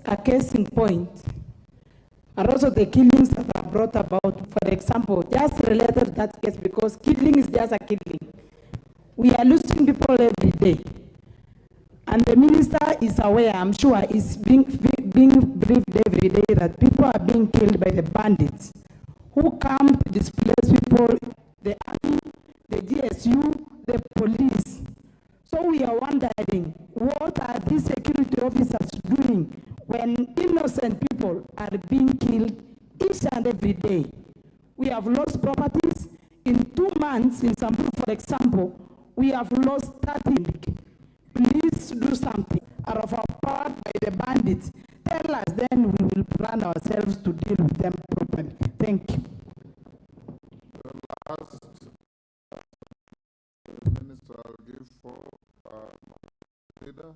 a case in point, and also the killings that are brought about. For example, just related to that case, because killing is just a killing. We are losing people every day. And the minister is aware, I'm sure, is being briefed every day that people are being killed by the bandits who come to displace people, the army, the GSU, the police. So we are wondering, what are these security officers doing when innocent people are being killed each and every day? We have lost properties. In 2 months, in Samburu, for example, we have lost 30. Please do something. Are overpowered by the bandits. Tell us, then we will plan ourselves to deal with them properly. Thank you. The last minister I'll give for leader.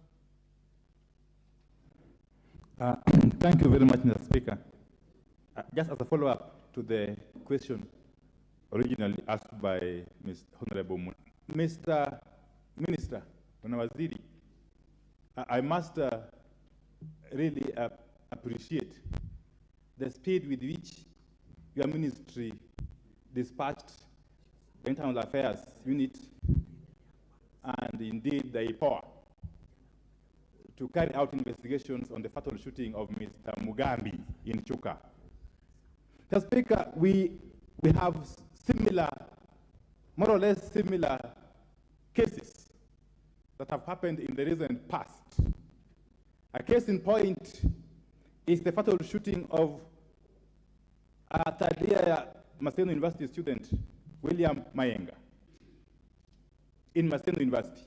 Thank you very much, Mr. Speaker. Just as a follow-up to the question originally asked by Mr. Honorable Mr. Minister, Waziri, I must really appreciate the speed with which your ministry dispatched the Internal Affairs Unit and indeed the IPOA to carry out investigations on the fatal shooting of Mr. Mugambi in Chuka. Mr. Speaker, we have similar, more or less similar cases that have happened in the recent past. A case in point is the fatal shooting of a third-year Maseno University student, William Mayenga, in Maseno University,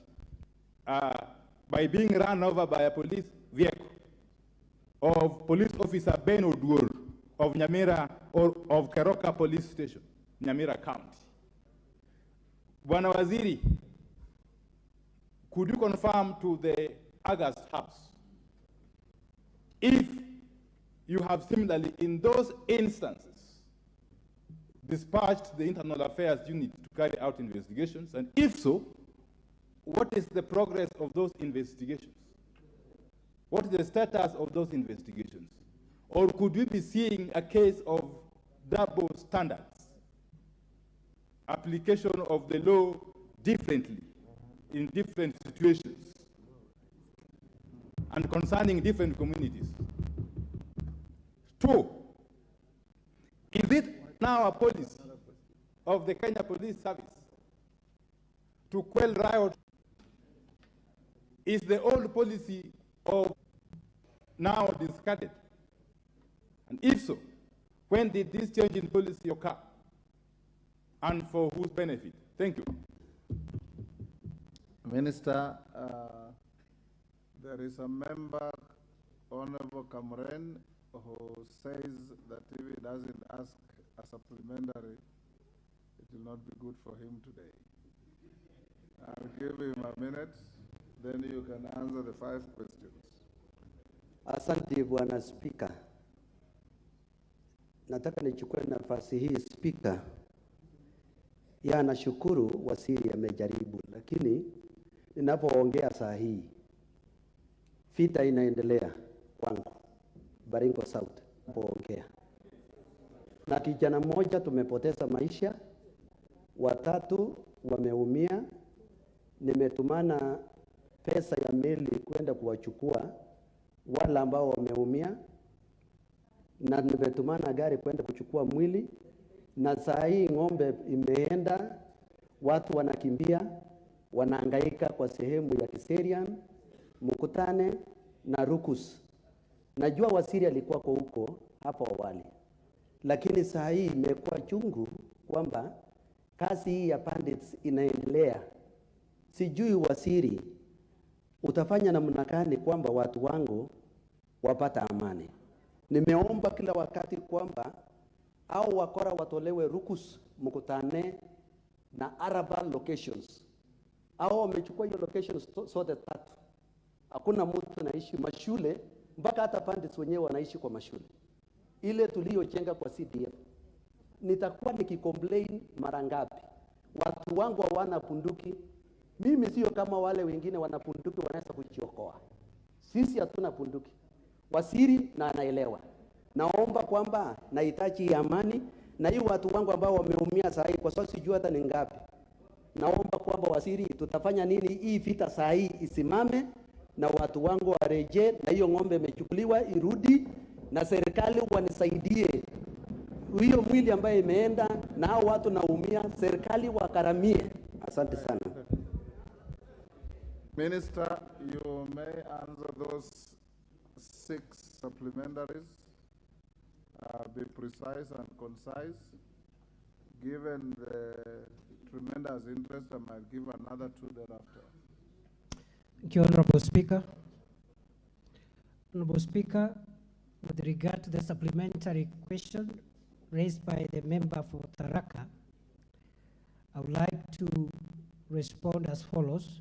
by being run over by a police vehicle of police officer Ben Oduor of Nyamira, or of Keroka Police Station, Nyamira County. Bwana Waziri, could you confirm to the August House if you have similarly, in those instances, dispatched the Internal Affairs Unit to carry out investigations, and if so, what is the progress of those investigations? What is the status of those investigations? Or could we be seeing a case of double standards, application of the law differently in different situations and concerning different communities? 2, is it now a policy of the Kenya Police Service to quell riot? Is the old policy of now discarded? And if so, when did this change in policy occur? And for whose benefit? Thank you. Minister, there is a member, Honorable Cameron, who says that if he doesn't ask a supplementary, it will not be good for him today. I'll give him a minute, then you can answer the 5 questions. Asante Bwana Spika. Nataka nichukue nafasi hii Spika. Ya nashukuru waziri amejaribu, lakini ninapoongea saa hii vita inaendelea kwangu Baringo South napoongea. Na kijana mmoja tumepoteza maisha, 3 wameumia. Nimetumana pesa ya meli kwenda kuwachukua wale ambao wameumia, na nimetumana gari kwenda kuchukua mwili, na saa hii ng'ombe imeenda, watu wanakimbia, wanahangaika kwa sehemu ya Kiserian, Mukutane na Rukus. Najua waziri alikuwa huko hapo awali, lakini saa hii imekuwa chungu kwamba kazi hii ya bandits inaendelea. Sijui waziri utafanya namna gani kwamba watu wangu wapata amani. Nimeomba kila wakati kwamba au wakora watolewe Rukus, Mukutane na Araba locations. Au wamechukua hiyo locations sote 3. Hakuna mtu anaishi mashule, mpaka hata bandits wenyewe wanaishi kwa mashule. Ile tuliyojenga kwa CDF. Nitakuwa nikicomplain mara ngapi? Watu wangu hawana bunduki. Mimi sio kama wale wengine wana bunduki wanaweza kujiokoa. Sisi hatuna bunduki. Waziri na anaelewa. Naomba kwamba nahitaji amani na hii watu wangu ambao wameumia saa hii kwa sababu sijui hata ni ngapi. Naomba kwamba waziri, tutafanya nini hii vita saa hii isimame na watu wangu warejee, na hiyo ng'ombe imechukuliwa irudi, na serikali wanisaidie hiyo mwili ambayo imeenda na hao watu naumia, serikali wakaramie. Asante sana. Minister, you may answer those 6 supplementaries. Be precise and concise. Given the tremendous interest, I might give another 2 thereafter. Thank you, Honorable Speaker. Honorable Speaker, with regard to the supplementary question raised by the member for Tharaka, I would like to respond as follows.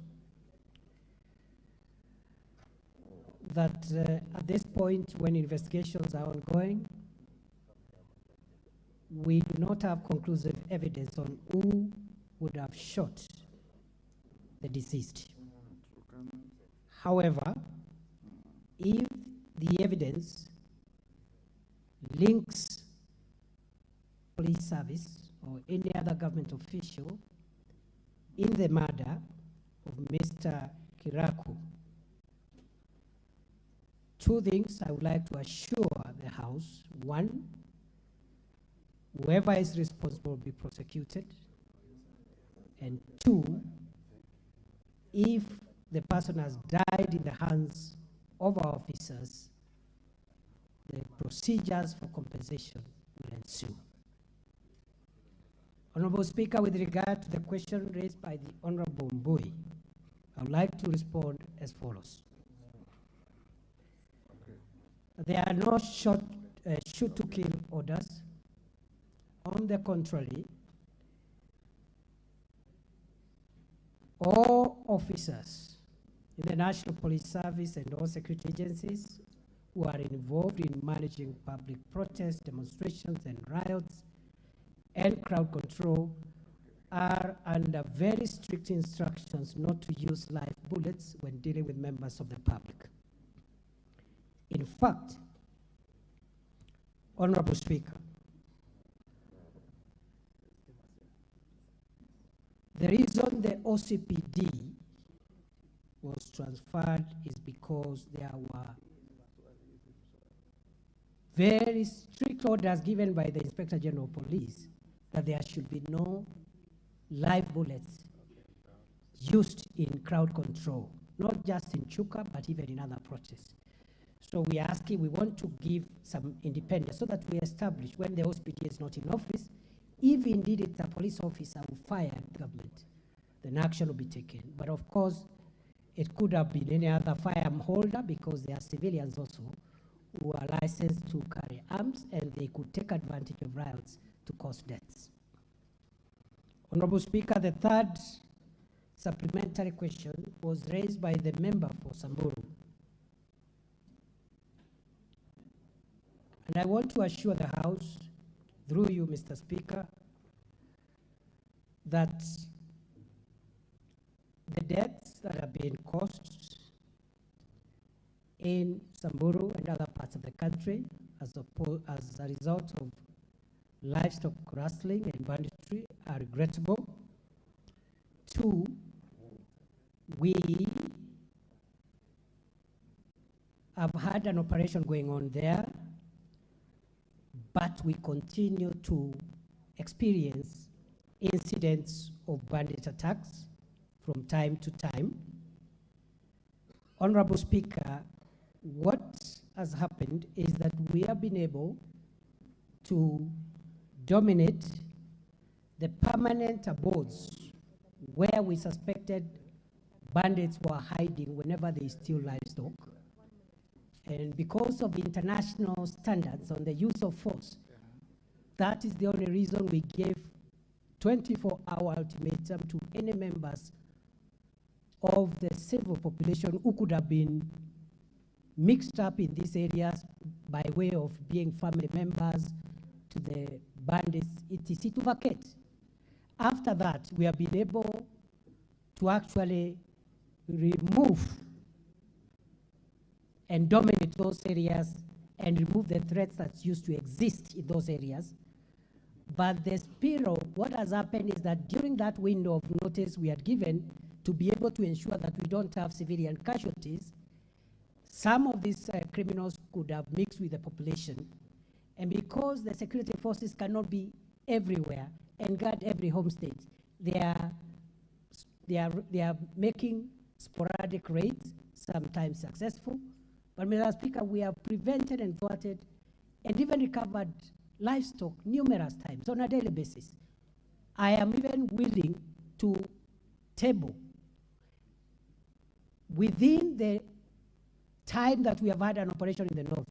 That at this point, when investigations are ongoing, we do not have conclusive evidence on who would have shot the deceased. However, if the evidence links police service or any other government official in the murder of Mr. Kiraku, 2 things I would like to assure the House. 1, whoever is responsible will be prosecuted. And 2, if the person has died in the hands of our officers, the procedures for compensation will ensue. Honorable Speaker, with regard to the question raised by the Honorable Mbui, I would like to respond as follows. There are no shoot-to-kill orders. On the contrary, all officers in the National Police Service and all security agencies who are involved in managing public protests, demonstrations, and riots and crowd control are under very strict instructions not to use live bullets when dealing with members of the public. In fact, Honorable Speaker, the reason the OCPD was transferred is because there were very strict orders given by the Inspector General of Police that there should be no live bullets used in crowd control, not just in Chuka, but even in other protests. So we are asking, we want to give some independence so that we establish when the OCPD is not in office, if indeed it's a police officer who fired government, then action will be taken. But of course, it could have been any other firearm holder because there are civilians also who are licensed to carry arms and they could take advantage of riots to cause deaths. Honorable Speaker, the 3rd supplementary question was raised by the member for Samburu. And I want to assure the House, through you, Mr. Speaker, that the deaths that have been caused in Samburu and other parts of the country as a result of livestock rustling and banditry are regrettable. 2, we have had an operation going on there, but we continue to experience incidents of bandit attacks from time to time. Honorable Speaker, what has happened is that we have been able to dominate the permanent abodes where we suspected bandits were hiding whenever they steal livestock. And because of international standards on the use of force, that is the only reason we gave 24-hour ultimatum to any members of the civil population who could have been mixed up in these areas by way of being family members to the bandits, etc., to vacate. After that, we have been able to actually remove and dominate those areas and remove the threats that used to exist in those areas. But the spiral, what has happened is that during that window of notice we had given to be able to ensure that we don't have civilian casualties, some of these criminals could have mixed with the population. And because the security forces cannot be everywhere and guard every homestead, they are making sporadic raids, sometimes successful. But Mr. Speaker, we have prevented and thwarted and even recovered livestock numerous times on a daily basis. I am even willing to table within the time that we have had an operation in the north,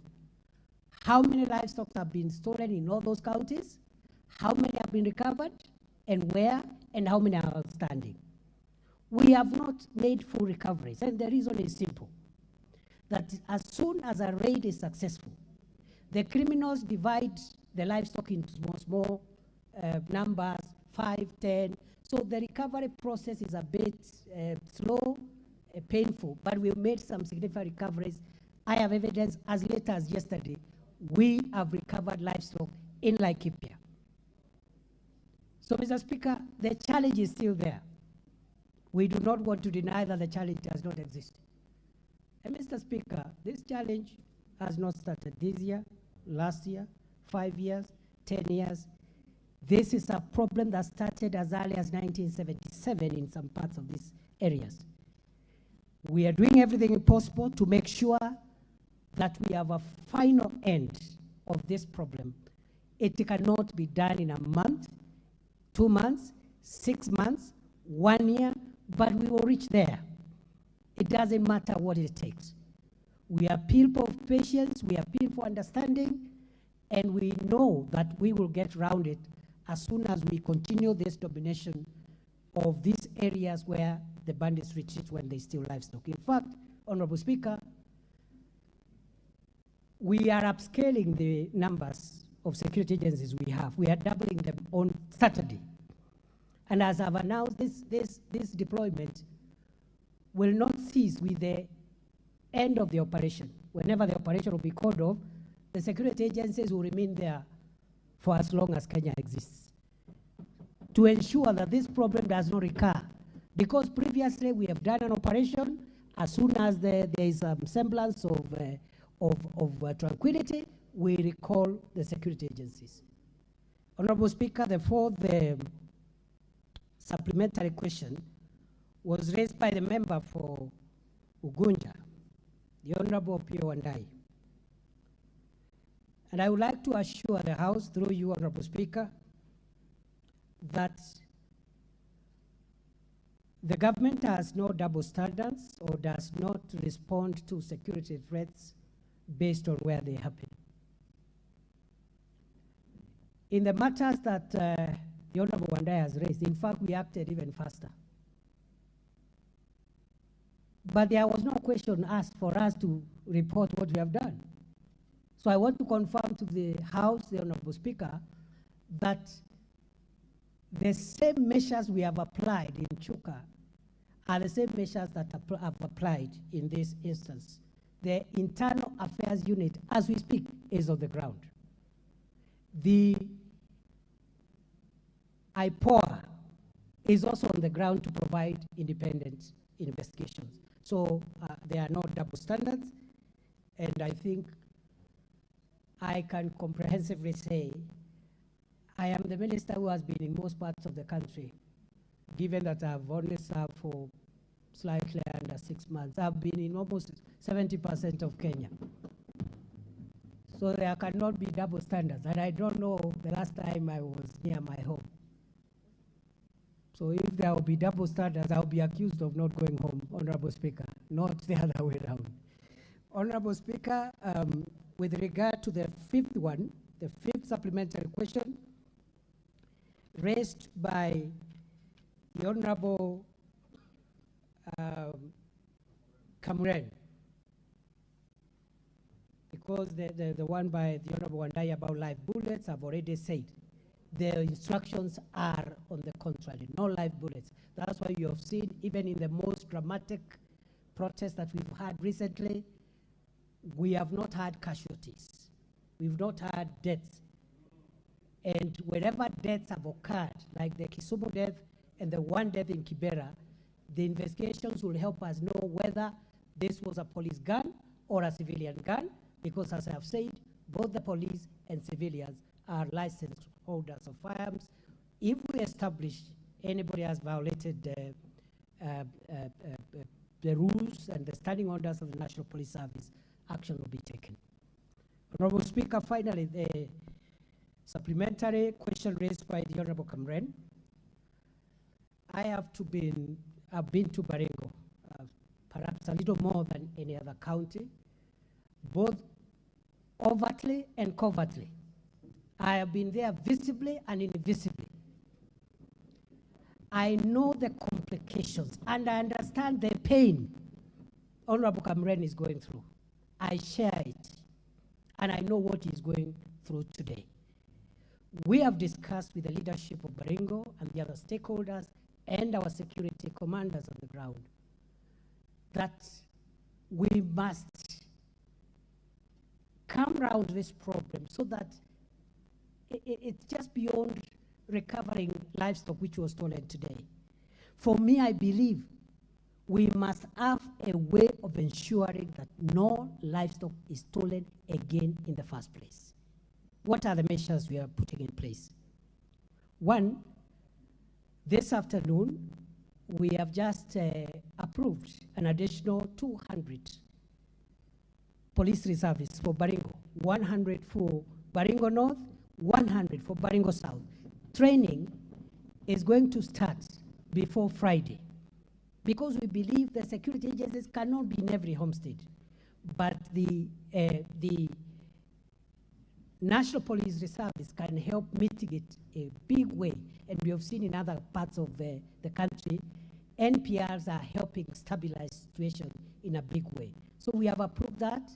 how many livestock have been stolen in all those counties, how many have been recovered, and where, and how many are outstanding. We have not made full recoveries, and the reason is simple, that as soon as a raid is successful, the criminals divide the livestock into small numbers, 5, 10, so the recovery process is a bit slow, painful, but we've made some significant recoveries. I have evidence as late as yesterday, we have recovered livestock in Laikipia. So, Mr. Speaker, the challenge is still there. We do not want to deny that the challenge does not exist. And Mr. Speaker, this challenge has not started this year, last year, 5 years, 10 years. This is a problem that started as early as 1977 in some parts of these areas. We are doing everything possible to make sure that we have a final end of this problem. It cannot be done in a month, 2 months, 6 months, 1 year, but we will reach there. It doesn't matter what it takes. We appeal for patience, we appeal for understanding, and we know that we will get around it as soon as we continue this domination of these areas where the bandits retreat when they steal livestock. In fact, Honorable Speaker, we are upscaling the numbers of security agencies we have. We are doubling them on Saturday. And as I've announced, this deployment will not cease with the end of the operation. Whenever the operation will be called off, the security agencies will remain there for as long as Kenya exists, to ensure that this problem does not recur. Because previously we have done an operation, as soon as there is a semblance of tranquility, we recall the security agencies. Honorable Speaker, the fourth supplementary question was raised by the member for Ugunja, the Honorable Pio Wandai. And I would like to assure the House, through you, Honorable Speaker, that the government has no double standards or does not respond to security threats based on where they happen. In the matters that the Honorable Wandai has raised, in fact, we acted even faster. But there was no question asked for us to report what we have done. So I want to confirm to the House, the Honorable Speaker, that the same measures we have applied in Chuka are the same measures that have applied in this instance. The Internal Affairs Unit, as we speak, is on the ground. The IPOA is also on the ground to provide independent investigations. So there are no double standards, and I think I can comprehensively say I am the minister who has been in most parts of the country, given that I've only served for slightly under 6 months. I've been in almost 70% of Kenya. So there cannot be double standards, and I don't know the last time I was near my home. So if there will be double standards, I'll be accused of not going home, Honorable Speaker, not the other way around. Honorable Speaker, with regard to the fifth one, the fifth supplementary question raised by the Honorable Kamren, because the one by the Honorable Wandai about live bullets, I've already said, the instructions are on the contrary, no live bullets. That's why you have seen, even in the most dramatic protests that we've had recently, we have not had casualties. We've not had deaths. And wherever deaths have occurred, like the Kisumu death and the one death in Kibera, the investigations will help us know whether this was a police gun or a civilian gun, because as I have said, both the police and civilians are licensed holders of firearms. If we establish anybody has violated the rules and the standing orders of the National Police Service, action will be taken. Honorable Speaker, finally, the supplementary question raised by the Honorable Kamren. I've been to Baringo, perhaps a little more than any other county, both overtly and covertly. I have been there visibly and invisibly. I know the complications and I understand the pain Honorable Kamren is going through. I share it, and I know what he's going through today. We have discussed with the leadership of Baringo and the other stakeholders and our security commanders on the ground that we must come around this problem so that it's just beyond recovering livestock which was stolen today. For me, I believe we must have a way of ensuring that no livestock is stolen again in the first place. What are the measures we are putting in place? One, this afternoon, we have just approved an additional 200 police reservists for Baringo, 100 for Baringo North, 100 for Baringo South. Training is going to start before Friday, because we believe the security agencies cannot be in every homestead, but the National Police Reservice can help mitigate a big way, and we have seen in other parts of the country, NPRs are helping stabilize situation in a big way. So we have approved that.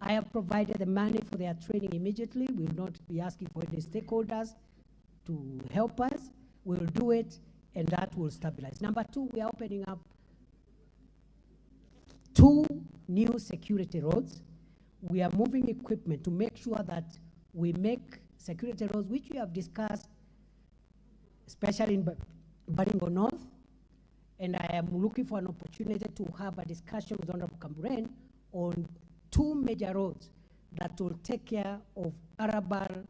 I have provided the money for their training immediately. We will not be asking for any stakeholders to help us. We will do it, and that will stabilize. Number two, we are opening up 2 new security roads. We are moving equipment to make sure that we make security roads, which we have discussed, especially in Baringo North. And I am looking for an opportunity to have a discussion with Honorable Kamren on 2 major roads that will take care of Arabal,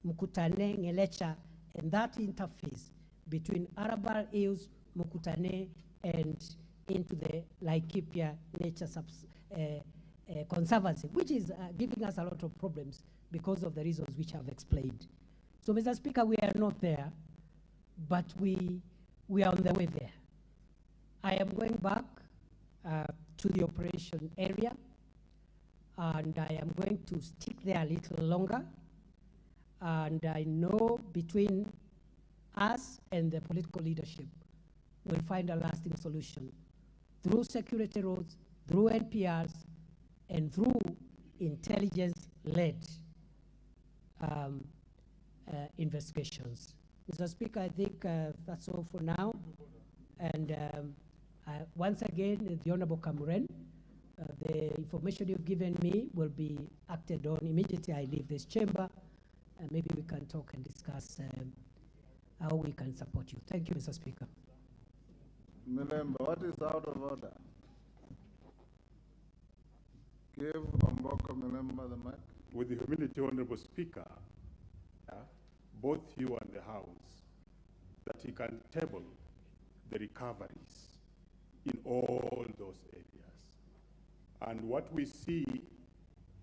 Mukutane, Ngelecha, and that interface between Arabal Hills, Mukutane, and into the Laikipia Nature Conservancy, which is giving us a lot of problems because of the reasons which I've explained. So, Mr. Speaker, we are not there, but we are on the way there. I am going back to the operation area, and I am going to stick there a little longer. And I know between us and the political leadership, we'll find a lasting solution through security roads, through NPRs, and through intelligence-led investigations. Mr. Speaker, I think that's all for now. And once again, the Honorable Kamren, the information you've given me will be acted on immediately I leave this chamber. And maybe we can talk and discuss how we can support you. Thank you, Mr. Speaker. Milemba, what is out of order? Give Omboka Milemba the mic. With the humility, Honorable Speaker, both you and the House, that he can table the recoveries in all those areas. And what we see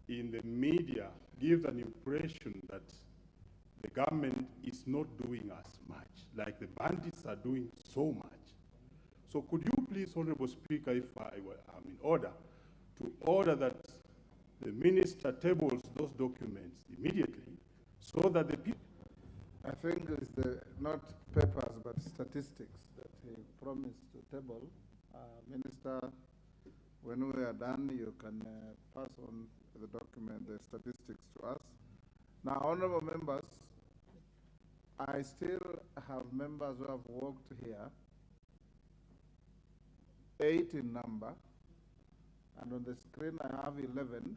in the media gives an impression that the government is not doing as much, like the bandits are doing so much. So could you please, Honorable Speaker, if I'm in order, to order that the minister tables those documents immediately so that the people... I think it's not papers, but statistics that he promised to table. Minister, when we are done, you can pass on the document, the statistics to us. Now, honorable members, I still have members who have worked here, 8 in number, And on the screen I have 11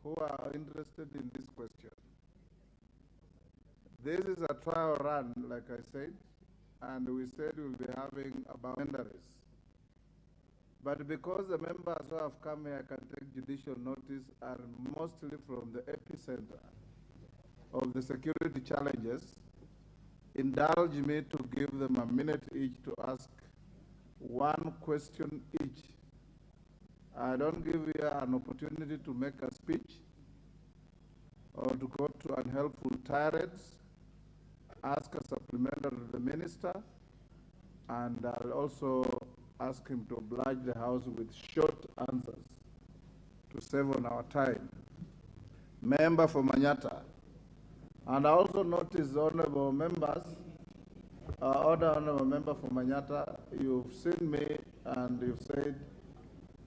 who are interested in this question. This is a trial run, like I said, and we said we'll be having about commentaries. But because the members who have come here can take judicial notice are mostly from the epicenter of the security challenges, indulge me to give them a minute each to ask one question each. I don't give you an opportunity to make a speech or to go to unhelpful tirades. Ask a supplementary to the minister, and I'll also ask him to oblige the House with short answers to save on our time. Member for Manyata. And I also notice, honorable members, honorable member for Manyata, you've seen me and you've said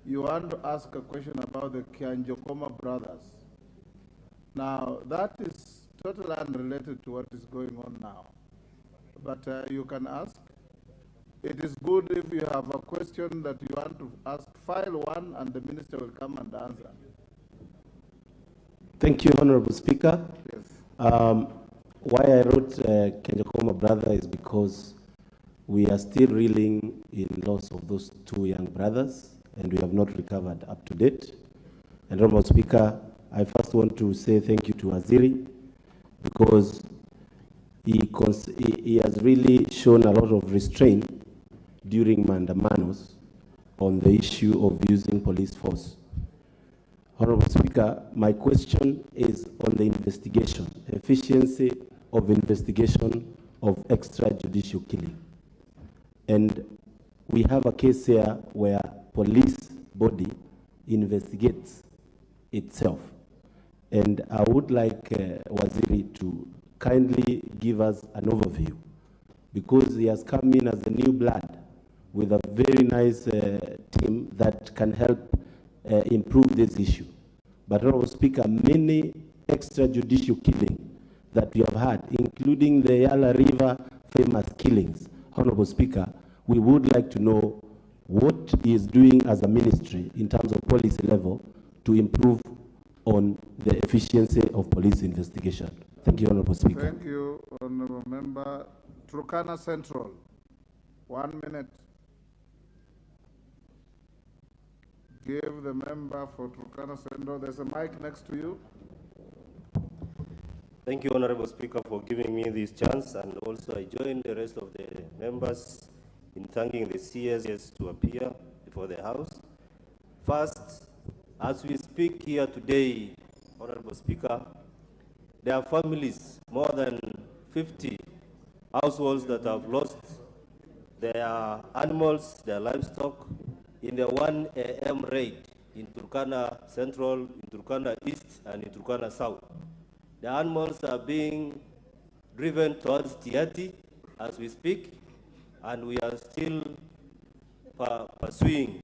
you want to ask a question about the Kianjokoma brothers. Now, that is totally unrelated to what is going on now. But you can ask. It is good if you have a question that you want to ask, file one and the minister will come and answer. Thank you, Honorable Speaker. Yes. Why I wrote Kenjokoma brother is because we are still reeling in loss of those two young brothers, and we have not recovered up to date. And Honorable Speaker, I first want to say thank you to Waziri, because he has really shown a lot of restraint during mandamanos on the issue of using police force. Honorable Speaker, my question is on the investigation, efficiency of investigation of extrajudicial killing. And we have a case here where police body investigates itself. And I would like Waziri to kindly give us an overview, because he has come in as a new blood with a very nice team that can help improve this issue. But Honorable Speaker, many extrajudicial killings that we have had, including the Yala River famous killings, Honorable Speaker, we would like to know what he is doing as a ministry in terms of policy level to improve on the efficiency of police investigation. Thank you, Honorable Speaker. Thank you, Honorable Member. Turkana Central, 1 minute. Give the member for Turkana Central. There's a mic next to you. Thank you, Honorable Speaker, for giving me this chance, and also I join the rest of the members in thanking the CS to appear before the House. First, as we speak here today, Honorable Speaker, there are families, more than 50 households that have lost their animals, their livestock, in the 1 a.m. raid in Turkana Central, in Turkana East, and in Turkana South. The animals are being driven towards Tiati as we speak, and we are still pursuing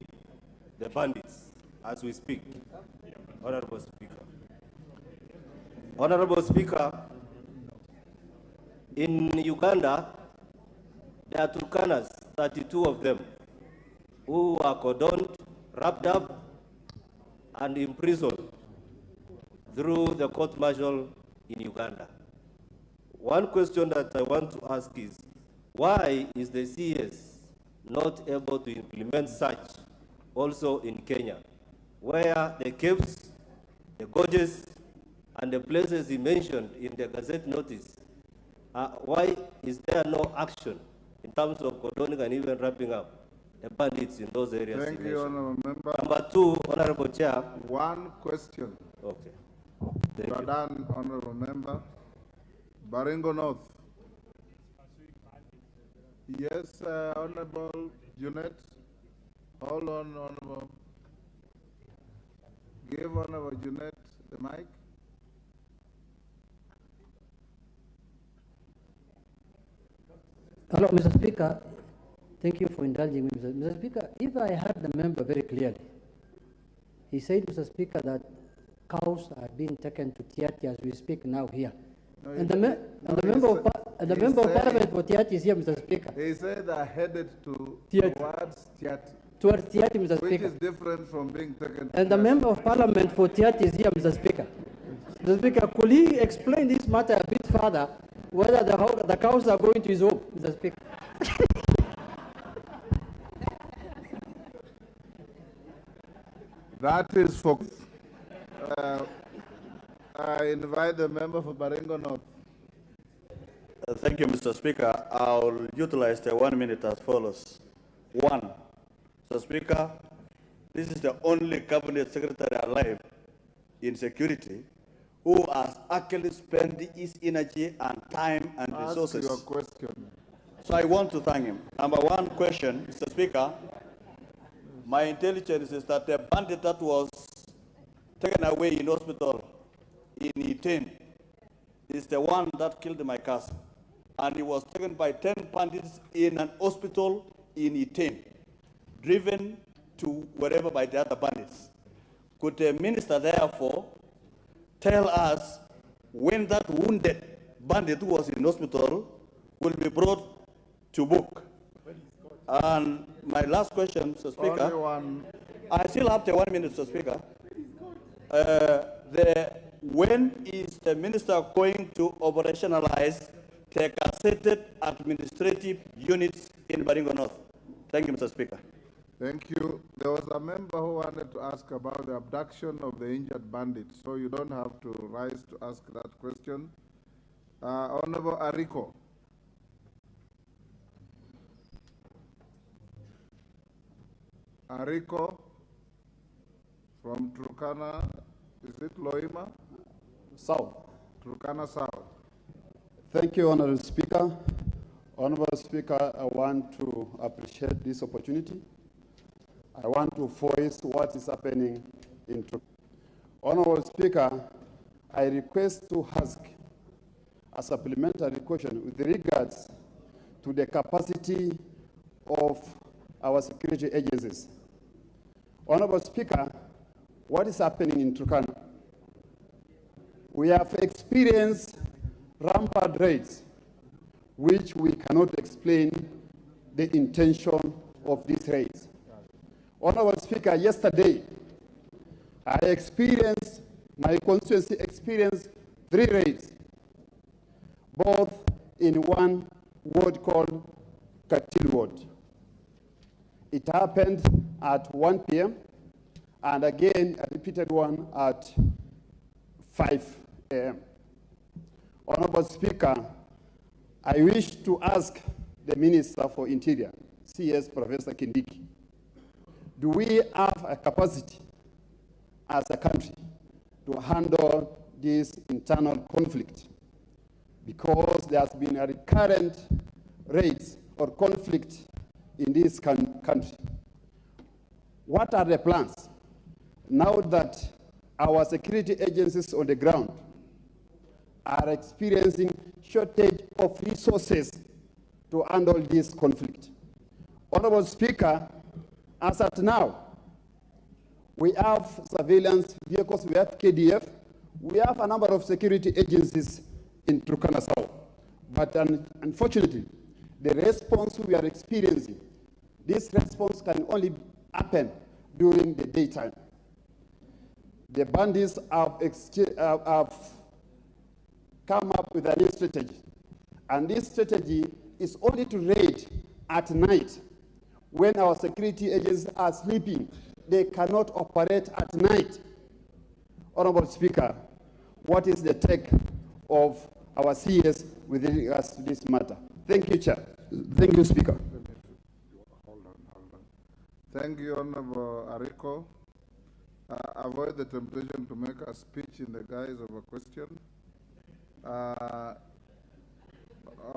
the bandits as we speak. Honorable Speaker. Honorable Speaker, in Uganda, there are Turkanas, 32 of them, who are cordoned, wrapped up, and imprisoned through the court-martial in Uganda. One question that I want to ask is, why is the CS not able to implement such also in Kenya, where the caves, the gorges, and the places he mentioned in the Gazette notice, why is there no action in terms of cordoning and even wrapping up the bandits in those areas? Thank you, Honorable Member. Number two, Honorable Chair. One question. Okay. You are done, Honorable Member. Baringo North. Yes, Honorable Junet. Hold on, Honorable. Give Honorable Junet the mic. Hello, Mr. Speaker. Thank you for indulging me, Mr. Speaker. If I heard the member very clearly, he said, Mr. Speaker, that cows are being taken to Tiati as we speak now here. No, and the member of parliament for Tiati is here, Mr. Speaker. He said they're headed to Tiati. towards Tiati. towards Tiati, Mr. Which Speaker. is different from being taken to And the Tiati. member of parliament for Tiati is here, Mr. Speaker. Mr. Speaker, could he explain this matter a bit further, whether the cows are going to his home, Mr. Speaker? That is for. I invite the member for Baringo North. Thank you, Mr. Speaker. I'll utilize the 1 minute as follows. One, Mr. Speaker, this is the only cabinet secretary alive in security who has actually spent his energy and time and resources. Ask your question. So I want to thank him. Number one question, Mr. Speaker, my intelligence is that the bandit that was taken away in hospital in Iten is the one that killed my cousin. And he was taken by 10 bandits in an hospital in Iten, driven to wherever by the other bandits. Could the minister therefore tell us when that wounded bandit who was in hospital will be brought to book? And my last question, Mr. Speaker. Only one. I still have the 1 minute, Mr. Speaker. When is the minister going to operationalize the gazetted administrative units in Baringo North? Thank you, Mr. Speaker. Thank you. There was a member who wanted to ask about the abduction of the injured bandits, so you don't have to rise to ask that question. Honorable Ariko. Ariko from Turkana, is it Loima? South. Turkana South. Thank you, Honorable Speaker. Honorable Speaker, I want to appreciate this opportunity. I want to voice what is happening in Turkana. Honorable Speaker, I request to ask a supplementary question with regards to the capacity of our security agencies. Honorable Speaker, what is happening in Turkana? We have experienced rampant raids, which we cannot explain the intention of these raids. Honorable Speaker, yesterday, my constituency experienced 3 raids, both in one ward called Katil Ward. It happened at 1 p.m. and again a repeated one at 5 a.m. Honorable Speaker, I wish to ask the Minister for Interior, CS Professor Kindiki, do we have a capacity as a country to handle this internal conflict? Because there has been a recurrent raids or conflict in this country. What are the plans now that our security agencies on the ground are experiencing shortage of resources to handle this conflict? Honorable Speaker, as at now, we have surveillance vehicles, we have KDF, we have a number of security agencies in Turkana South. But unfortunately, the response we are experiencing, this response can only happen during the daytime. The bandits have come up with a new strategy. And this strategy is only to raid at night. When our security agents are sleeping, they cannot operate at night. Honorable Speaker, what is the take of our CS with regards to this matter? Thank you, Chair. Thank you, Speaker. Hold on. Thank you, Honorable Ariko. Avoid the temptation to make a speech in the guise of a question.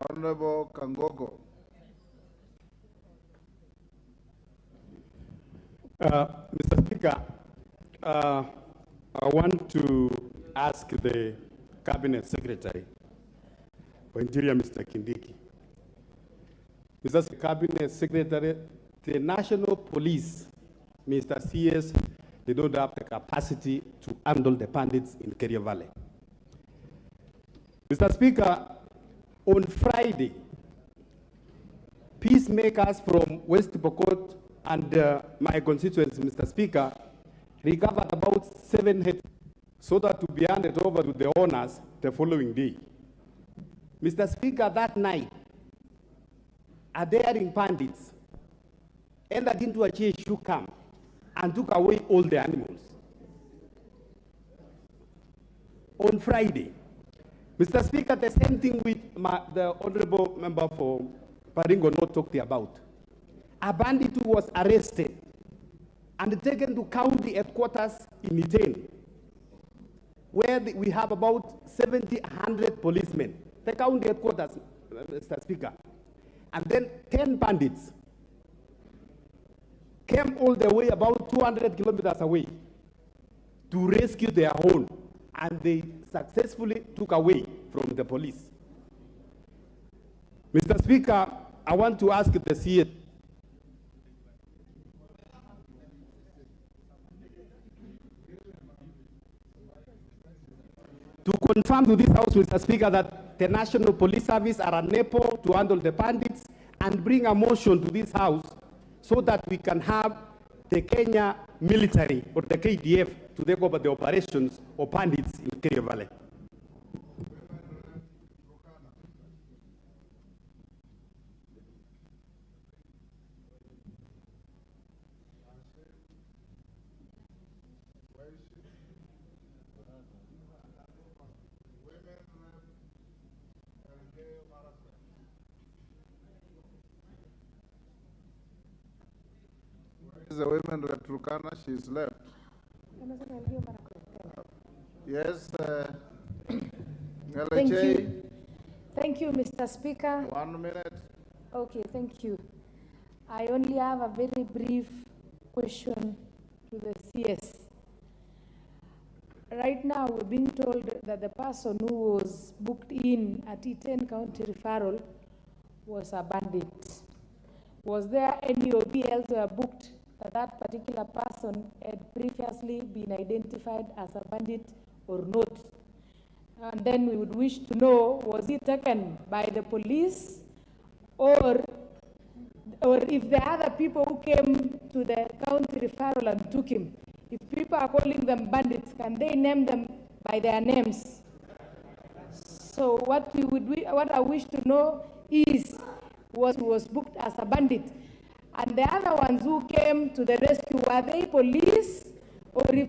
Honorable Kangogo. Mr. Speaker, I want to ask the Cabinet Secretary for Interior, Mr. Kindiki. Mr. Cabinet Secretary, the National Police, Mr. CS, they don't have the capacity to handle the bandits in Keria Valley. Mr. Speaker, on Friday, peacemakers from West Pokot and my constituents, Mr. Speaker, recovered about 7 hectares so that to be handed over to the owners the following day. Mr. Speaker, that night, a daring bandits entered into a Cheshu camp and took away all the animals. On Friday, Mr. Speaker, the same thing with the honorable member for Baringo not talked about. A bandit who was arrested and taken to county headquarters in Iten, where we have about 100 policemen. The county headquarters, Mr. Speaker. And then 10 bandits came all the way about 200 kilometers away to rescue their own, and they successfully took away from the police. Mr. Speaker, I want to ask the CS to confirm to this House, Mr. Speaker, that the National Police Service are unable to handle the bandits, and bring a motion to this House so that we can have the Kenya military or the KDF to take over the operations of bandits in Kerio Valley. The women rep Turkana, she's left. Yes, Thank you. Thank you, Mr. Speaker. 1 minute. Okay, thank you. I only have a very brief question to the CS. Right now, we're being told that the person who was booked in at Iten County Referral was a bandit. Was there any OBLs that were booked that particular person had previously been identified as a bandit or not? And then we would wish to know, was he taken by the police, or if the other people who came to the county referral and took him, if people are calling them bandits, can they name them by their names? So what I wish to know is, was booked as a bandit, and the other ones who came to the rescue, were they police, or if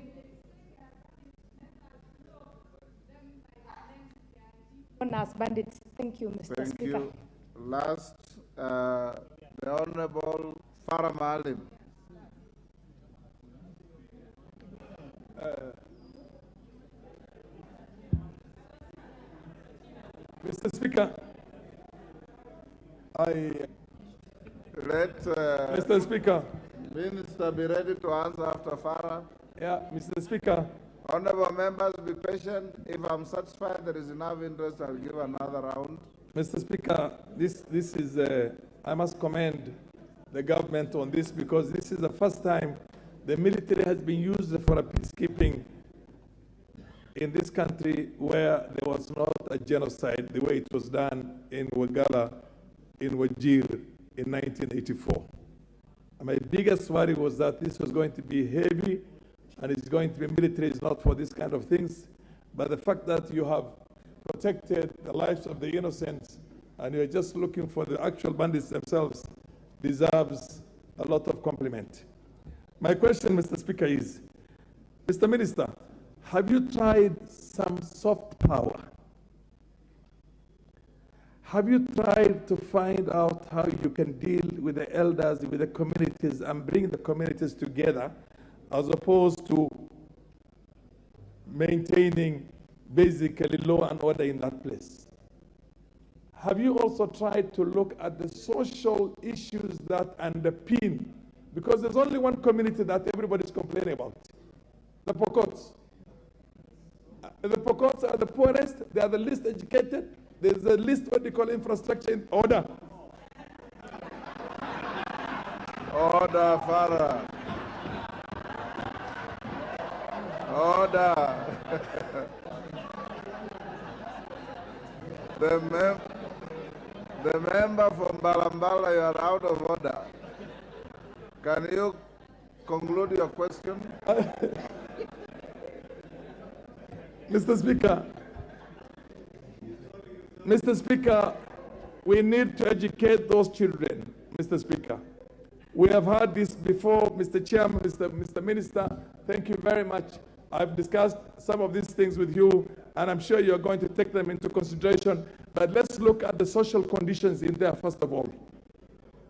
as bandits? Thank you, Mr. Thank Speaker. you. Last, the Honorable Farah Maalim. Mr. Speaker, Mr. Speaker. Minister be ready to answer after Farah. Yeah, Mr. Speaker. Honorable members, be patient. If I'm satisfied there is enough interest, I'll give another round. Mr. Speaker, this is, I must commend the government on this, because this is the first time the military has been used for a peacekeeping in this country where there was not a genocide the way it was done in Wagala, in Wajir in 1984. And my biggest worry was that this was going to be heavy, and it's going to be military is not for this kind of things. But the fact that you have protected the lives of the innocents and you're just looking for the actual bandits themselves deserves a lot of compliment. My question, Mr. Speaker, is, Mr. Minister, have you tried some soft power? Have you tried to find out how you can deal with the elders, with the communities, and bring the communities together, as opposed to maintaining basically law and order in that place? Have you also tried to look at the social issues that underpin, because there's only one community that everybody's complaining about, the Pokots. The Pokots are the poorest, they are the least educated, there's the least what they call infrastructure in order. Order, Farah. Order. The member from Balambala, you are out of order. Can you conclude your question? Mr. Speaker, we need to educate those children, Mr. Speaker. We have heard this before, Mr. Chairman, Mr. Minister, thank you very much. I've discussed some of these things with you, and I'm sure you're going to take them into consideration. But let's look at the social conditions in there, first of all.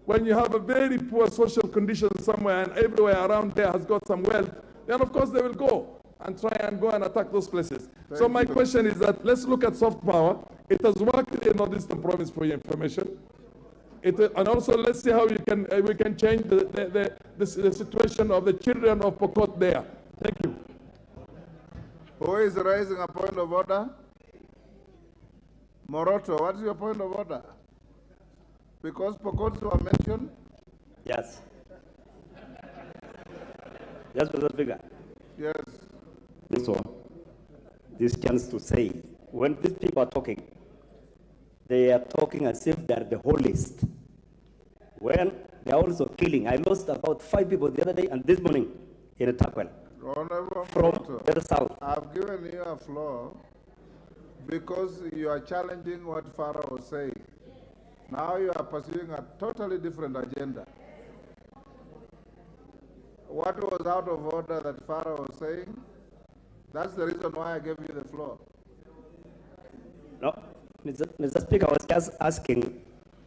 When you have a very poor social condition somewhere and everywhere around there has got some wealth, then of course they will go and try and go and attack those places. So my question is that let's look at soft power. It has worked in Northeastern Province, for your information. And also let's see how we can change the situation of the children of Pokot there. Thank you. Who is raising a point of order? Moroto, what is your point of order? Because Pokots were mentioned? Yes. Yes, Mr. Speaker. Yes. This one, this chance to say, when these people are talking, they are talking as if they are the holiest. When they are also killing. I lost about 5 people the other day and this morning in a Takwel. From the south. I've given you a floor because you are challenging what Farah was saying. Now you are pursuing a totally different agenda. What was out of order that Farah was saying? That's the reason why I gave you the floor. No, Mr. Speaker, I was just asking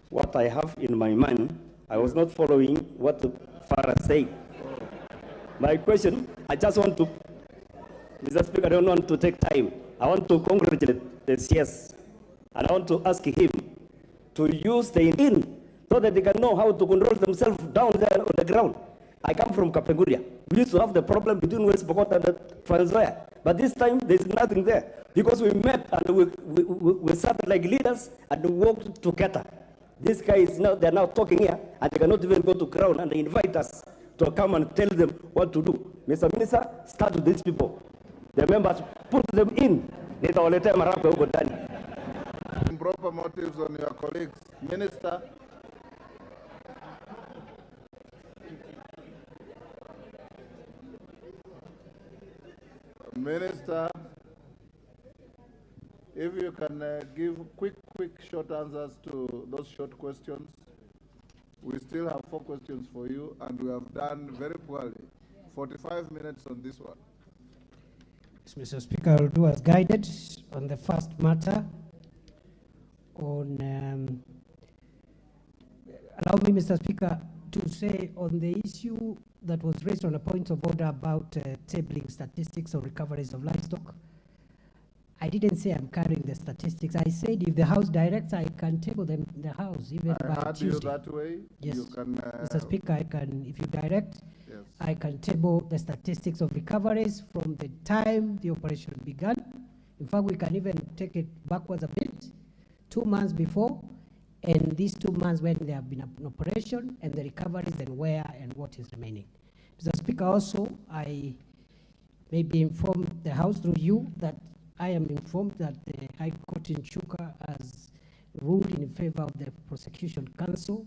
what I have in my mind. I was not following what Farah said. My question, I just want to, Mr. Speaker, I don't want to take time. I want to congratulate the CS, and I want to ask him to use the in so that they can know how to control themselves down there on the ground. I come from Kapenguria. We used to have the problem between West Pokot and Franzoya, but this time there's nothing there because we met and we started like leaders and we worked together. This guy is now, they're now talking here and they cannot even go to ground and they invite us to come and tell them what to do. Mr. Minister, start with these people. The members, put them in. Improper motives on your colleagues. Minister. Minister, if you can give quick, short answers to those short questions. We still have 4 questions for you, and we have done very poorly. 45 minutes on this one. Mr. Speaker, I will do as guided on the first matter. On allow me, Mr. Speaker, to say on the issue that was raised on a point of order about tabling statistics on recoveries of livestock. I didn't say I'm carrying the statistics. I said if the House directs, I can table them in the House even by heard Tuesday. you that way. Yes, you can, Mr. Speaker, I can, if you direct, yes. I can table the statistics of recoveries from the time the operation began. In fact, we can even take it backwards a bit, 2 months before, and these 2 months when there have been an operation, and the recoveries, then where and what is remaining. Mr. Speaker, also, I maybe inform the House through you that I am informed that the High Court in Chuka has ruled in favor of the Prosecution Council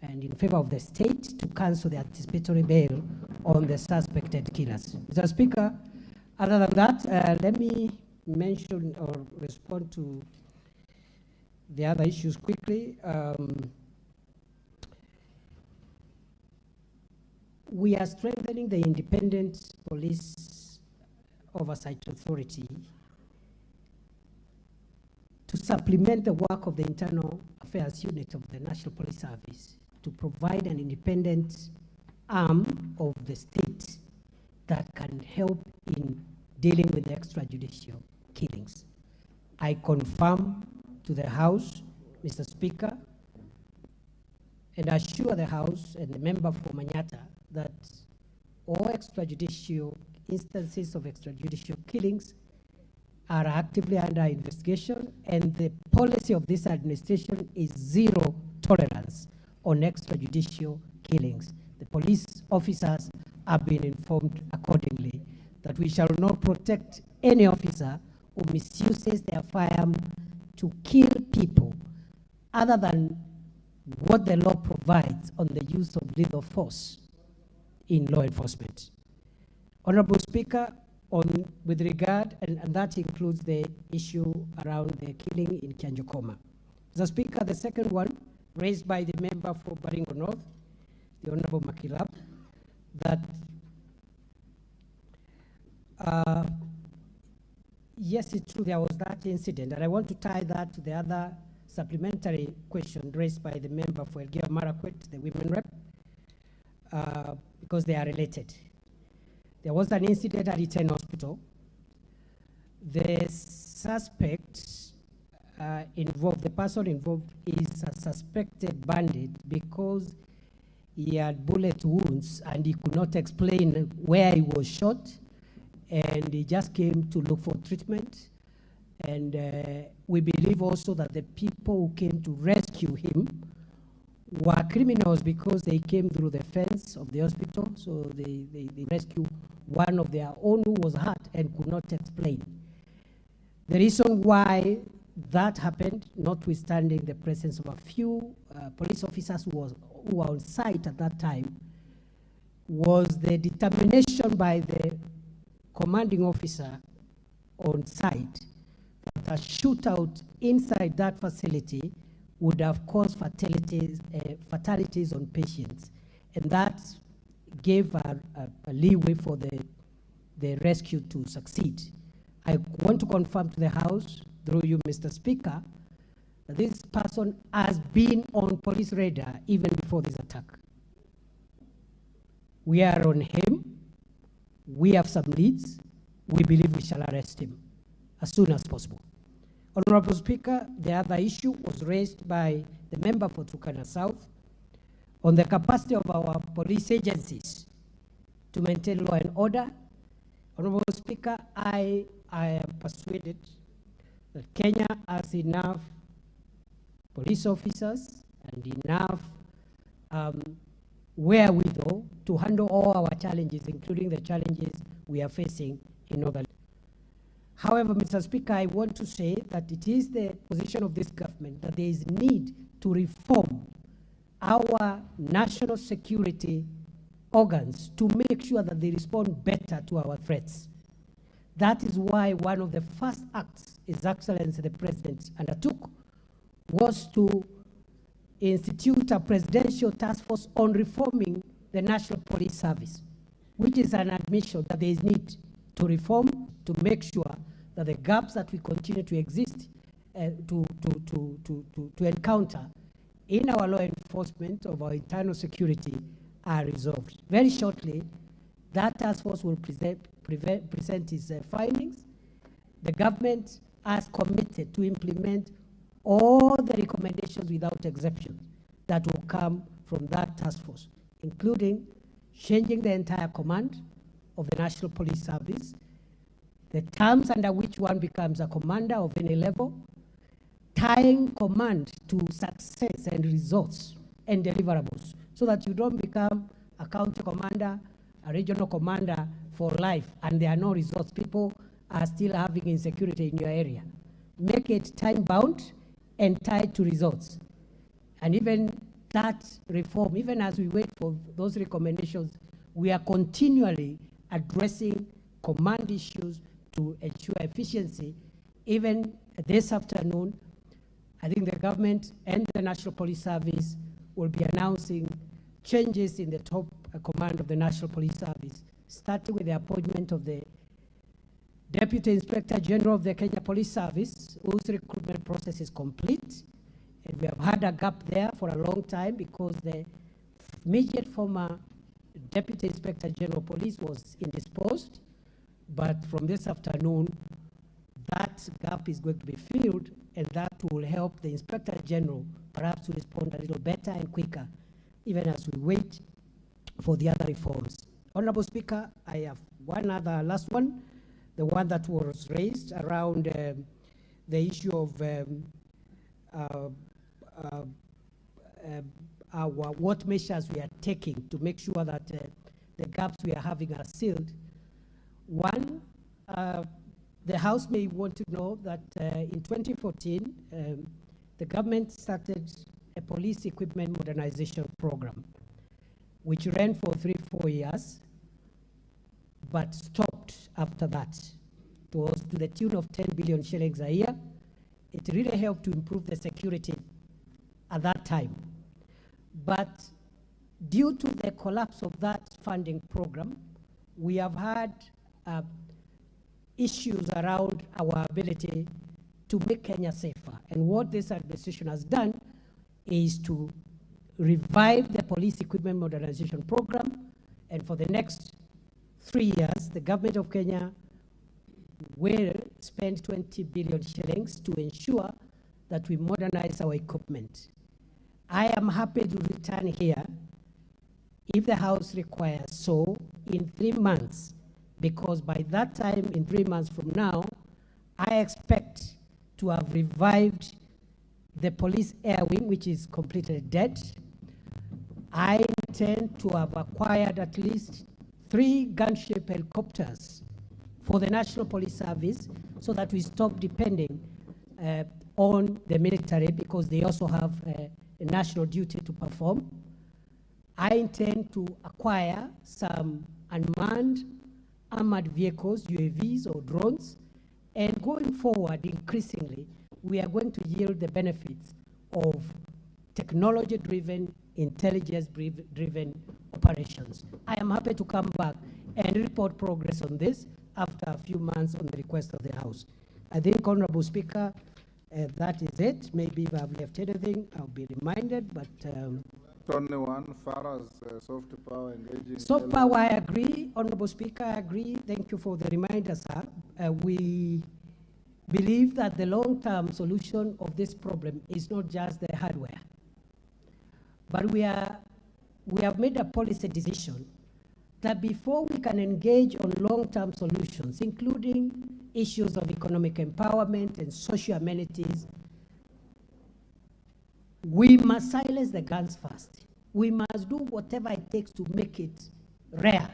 and in favor of the state to cancel the anticipatory bail on the suspected killers. Mr. Speaker, other than that, let me mention or respond to the other issues quickly. We are strengthening the independent police oversight authority to supplement the work of the internal affairs unit of the National Police Service to provide an independent arm of the state that can help in dealing with the extrajudicial killings. I confirm to the House, Mr. Speaker, and assure the House and the member for Manyata that all extrajudicial instances of extrajudicial killings are actively under investigation, and the policy of this administration is zero tolerance on extrajudicial killings. The police officers have been informed accordingly that we shall not protect any officer who misuses their firearm to kill people other than what the law provides on the use of lethal force in law enforcement. Honorable Speaker, with regard, and that includes the issue around the killing in Kianjokoma. Mr. Speaker, the second one, raised by the member for Baringo North, the Honorable Makilap, that yes, it's true, there was that incident, and I want to tie that to the other supplementary question raised by the member for Elgeyo Marakwet, the women rep, because they are related. There was an incident at Iten Hospital. The suspect involved, the person involved is a suspected bandit because he had bullet wounds and he could not explain where he was shot, and he just came to look for treatment. And we believe also that the people who came to rescue him were criminals because they came through the fence of the hospital, so they rescued one of their own who was hurt and could not explain. The reason why that happened, notwithstanding the presence of a few police officers who were on site at that time, was the determination by the commanding officer on site that a shootout inside that facility would have caused fatalities on patients. And that gave a leeway for the rescue to succeed. I want to confirm to the House, through you, Mr. Speaker, that this person has been on police radar even before this attack. We are on him. We have some leads. We believe we shall arrest him as soon as possible. Honorable Speaker, the other issue was raised by the member for Turkana South on the capacity of our police agencies to maintain law and order. Honorable Speaker, I am persuaded that Kenya has enough police officers and enough wherewithal to handle all our challenges, including the challenges we are facing in Northern. However, Mr. Speaker, I want to say that it is the position of this government that there is need to reform our national security organs to make sure that they respond better to our threats. That is why one of the first acts His Excellency the President undertook was to institute a presidential task force on reforming the National Police Service, which is an admission that there is need to reform to make sure that the gaps that we continue to exist to encounter in our law enforcement of our internal security are resolved. Very shortly, that task force will present its findings. The government has committed to implement all the recommendations without exception that will come from that task force, including changing the entire command of the National Police Service, the terms under which one becomes a commander of any level, tying command to success and results and deliverables, so that you don't become a county commander, a regional commander for life, and there are no results. People are still having insecurity in your area. Make it time-bound and tied to results. And even that reform, even as we wait for those recommendations, we are continually addressing command issues to ensure efficiency. Even this afternoon, I think the government and the National Police Service will be announcing changes in the top command of the National Police Service, starting with the appointment of the Deputy Inspector General of the Kenya Police Service, whose recruitment process is complete. And we have had a gap there for a long time because the immediate former Deputy Inspector General of Police was indisposed. But from this afternoon, that gap is going to be filled, and that will help the Inspector General perhaps to respond a little better and quicker, even as we wait for the other reforms. Honorable Speaker, I have one other last one, the one that was raised around the issue of what measures we are taking to make sure that the gaps we are having are sealed. One, the House may want to know that in 2014, the government started a police equipment modernization program. which ran for 3-4 years, but stopped after that. It was to the tune of 10 billion shillings a year. It really helped to improve the security at that time. But due to the collapse of that funding program, we have had issues around our ability to make Kenya safer. And what this administration has done is to revive the police equipment modernization program. And for the next 3 years, the government of Kenya will spend 20 billion shillings to ensure that we modernize our equipment. I am happy to return here, if the House requires so, in 3 months, because by that time, in 3 months from now, I expect to have revived the police air wing, which is completely dead. I intend to have acquired at least 3 gunship helicopters for the National Police Service so that we stop depending on the military, because they also have a national duty to perform. I intend to acquire some unmanned armored vehicles, UAVs or drones, and going forward, increasingly, we are going to yield the benefits of technology-driven, intelligence-driven operations. I am happy to come back and report progress on this after a few months on the request of the House. I think, Honorable Speaker, that is it. Maybe if I've left anything, I'll be reminded, but... Only one, far as soft power engaging... Soft power, I agree. Honorable Speaker, I agree. Thank you for the reminder, sir. We believe that the long-term solution of this problem is not just the hardware. But we have made a policy decision that before we can engage on long-term solutions, including issues of economic empowerment and social amenities, we must silence the guns first. We must do whatever it takes to make it rare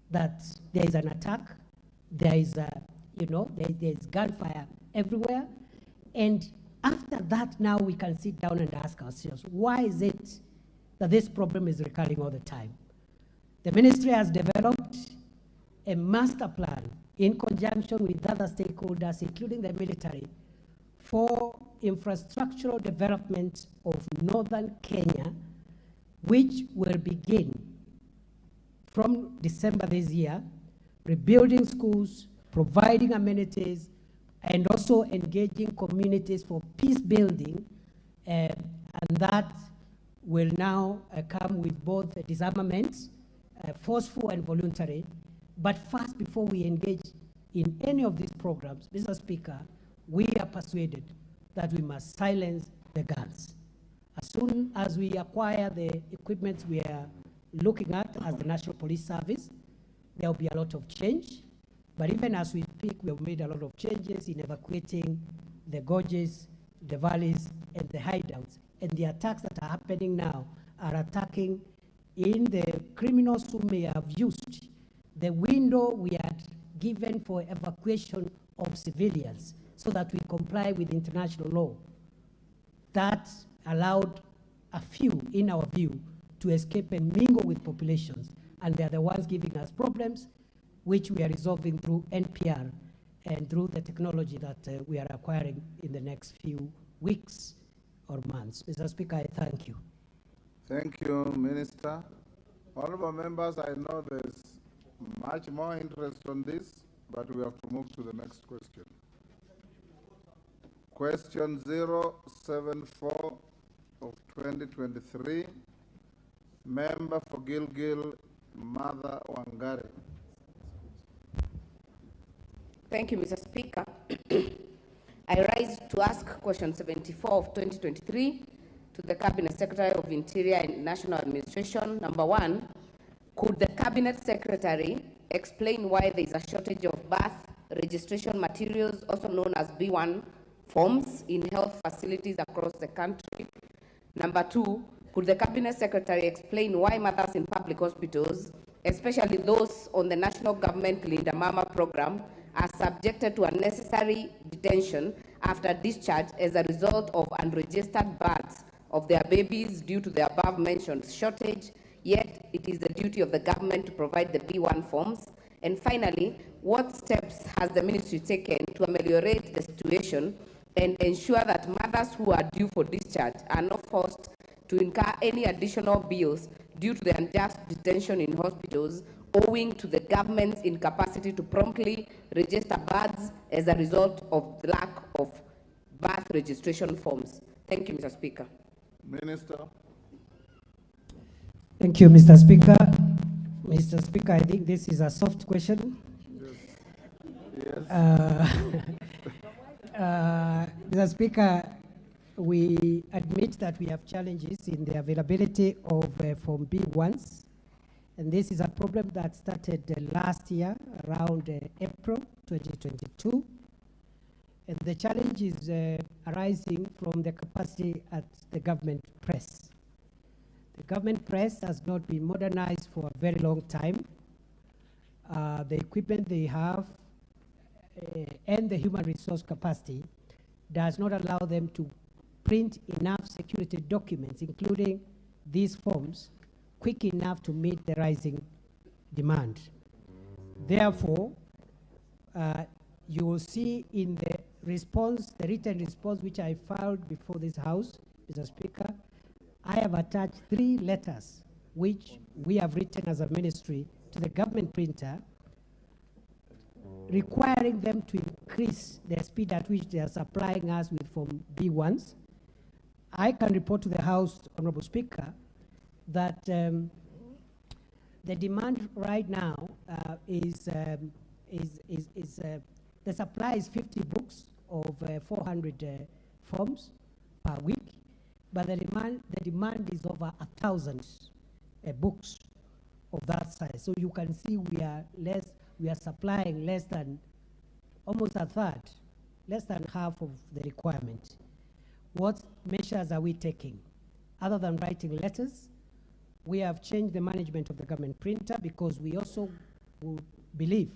that there is an attack, there is there's gunfire everywhere. And after that, now we can sit down and ask ourselves, why is it that this problem is recurring all the time? The ministry has developed a master plan in conjunction with other stakeholders, including the military, for infrastructural development of northern Kenya, which will begin from December this year, rebuilding schools, providing amenities, and also engaging communities for peace building, and that will now come with both disarmament, forceful and voluntary. But first, before we engage in any of these programs, Mr. Speaker, we are persuaded that we must silence the guns. As soon as we acquire the equipment we are looking at as the National Police Service, there will be a lot of change. But even as we speak, we have made a lot of changes in evacuating the gorges, the valleys, and the hideouts. And the attacks that are happening now are attacking in the criminals who may have used the window we had given for evacuation of civilians so that we comply with international law. That allowed a few, in our view, to escape and mingle with populations. And they're the ones giving us problems, which we are resolving through NPR and through the technology that we are acquiring in the next few weeks or months. Mr. Speaker, I thank you. Thank you, Minister. Honorable members, I know there's much more interest on this, but we have to move to the next question. Question 074 of 2023, Member for Gilgil, Mother Wangari. Thank you, Mr. Speaker. I rise to ask question 74 of 2023 to the Cabinet Secretary of Interior and National Administration. Number 1, could the Cabinet Secretary explain why there is a shortage of birth registration materials, also known as B1 forms, in health facilities across the country? Number 2, could the Cabinet Secretary explain why mothers in public hospitals, especially those on the national government Linda Mama program, are subjected to unnecessary detention after discharge as a result of unregistered births of their babies due to the above-mentioned shortage yet it is the duty of the government to provide the B1 forms? And finally, what steps has the ministry taken to ameliorate the situation and ensure that mothers who are due for discharge are not forced to incur any additional bills due to the unjust detention in hospitals owing to the government's incapacity to promptly register births as a result of the lack of birth registration forms? Thank you, Mr. Speaker. Minister. Thank you, Mr. Speaker. Mr. Speaker, I think this is a soft question. Yes. Mr. Speaker, we admit that we have challenges in the availability of Form B1s, and this is a problem that started last year around April 2022. And the challenge is arising from the capacity at the government press. The government press has not been modernized for a very long time. The equipment they have and the human resource capacity does not allow them to print enough security documents, including these forms, quick enough to meet the rising demand. Therefore, you will see in the response, the written response which I filed before this House, Mr. Speaker, I have attached 3 letters which we have written as a ministry to the government printer, requiring them to increase the speed at which they are supplying us with Form B1s. I can report to the House, Honorable Speaker, that the demand right now the supply is 50 books of 400 forms per week, but the demand is over 1,000 books of that size. So you can see we are supplying less than, almost a third, less than half of the requirement. What measures are we taking? Other than writing letters, we have changed the management of the government printer because we also would believe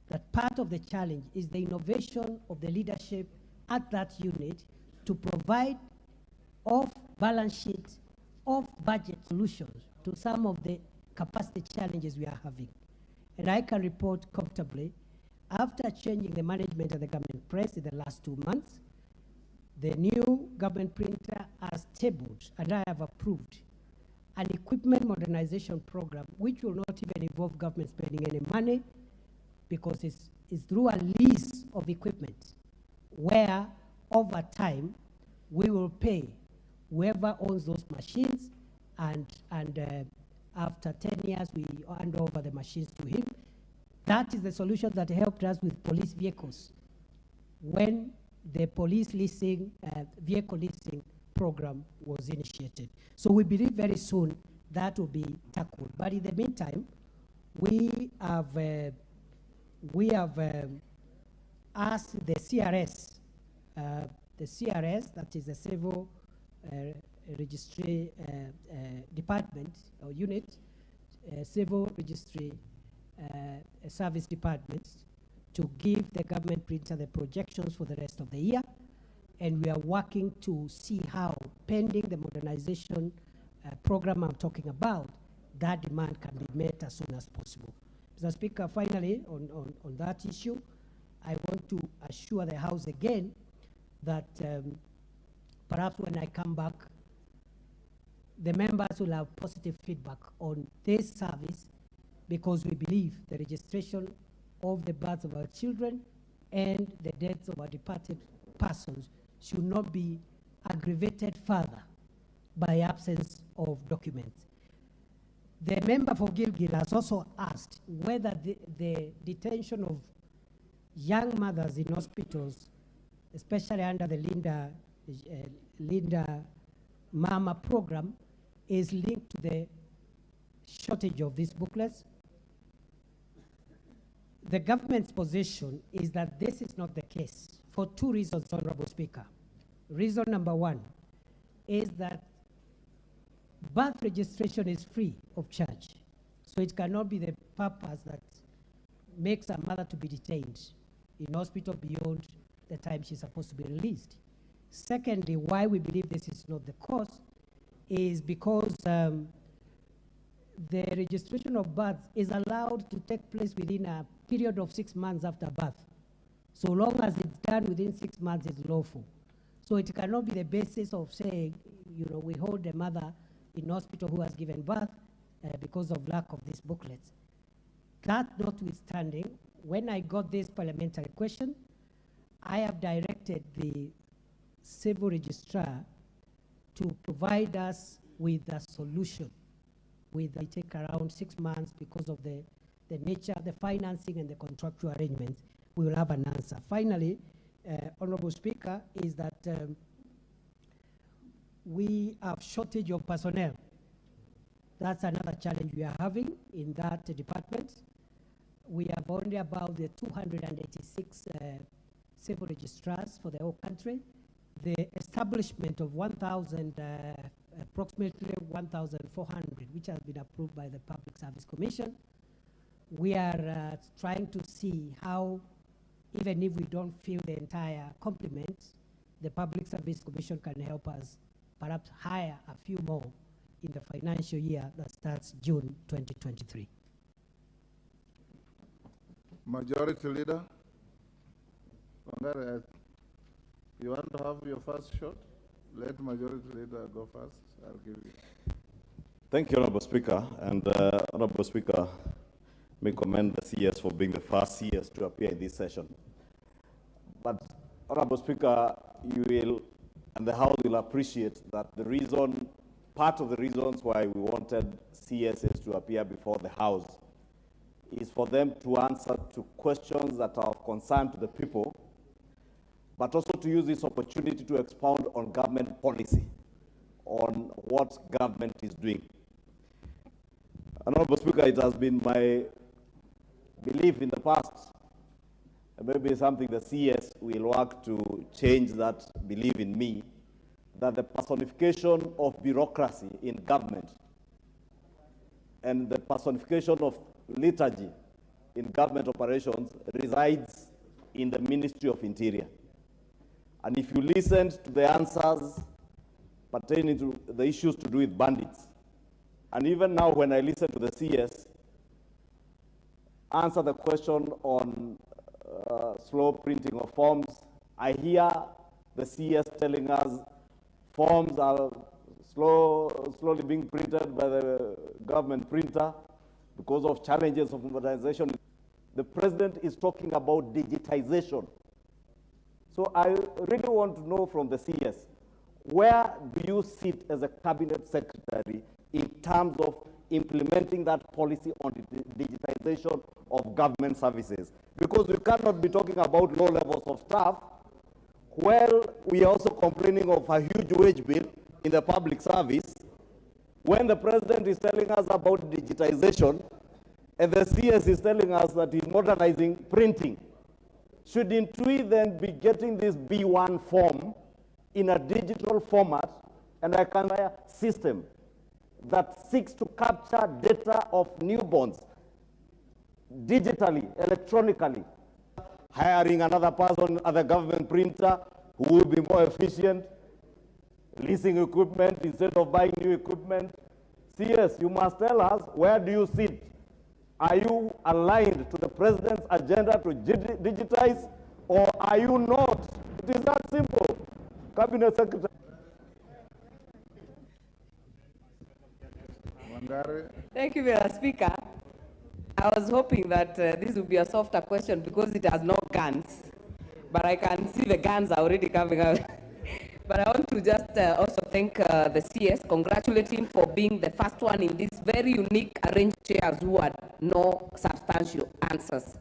that part of the challenge is the innovation of the leadership at that unit to provide off-balance sheet, off-budget solutions to some of the capacity challenges we are having. And I can report comfortably, after changing the management of the government press in the last 2 months, the new government printer has tabled, and I have approved, an equipment modernization program which will not even involve government spending any money, because it's through a lease of equipment where over time we will pay whoever owns those machines, and after 10 years we hand over the machines to him. That is the solution that helped us with police vehicles when the police leasing, vehicle leasing program was initiated. So we believe very soon that will be tackled. But in the meantime, we have asked the CRS, that is the Civil Registry Department or unit, Civil Registry Service Department, to give the government printer the projections for the rest of the year. And we are working to see how, pending the modernization program I'm talking about, that demand can be met as soon as possible. Mr. Speaker, finally, on that issue, I want to assure the House again that perhaps when I come back, the members will have positive feedback on this service, because we believe the registration of the births of our children and the deaths of our departed persons should not be aggravated further by absence of documents. The member for Gilgil has also asked whether the detention of young mothers in hospitals, especially under the Linda Mama program, is linked to the shortage of these booklets. The government's position is that this is not the case for 2 reasons, Honorable Speaker. Reason number 1 is that birth registration is free of charge. So it cannot be the purpose that makes a mother to be detained in hospital beyond the time she's supposed to be released. Secondly, why we believe this is not the cause is because the registration of births is allowed to take place within a period of 6 months after birth. So long as it's done within 6 months, it's lawful. So it cannot be the basis of saying, we hold a mother in hospital who has given birth because of lack of these booklets. That notwithstanding, when I got this parliamentary question, I have directed the civil registrar to provide us with a solution. It take around 6 months because of the nature, the financing and the contractual arrangements. We will have an answer. Finally, Honorable Speaker, is that we have shortage of personnel. That's another challenge we are having in that department. We have only about the 286 civil registrars for the whole country. The establishment of approximately 1,400, which has been approved by the Public Service Commission. We are trying to see how, even if we don't fill the entire complement, the Public Service Commission can help us perhaps hire a few more in the financial year that starts June 2023. Majority Leader, Wangari, you want to have your first shot? Let Majority Leader go first. I'll give you. Thank you, Honorable Speaker. And Honorable Speaker, may commend the CS for being the first CS to appear in this session. But Honorable Speaker, you will, and the House will appreciate that part of the reasons why we wanted CSs to appear before the House is for them to answer to questions that are of concern to the people, but also to use this opportunity to expound on government policy, on what government is doing. Honorable Speaker, it has been my belief in the past, and maybe something the CS will work to change that belief in me, that the personification of bureaucracy in government and the personification of liturgy in government operations resides in the Ministry of Interior. And if you listen to the answers pertaining to the issues to do with bandits, and even now when I listen to the CS answer the question on slow printing of forms, I hear the CS telling us forms are slowly being printed by the government printer because of challenges of modernization. The President is talking about digitization. So I really want to know from the CS, where do you sit as a cabinet secretary in terms of implementing that policy on the digitization of government services? Because we cannot be talking about low levels of staff while we are also complaining of a huge wage bill in the public service, when the President is telling us about digitization and the CS is telling us that he's modernizing printing. Shouldn't we then be getting this B1 form in a digital format and a conveyor system that seeks to capture data of newborns digitally, electronically, hiring another person at the government printer who will be more efficient, leasing equipment instead of buying new equipment? CS, you must tell us, where do you sit? Are you aligned to the President's agenda to digitize, or are you not? It is that simple. Cabinet Secretary. Thank you, Mr. Speaker. I was hoping that this would be a softer question because it has no guns, but I can see the guns are already coming out. But I want to just also thank the CS, congratulate him for being the first one in this very unique arranged chairs who had no substantial answers.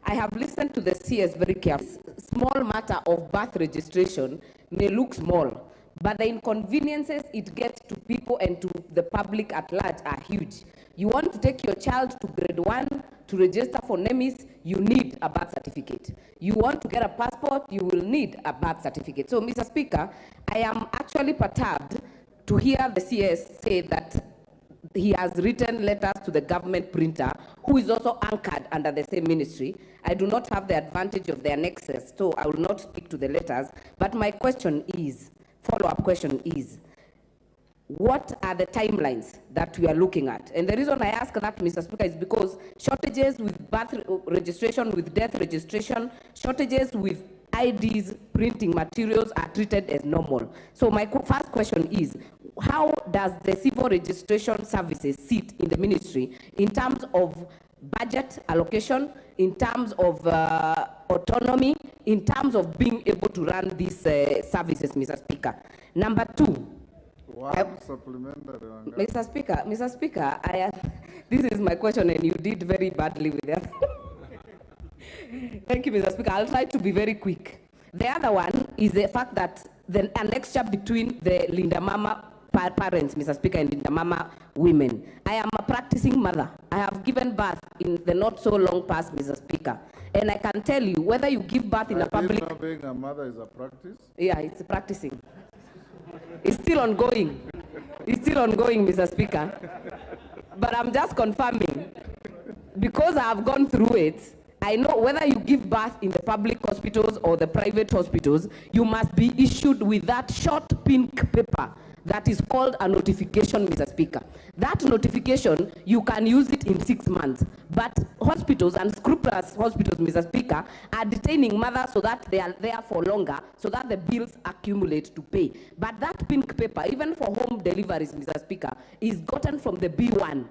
I have listened to the CS very carefully. Small matter of birth registration may look small, but the inconveniences it gets to people and to the public at large are huge. You want to take your child to grade 1 to register for NEMIS, you need a birth certificate. You want to get a passport, you will need a birth certificate. So, Mr. Speaker, I am actually perturbed to hear the CS say that he has written letters to the government printer, who is also anchored under the same ministry. I do not have the advantage of the annexes, so I will not speak to the letters. But my question is, follow-up question is, what are the timelines that we are looking at? And the reason I ask that, Mr. Speaker, is because shortages with birth registration, with death registration, shortages with IDs, printing materials are treated as normal. So my first question is, how does the civil registration services sit in the ministry in terms of budget allocation, in terms of autonomy, in terms of being able to run these services, Mr. Speaker? Number two, supplementary. Mr. Speaker, this is my question and you did very badly with that. Thank you, Mr. Speaker. I'll try to be very quick. The other one is the fact that the annexure between the Linda Mama parents, Mr. Speaker, and Linda Mama women. I am a practicing mother. I have given birth in the not so long past, Mr. Speaker. And I can tell you, whether you give birth in a public... Not being a mother is a practice? Yeah, it's practicing. It's still ongoing. It's still ongoing, Mr. Speaker. But I'm just confirming, because I have gone through it, I know whether you give birth in the public hospitals or the private hospitals, you must be issued with that short pink paper that is called a notification, Mr. Speaker. That notification, you can use it in 6 months. But hospitals, and scrupulous hospitals, Mr. Speaker, are detaining mothers so that they are there for longer, so that the bills accumulate to pay. But that pink paper, even for home deliveries, Mr. Speaker, is gotten from the B1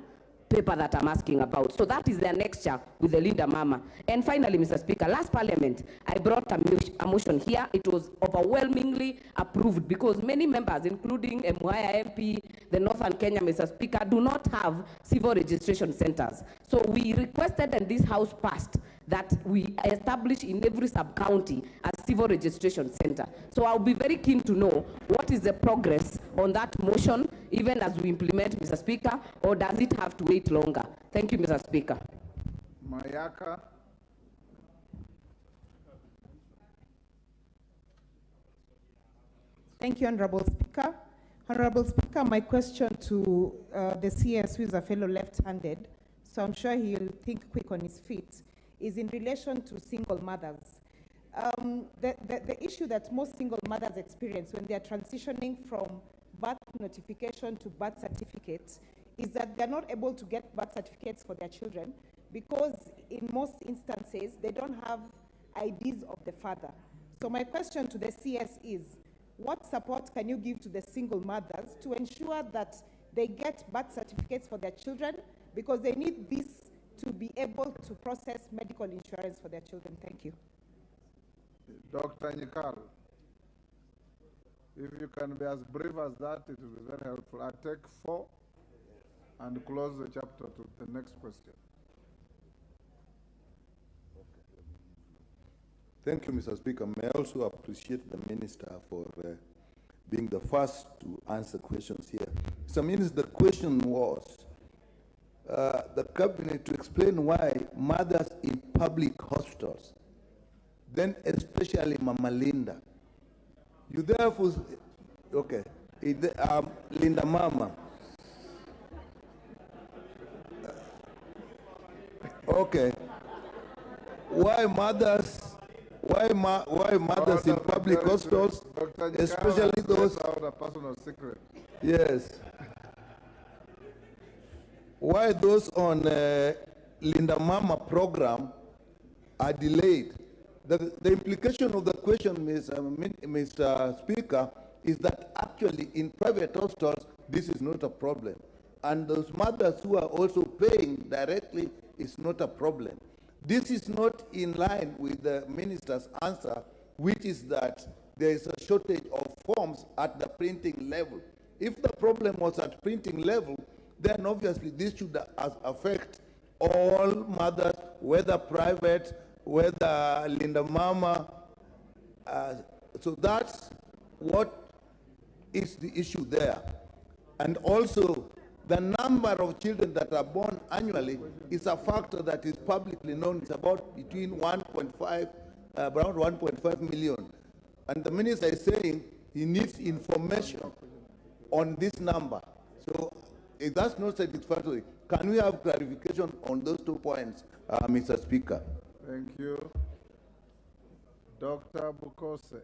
paper that I'm asking about. So that is the annexure with the Linda Mama. And finally, Mr. Speaker, last Parliament, I brought a motion here. It was overwhelmingly approved because many members, including Mwaya MP, the Northern Kenya, Mr. Speaker, do not have civil registration centers. So we requested, and this House passed, that we establish in every sub-county a civil registration center. So I'll be very keen to know what is the progress on that motion, even as we implement, Mr. Speaker, or does it have to wait longer? Thank you, Mr. Speaker. Mayaka. Thank you, Honorable Speaker. Honorable Speaker, my question to the CS, who is a fellow left-handed, so I'm sure he'll think quick on his feet, is in relation to single mothers. The issue that most single mothers experience when they are transitioning from birth notification to birth certificates is that they're not able to get birth certificates for their children because in most instances they don't have IDs of the father. So my question to the CS is, what support can you give to the single mothers to ensure that they get birth certificates for their children, because they need this to be able to process medical insurance for their children? Thank you. Dr. Nyikal, if you can be as brief as that, it will be very helpful. I take 4 and close the chapter to the next question. Thank you, Mr. Speaker. May I also appreciate the Minister for being the first to answer questions here. Mr. Minister, the question was the Cabinet to explain why mothers in public hospitals, then especially Mama Linda, you therefore, okay, Linda Mama, okay, why mothers in public hospitals, especially those, a personal secret. Yes, why those on Linda Mama program are delayed? The implication of the question, Mr. Speaker, is that actually in private hospitals, this is not a problem. And those mothers who are also paying directly is not a problem. This is not in line with the minister's answer, which is that there is a shortage of forms at the printing level. If the problem was at printing level, then obviously this should affect all mothers, whether private, whether Linda Mama. So that's what is the issue there. And also, the number of children that are born annually is a factor that is publicly known. It's about between 1.5, around 1.5 million. And the minister is saying he needs information on this number. So if that's not satisfactory, can we have clarification on those 2 points, Mr. Speaker? Thank you. Dr. Bukose.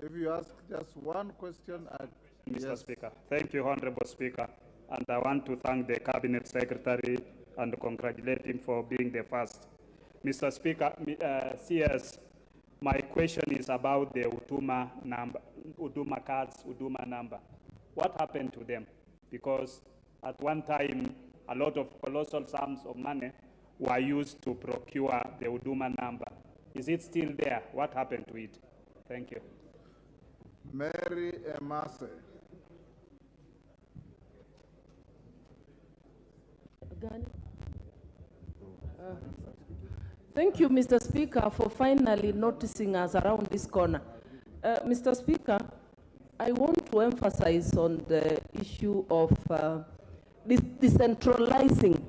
If you ask just one question, I Mr. Speaker. Thank you, Honorable Speaker. And I want to thank the Cabinet Secretary and congratulate him for being the first. Mr. Speaker, CS, my question is about the Huduma number, Huduma cards, Huduma number. What happened to them? Because at one time, a lot of colossal sums of money were used to procure the Huduma number. Is it still there? What happened to it? Thank you. Mary Emase. Thank you, Mr. Speaker, for finally noticing us around this corner. Mr. Speaker, I want to emphasize on the issue of decentralizing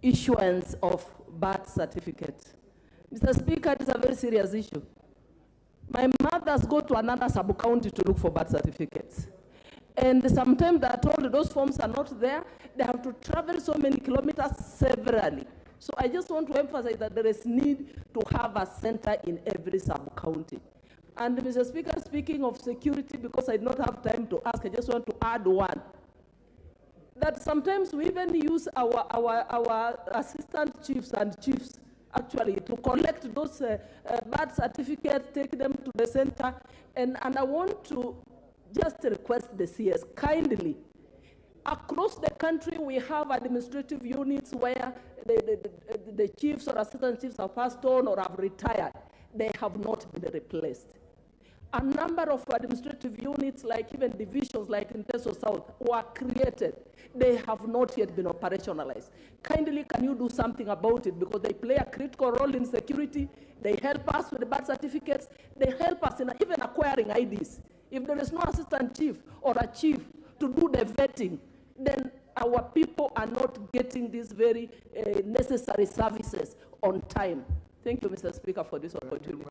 issuance of birth certificates. Mr. Speaker, it is a very serious issue. My mothers go to another sub-county to look for birth certificates. And sometimes they are told those forms are not there. They have to travel so many kilometers severally. So I just want to emphasize that there is need to have a center in every sub-county. And Mr. Speaker, speaking of security, because I do not have time to ask, I just want to add one. That sometimes we even use our assistant chiefs and chiefs actually to collect those birth certificates, take them to the center. And I want to just request the CS kindly. Across the country, we have administrative units where the chiefs or assistant chiefs have passed on or have retired. They have not been replaced. A number of administrative units, like even divisions like in Teso South, were created. They have not yet been operationalized. Kindly, can you do something about it? Because they play a critical role in security. They help us with the birth certificates. They help us in even acquiring IDs. If there is no assistant chief or a chief to do the vetting, then our people are not getting these very necessary services on time. Thank you, Mr. Speaker, for this opportunity.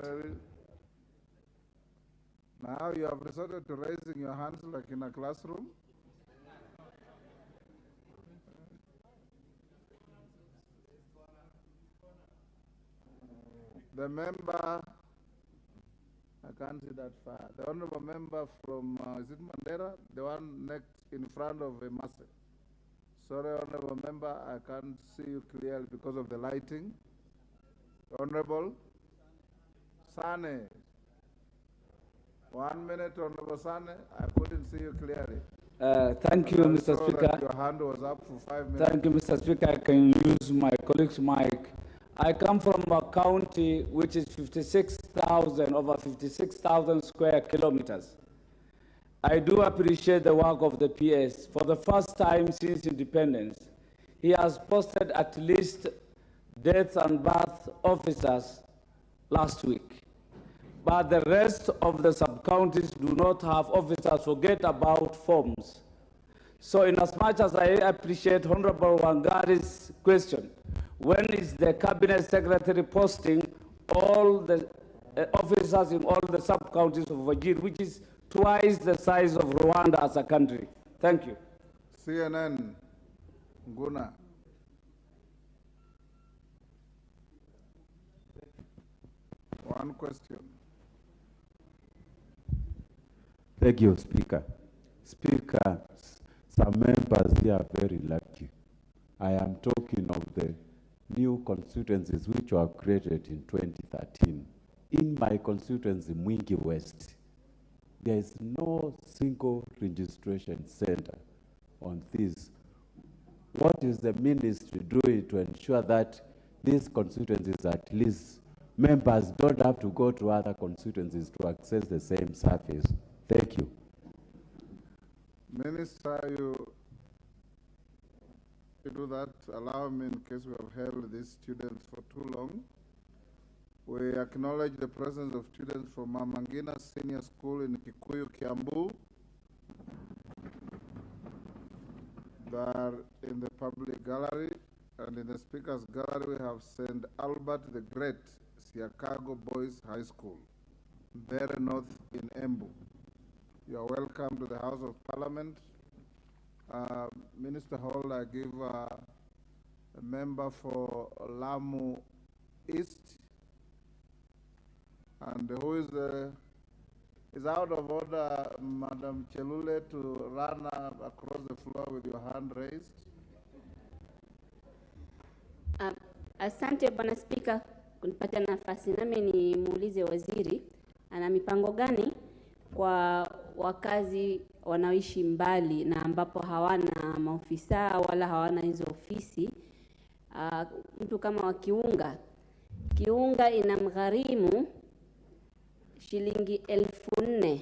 Now you have resorted to raising your hands like in a classroom. The member, I can't see that far. The honorable member from, is it Mandera? The one next in front of Emase. Sorry, honorable member, I can't see you clearly because of the lighting. Honorable Sane. 1 minute, Honorable Sane. I couldn't see you clearly. Thank you, Mr. Speaker. Your hand was up for 5 minutes. Thank you, Mr. Speaker. I can use my colleague's mic. I come from a county which is 56,000, over 56,000 square kilometers. I do appreciate the work of the PS. For the first time since independence, he has posted at least death and birth officers last week. But the rest of the sub-counties do not have officers. Forget about forms. So in as much as I appreciate Honorable Wangari's question, when is the Cabinet Secretary posting all the officers in all the sub-counties of Wajir, which is twice the size of Rwanda as a country? Thank you. CNN, Nguna. One question. Thank you, Speaker. Speaker, some members here are very lucky. I am talking of the new constituencies which were created in 2013. In my constituency, Mwingi West, there is no single registration center on this. What is the ministry doing to ensure that these constituencies, at least members don't have to go to other constituencies to access the same service? Thank you. Minister, you do that. Allow me, in case we have held these students for too long. We acknowledge the presence of students from Mamangina Senior School in Kikuyu, Kiambu. They are in the public gallery, and in the speaker's gallery we have St. Albert the Great, Siakago Boys High School, Mbere North in Embu. You are welcome to the House of Parliament. Minister Hall, I give a member for Lamu East. And who is the It's out of order, Madam Chelule, to run across the floor with your hand raised. Asante Bwana Spika kunipatia nafasi, nami nimuulize waziri ana mipango gani kwa wakazi wanaoishi mbali na ambapo hawana maofisa wala hawana hizo ofisi. Mtu kama wa Kiunga inamgharimu shilingi 4,000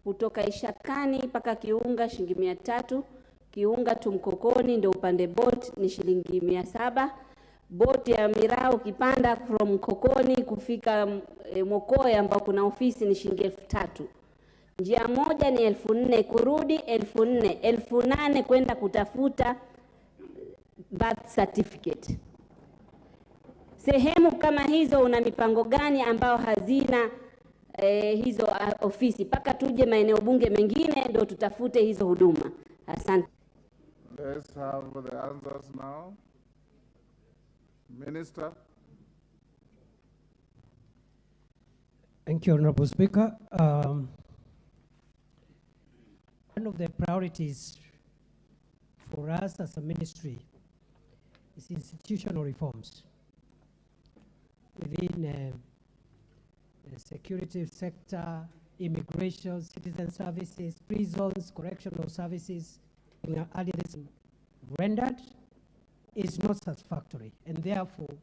kutoka Ishakani mpaka Kiunga shilingi 300, Kiunga tu Mkokoni ndio upande boat ni shilingi 700. Boti ya Miraa ukipanda from Mkokoni kufika Mokoe ambao kuna ofisi ni shilingi 3,000. Njia moja ni 4,000 kurudi 4,000, 8,000 kwenda kutafuta birth certificate. Sehemu kama hizo una mipango gani ambao hazina hizo ofisi mpaka tuje maeneo bunge mengine ndio tutafute hizo huduma? Asante. Let's have the answers now. Minister. Thank you, Honorable Speaker. One of the priorities for us as a ministry is institutional reforms within the security sector, immigration, citizen services, prisons, correctional services. Earlier this rendered is not satisfactory, and therefore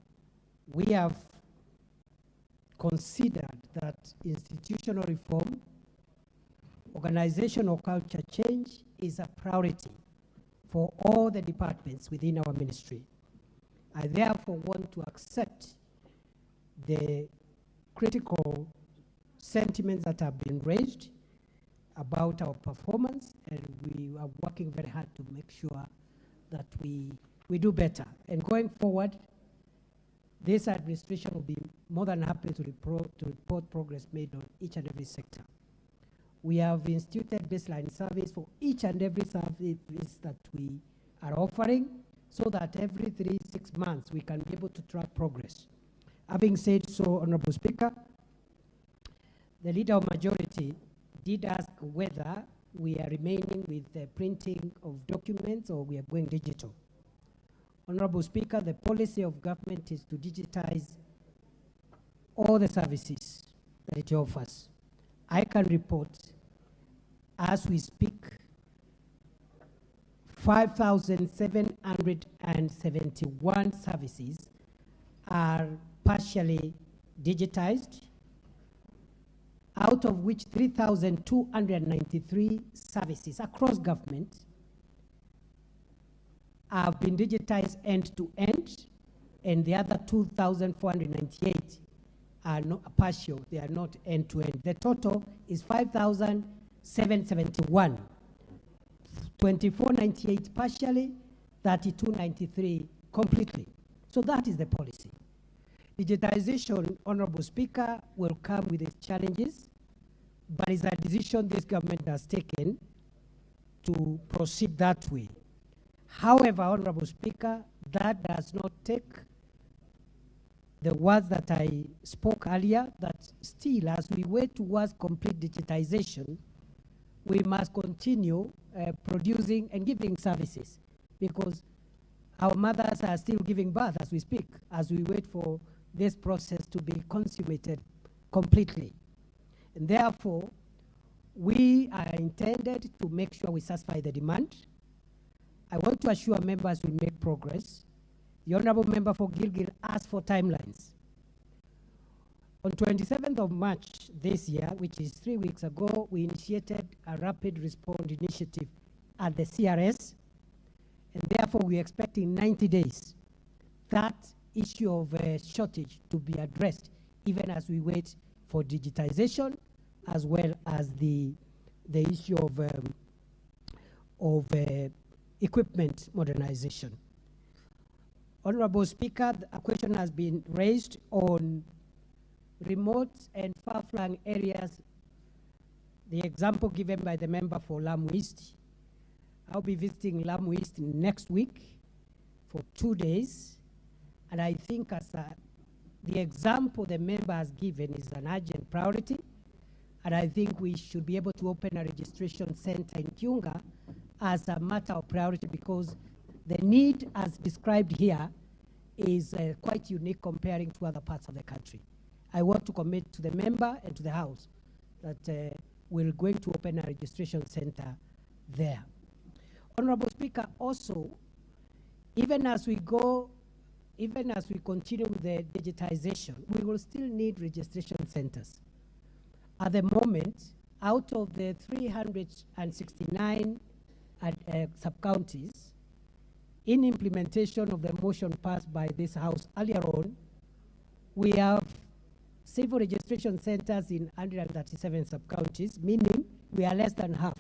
we have considered that institutional reform, organizational culture change is a priority for all the departments within our ministry. I therefore want to accept the critical sentiments that have been raised about our performance, and we are working very hard to make sure that we do better. And going forward, this administration will be more than happy to report progress made on each and every sector. We have instituted baseline surveys for each and every service that we are offering, so that every 3-6 months we can be able to track progress. Having said so, Honorable Speaker, the Leader of Majority did ask whether we are remaining with the printing of documents or we are going digital. Honorable Speaker, the policy of government is to digitize all the services that it offers. I can report, as we speak, 5,771 services are partially digitized, out of which 3,293 services across government have been digitized end to end, and the other 2,498 are not partial, they are not end to end. The total is 5,771, 2,498 partially, 3,293 completely. So that is the policy. Digitization, Honorable Speaker, will come with its challenges, but it's a decision this government has taken to proceed that way. However, Honorable Speaker, that does not take the words that I spoke earlier, that still, as we wait towards complete digitization, we must continue producing and giving services, because our mothers are still giving birth as we speak, as we wait for this process to be consummated completely. And therefore, we are intended to make sure we satisfy the demand. I want to assure members we make progress. The Honorable Member for Gilgil asked for timelines. On 27th of March this year, which is 3 weeks ago, we initiated a rapid response initiative at the CRS, and therefore we're expecting 90 days that issue of shortage to be addressed, even as we wait for digitization, as well as the issue of equipment modernization. Honorable Speaker, a question has been raised on remote and far-flung areas. The example given by the member for Lamu East. I'll be visiting Lamu East next week for 2 days. And I think as the example the member has given is an urgent priority. And I think we should be able to open a registration center in Kiunga as a matter of priority, because the need as described here is quite unique comparing to other parts of the country. I want to commit to the member and to the House that we're going to open a registration center there. Honorable Speaker, also, even as we continue with the digitization, we will still need registration centers. At the moment, out of the 369 sub-counties, in implementation of the motion passed by this House earlier on, we have civil registration centers in 137 sub-counties, meaning we are less than half.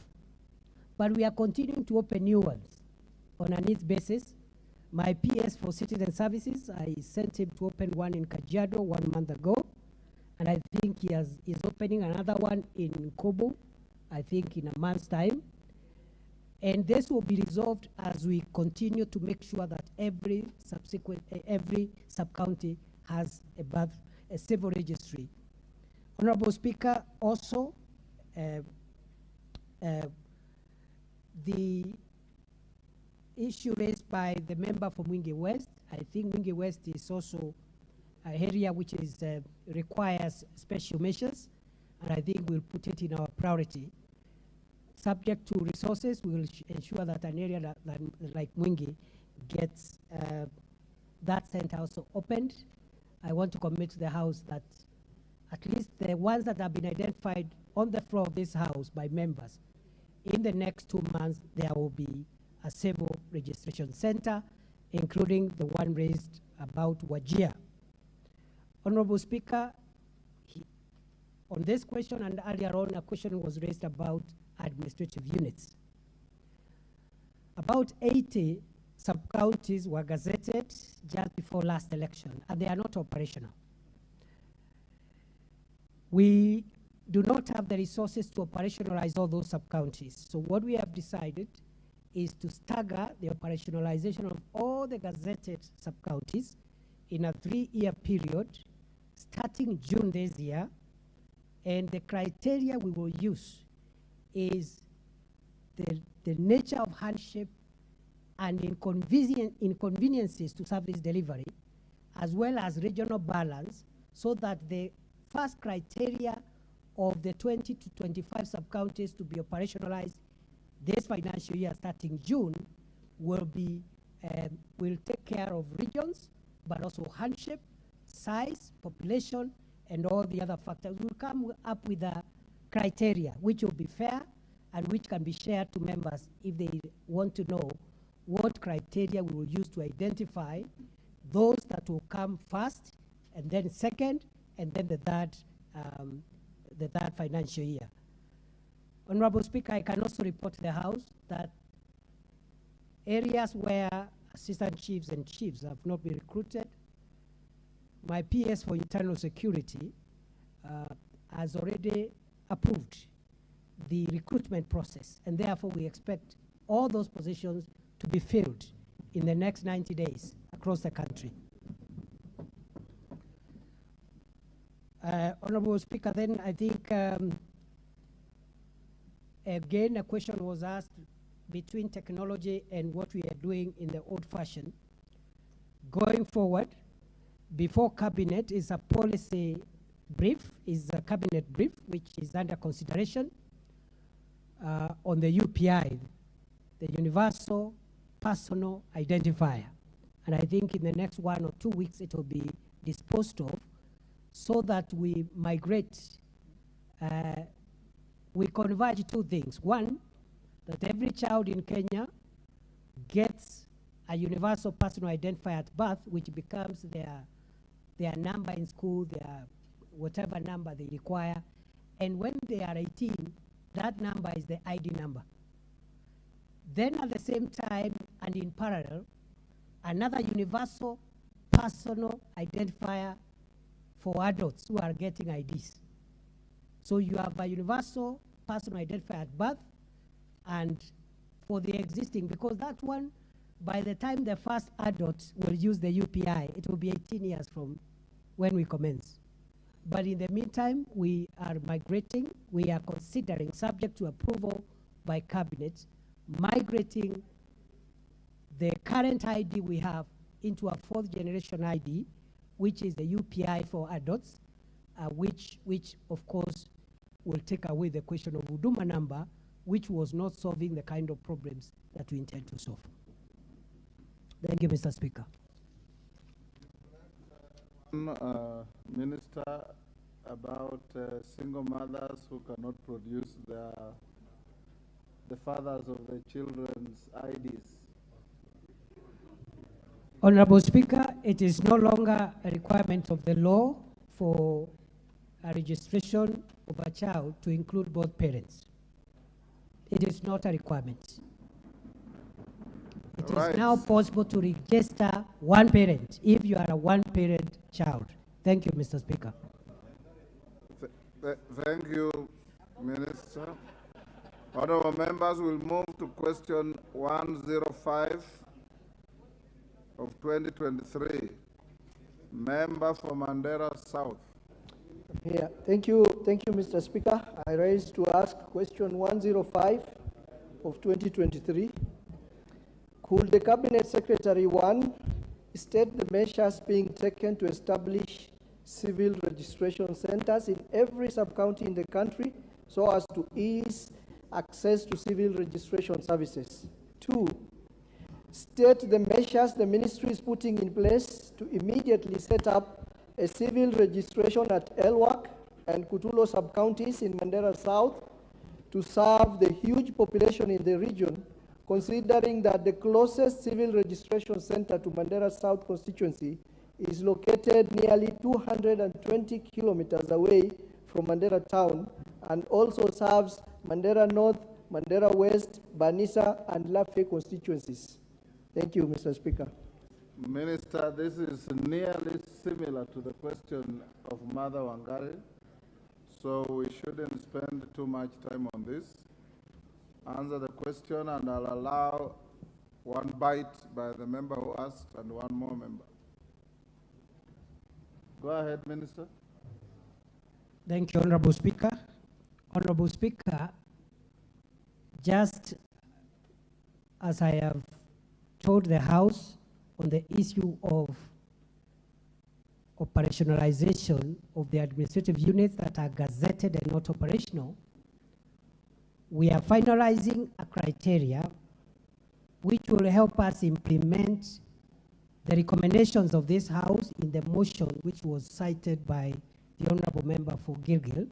But we are continuing to open new ones on a needs basis. My PS for Citizen Services, I sent him to open one in Kajiado 1 month ago, and I think he is opening another one in Kobo, I think in a month's time. And this will be resolved as we continue to make sure that every sub-county has a civil registry. Honorable Speaker, also, the issue raised by the member from Mwingi West, I think Mwingi West is also an area which is, requires special measures, and I think we'll put it in our priority. Subject to resources, we will ensure that an area that like Mwingi gets that center also opened. I want to commit to the House that at least the ones that have been identified on the floor of this House by members, in the next 2 months, there will be a civil registration center, including the one raised about Wajir. Honorable Speaker, on this question and earlier on, a question was raised about administrative units. About 80 sub-counties were gazetted just before last election, and they are not operational. We do not have the resources to operationalize all those sub-counties. So what we have decided is to stagger the operationalization of all the gazetted sub-counties in a 3-year period, starting June this year. And the criteria we will use is the nature of hardship and inconveniences to service delivery, as well as regional balance, so that the first criteria of the 20 to 25 sub-counties to be operationalized this financial year starting June will take care of regions, but also hardship, size, population, and all the other factors. We'll come up with a criteria which will be fair and which can be shared to members if they want to know what criteria we will use to identify those that will come first, and then second, and then the third financial year. Honorable Speaker, I can also report to the House that areas where assistant chiefs and chiefs have not been recruited, my PS for internal security has already approved the recruitment process, and therefore we expect all those positions to be filled in the next 90 days across the country. Honorable Speaker, then I think again a question was asked between technology and what we are doing in the old fashion. Going forward, before cabinet is a policy brief, is a cabinet brief which is under consideration on the UPI, the Universal Personal Identifier. And I think in the next 1 or 2 weeks it will be disposed of, so that we migrate, we converge 2 things. One, that every child in Kenya gets a universal personal identifier at birth, which becomes their number in school, their whatever number they require. And when they are 18, that number is the ID number. Then at the same time and in parallel, another universal personal identifier for adults who are getting IDs. So you have a universal personal identifier at birth, and for the existing, because that one, by the time the first adults will use the UPI, it will be 18 years from when we commence. But in the meantime, we are migrating. We are considering, subject to approval by cabinet, migrating the current ID we have into a fourth generation ID, which is the UPI for adults, which of course will take away the question of Huduma number, which was not solving the kind of problems that we intend to solve. Thank you, Mr. Speaker. Minister, about single mothers who cannot produce the fathers of the children's IDs. Honorable Speaker, it is no longer a requirement of the law for a registration of a child to include both parents. It is not a requirement. It is now possible to register one parent if you are a one-parent child. Thank you, Mr. Speaker. Thank you, Minister. Honorable members, will move to question 105 of 2023. Member for Mandera South. Yeah, thank you, Mr. Speaker. I rise to ask question 105 of 2023. Could the Cabinet Secretary, one, state the measures being taken to establish civil registration centers in every sub-county in the country so as to ease access to civil registration services? Two, state the measures the ministry is putting in place to immediately set up a civil registration at Elwak and Kutulo sub-counties in Mandera South to serve the huge population in the region, considering that the closest civil registration center to Mandera South constituency is located nearly 220 kilometers away from Mandera town and also serves Mandera North, Mandera West, Banisa, and Lafe constituencies. Thank you, Mr. Speaker. Minister, this is nearly similar to the question of Mother Wangari, so we shouldn't spend too much time on this. Answer the question, and I'll allow one bite by the member who asked and one more member. Go ahead, Minister. Thank you, Honorable Speaker. Honorable Speaker, just as I have told the House on the issue of operationalization of the administrative units that are gazetted and not operational, we are finalizing a criteria which will help us implement the recommendations of this House in the motion which was cited by the Honorable Member for Gilgil,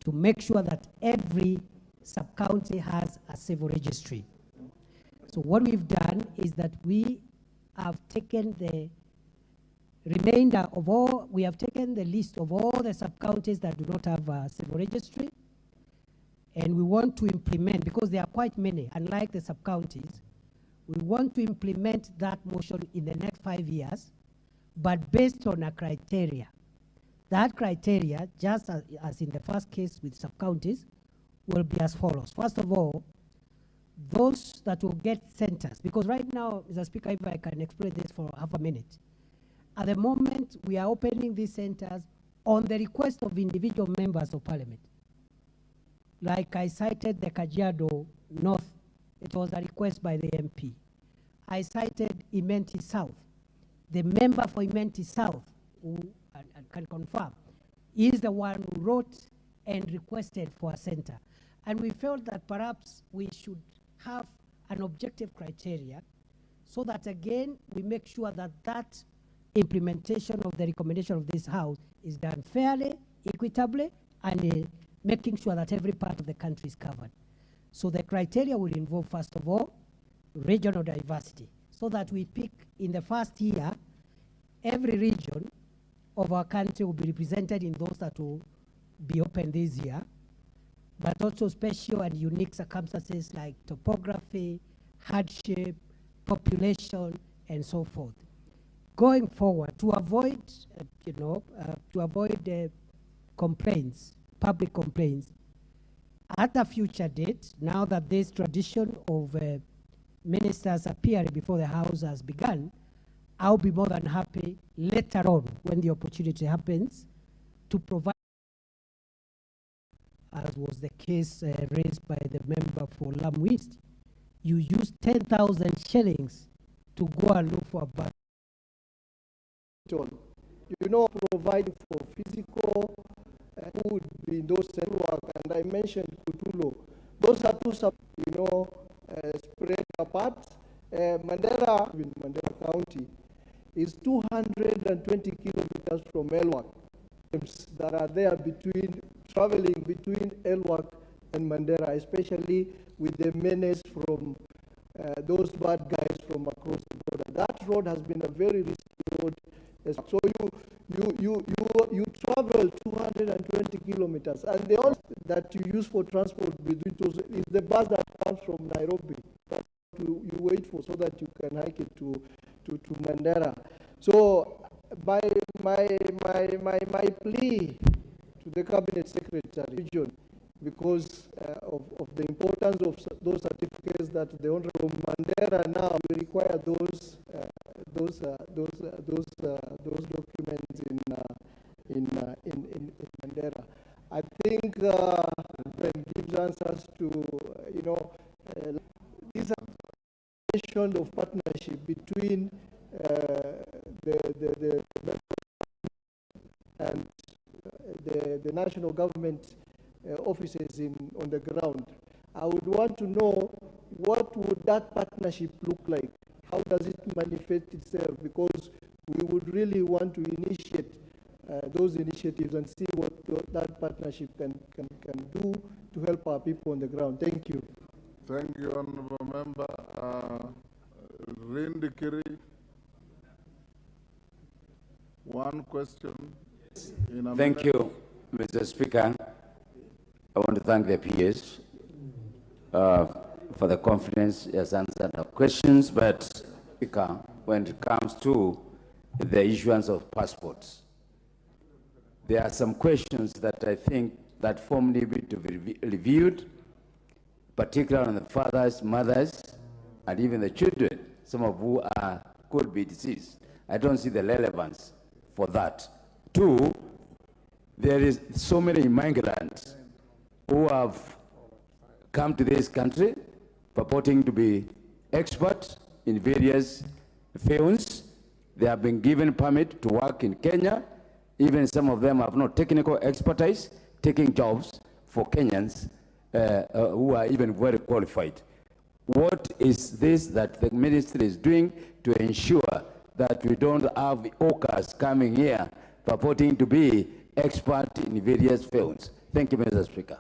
to make sure that every sub-county has a civil registry. So what we've done is that we have taken the remainder of all, we have taken the list of all the sub-counties that do not have a civil registry, and we want to implement, because there are quite many, unlike the sub-counties, we want to implement that motion in the next 5 years, but based on a criteria. That criteria, just as in the first case with sub-counties, will be as follows. First of all, those that will get centers, because right now, Mr. Speaker, if I can explain this for half a minute, at the moment, we are opening these centers on the request of individual members of parliament. Like I cited the Kajiado North, it was a request by the MP. I cited Imenti South. The member for Imenti South, who can confirm, is the one who wrote and requested for a center. And we felt that perhaps we should have an objective criteria so that, again, we make sure that that implementation of the recommendation of this House is done fairly, equitably, and making sure that every part of the country is covered. So the criteria will involve, first of all, regional diversity, so that we pick in the first year, every region of our country will be represented in those that will be open this year, but also special and unique circumstances like topography, hardship, population, and so forth. Going forward, to avoid, complaints, public complaints, at a future date, now that this tradition of ministers appearing before the House has begun, I'll be more than happy later on, when the opportunity happens, to provide, as was the case raised by the member for Lamu East. You use 10,000 shillings to go and look for a bus. You know, providing for physical food in those work, and I mentioned Kutulo. Those are two, spread apart. Mandera, in Mandera County, is 220 kilometers from Elwak. That are there traveling between Elwak and Mandera, especially with the menace from those bad guys from across the border. That road has been a very risky road. So you travel 220 kilometers, and the only that you use for transport between those is the bus that comes from Nairobi. That's what you wait for, so that you can hike it to Mandera. So my plea to the cabinet secretary, because of the importance of those certificates that the Honorable Mandera now require those documents in Mandera. I think that gives answers to these are of partnership between the and the national government offices on the ground. I would want to know, what would that partnership look like? How does it manifest itself? Because we would really want to initiate those initiatives and see what that partnership can do to help our people on the ground. Thank you. Thank you, Honorable Member. Rindikiri, one question. Thank you, Mr. Speaker. I want to thank the PS for the confidence he has answered our questions, but Speaker, when it comes to the issuance of passports, there are some questions that I think that form need to be reviewed, particularly on the fathers, mothers, and even the children, some of who could be deceased. I don't see the relevance for that. Two, there is so many migrants who have come to this country purporting to be experts in various fields. They have been given permit to work in Kenya. Even some of them have no technical expertise, taking jobs for Kenyans who are even very qualified. What is this that the ministry is doing to ensure that we don't have hawkers coming here purporting to be expert in various fields? Thank you, Mr. Speaker.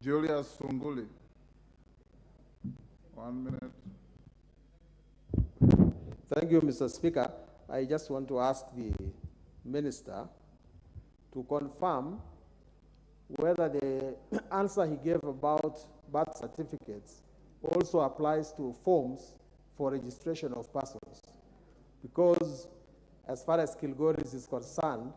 Julius Sunguli. 1 minute. Thank you, Mr. Speaker. I just want to ask the Minister to confirm whether the answer he gave about birth certificates also applies to forms for registration of persons. Because as far as Kilgoris is concerned,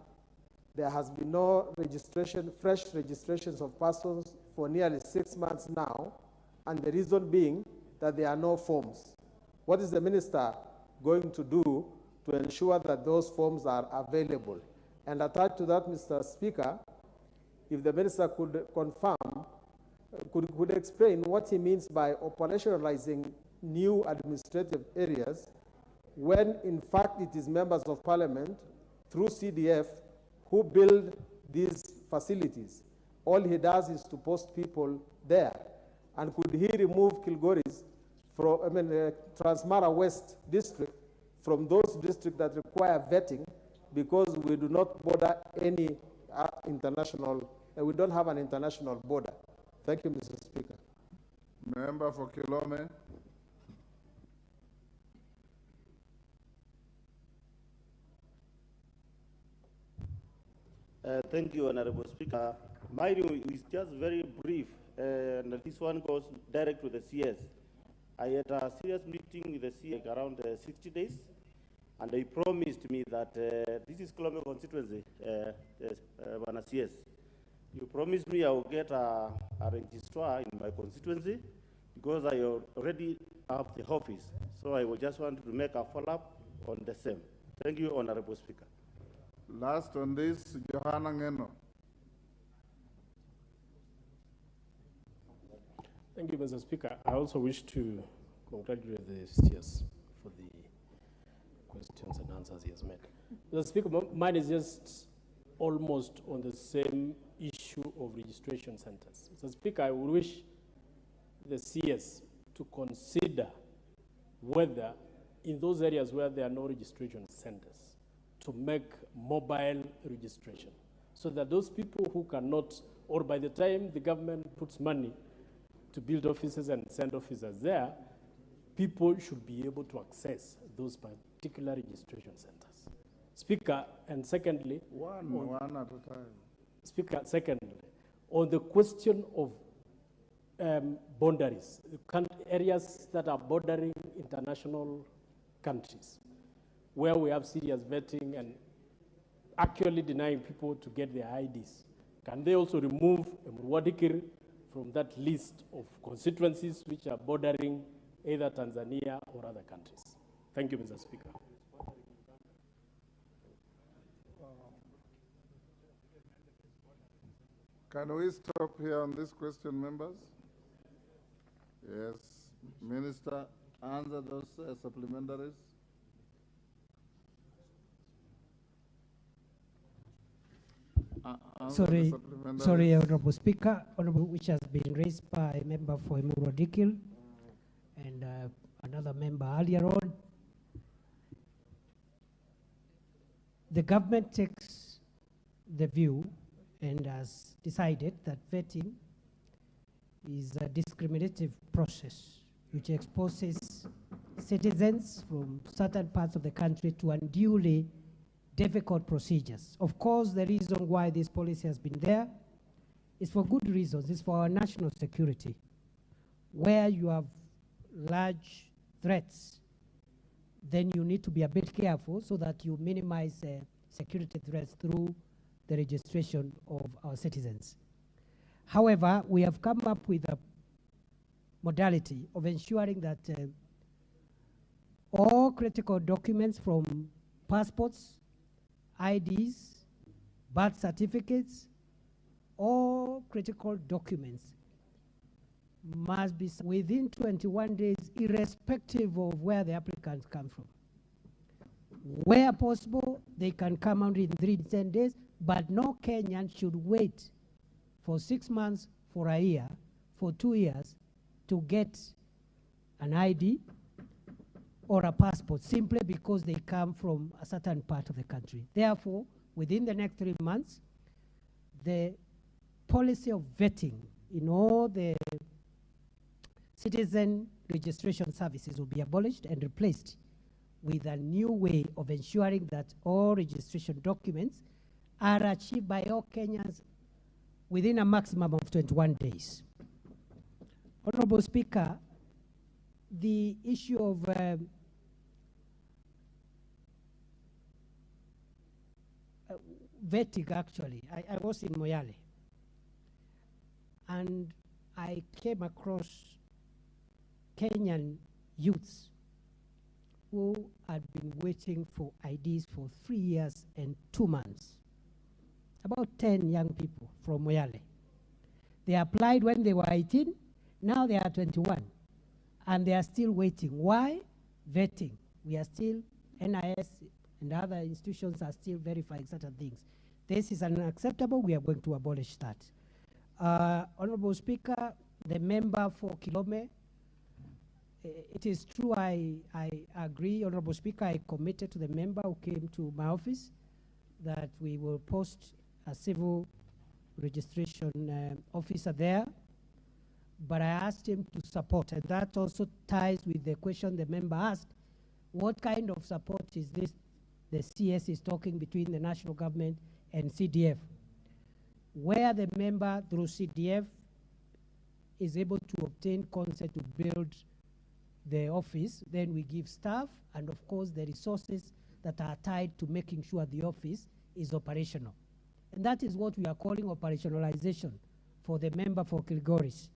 there has been no registration, fresh registrations of persons for nearly 6 months now, and the reason being that there are no forms. What is the minister going to do to ensure that those forms are available? And attached to that, Mr. Speaker, if the minister could confirm, could explain what he means by operationalizing new administrative areas when in fact it is members of parliament through CDF who build these facilities. All he does is to post people there. And could he remove Kilgoris from, Transmara West district from those districts that require vetting, because we do not border any international, we don't have an international border. Thank you, Mr. Speaker. Member for Kilome. Thank you, Honorable Speaker. Mine is just very brief, and this one goes direct to the CS. I had a serious meeting with the CS around 60 days, and they promised me that this is Kilome constituency, CS. You promised me I will get a registrar in my constituency because I already have the office. So I will just want to make a follow-up on the same. Thank you, Honorable Speaker. Last on this, Johanna Ngeno. Thank you, Mr. Speaker. I also wish to congratulate the CS for the questions and answers he has made. Mr. Speaker, mine is just almost on the same issue of registration centers. Mr. Speaker, I would wish the CS to consider whether in those areas where there are no registration centers, to make mobile registration so that those people who cannot, or by the time the government puts money to build offices and send officers there, people should be able to access those particular registration centers. Speaker, and secondly, one at a time. Speaker, secondly, on the question of boundaries, areas that are bordering international countries, where we have serious vetting and actually denying people to get their IDs, can they also remove Murwadikir from that list of constituencies which are bordering either Tanzania or other countries? Thank you, Mr. Speaker. Can we stop here on this question, members? Yes. Minister, answer those supplementaries. Sorry, Honorable Speaker, which has been raised by a member for Emuru Dikil and another member earlier on. The government takes the view and has decided that vetting is a discriminative process which exposes citizens from certain parts of the country to unduly difficult procedures. Of course, the reason why this policy has been there is for good reasons. It's for our national security. Where you have large threats, then you need to be a bit careful so that you minimize security threats through the registration of our citizens. However, we have come up with a modality of ensuring that all critical documents from passports, IDs, birth certificates, all critical documents must be within 21 days, irrespective of where the applicants come from. Where possible, they can come out in 3 to 10 days, but no Kenyan should wait for 6 months, for a year, for 2 years to get an ID or a passport simply because they come from a certain part of the country. Therefore, within the next 3 months, the policy of vetting in all the citizen registration services will be abolished and replaced with a new way of ensuring that all registration documents are achieved by all Kenyans within a maximum of 21 days. Honorable Speaker, the issue of vetting, actually, I was in Moyale, and I came across Kenyan youths who had been waiting for IDs for 3 years and 2 months. About 10 young people from Moyale. They applied when they were 18, now they are 21, and they are still waiting. Why? Vetting. We are still, NIS and other institutions are still verifying certain things. This is unacceptable. We are going to abolish that. Honorable Speaker, the member for Kilome, it is true, I agree, Honorable Speaker, I committed to the member who came to my office that we will post a civil registration officer there, but I asked him to support, and that also ties with the question the member asked, what kind of support is this the CS is talking between the national government and CDF? Where the member through CDF is able to obtain consent to build the office, then we give staff and of course the resources that are tied to making sure the office is operational. And that is what we are calling operationalization for the member for Kilgoris.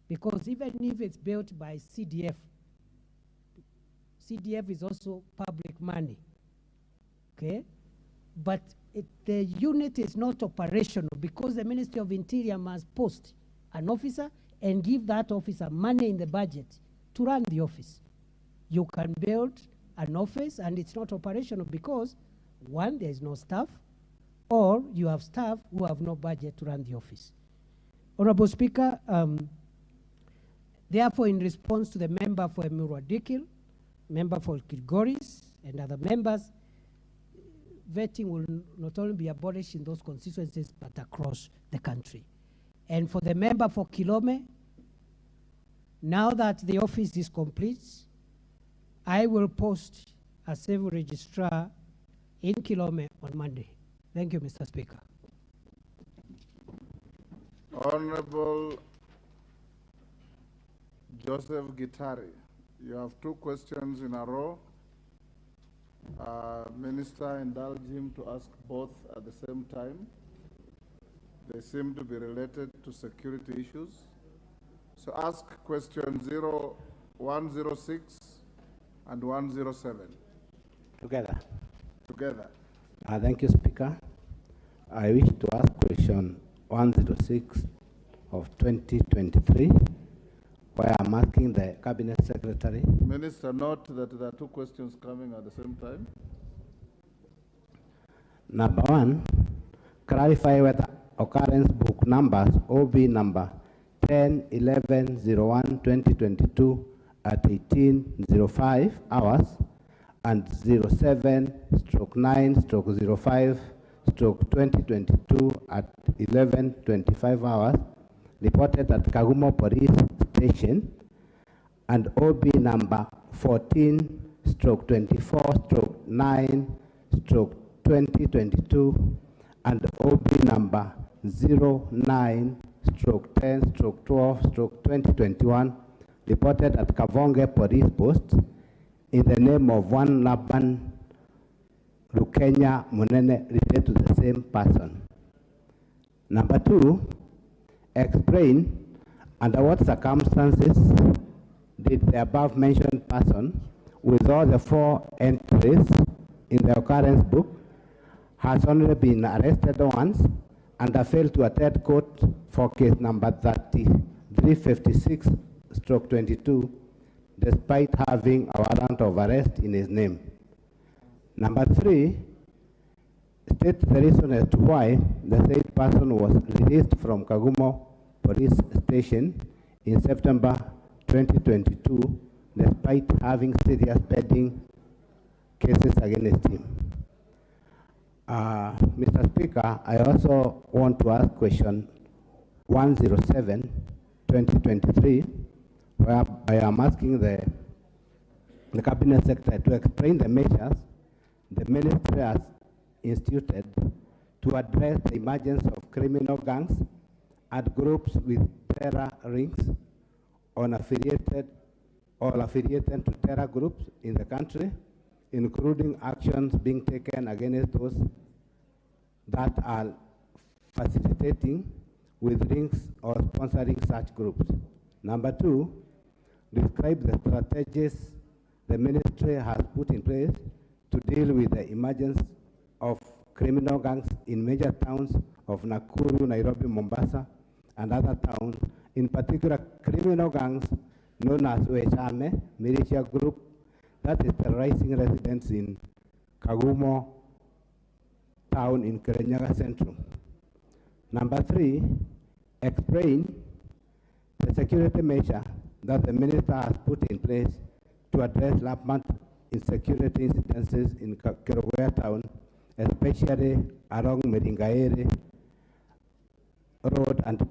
Because even if it's built by CDF, CDF is also public money, okay? but the unit is not operational because the Ministry of Interior must post an officer and give that officer money in the budget to run the office. You can build an office and it's not operational because, one, there is no staff, or you have staff who have no budget to run the office. Honorable Speaker, therefore, in response to the member for Emurua Dikil, member for Kilgoris, and other members, vetting will not only be abolished in those constituencies, but across the country. And for the member for Kilome, now that the office is complete, I will post a civil registrar in Kilome on Monday. Thank you, Mr. Speaker. Honorable Joseph Gitari, you have 2 questions in a row. Minister, indulge him to ask both at the same time. They seem to be related to security issues. So ask question 106 and 107. Together. Together. Thank you, Speaker. I wish to ask question 106 of 2023, where I'm asking the Cabinet Secretary. Minister, note that there are 2 questions coming at the same time. Number 1, clarify whether occurrence book numbers OB number 10-11-01-2022 at 18:05 hours and 07/9/05/2022 at 11:25 hours reported at Kagumo Police Station, and OB number 14/24/9/2022 and OB number 09/10/12/2021 reported at Kavonge Police Post in the name of one Laban Rukenya Munene related to the same person. Number 2, explain under what circumstances did the above mentioned person with all the 4 entries in the occurrence book has only been arrested once and failed to attend court for case number 3356/22 despite having a warrant of arrest in his name. Number 3, state the reason as to why the said person was released from Kagumo Police Station in September 2022 despite having serious pending cases against him. Mr. Speaker, I also want to ask question 107, 2023, where I am asking the Cabinet Secretary to explain the measures the Ministry has instituted to address the emergence of criminal gangs and groups with terror rings on affiliated to terror groups in the country, including actions being taken against those that are facilitating with links or sponsoring such groups. Number 2, describe the strategies the ministry has put in place to deal with the emergence of criminal gangs in major towns of Nakuru, Nairobi, Mombasa, and other towns, in particular criminal gangs known as Wechame militia group that is terrorizing residents in Kagumo town in Kirinyaga Central. Number 3, explain the security measure that the minister has put in place to address rampant insecurity incidences in Kerugoya town, especially along Meringaere Road and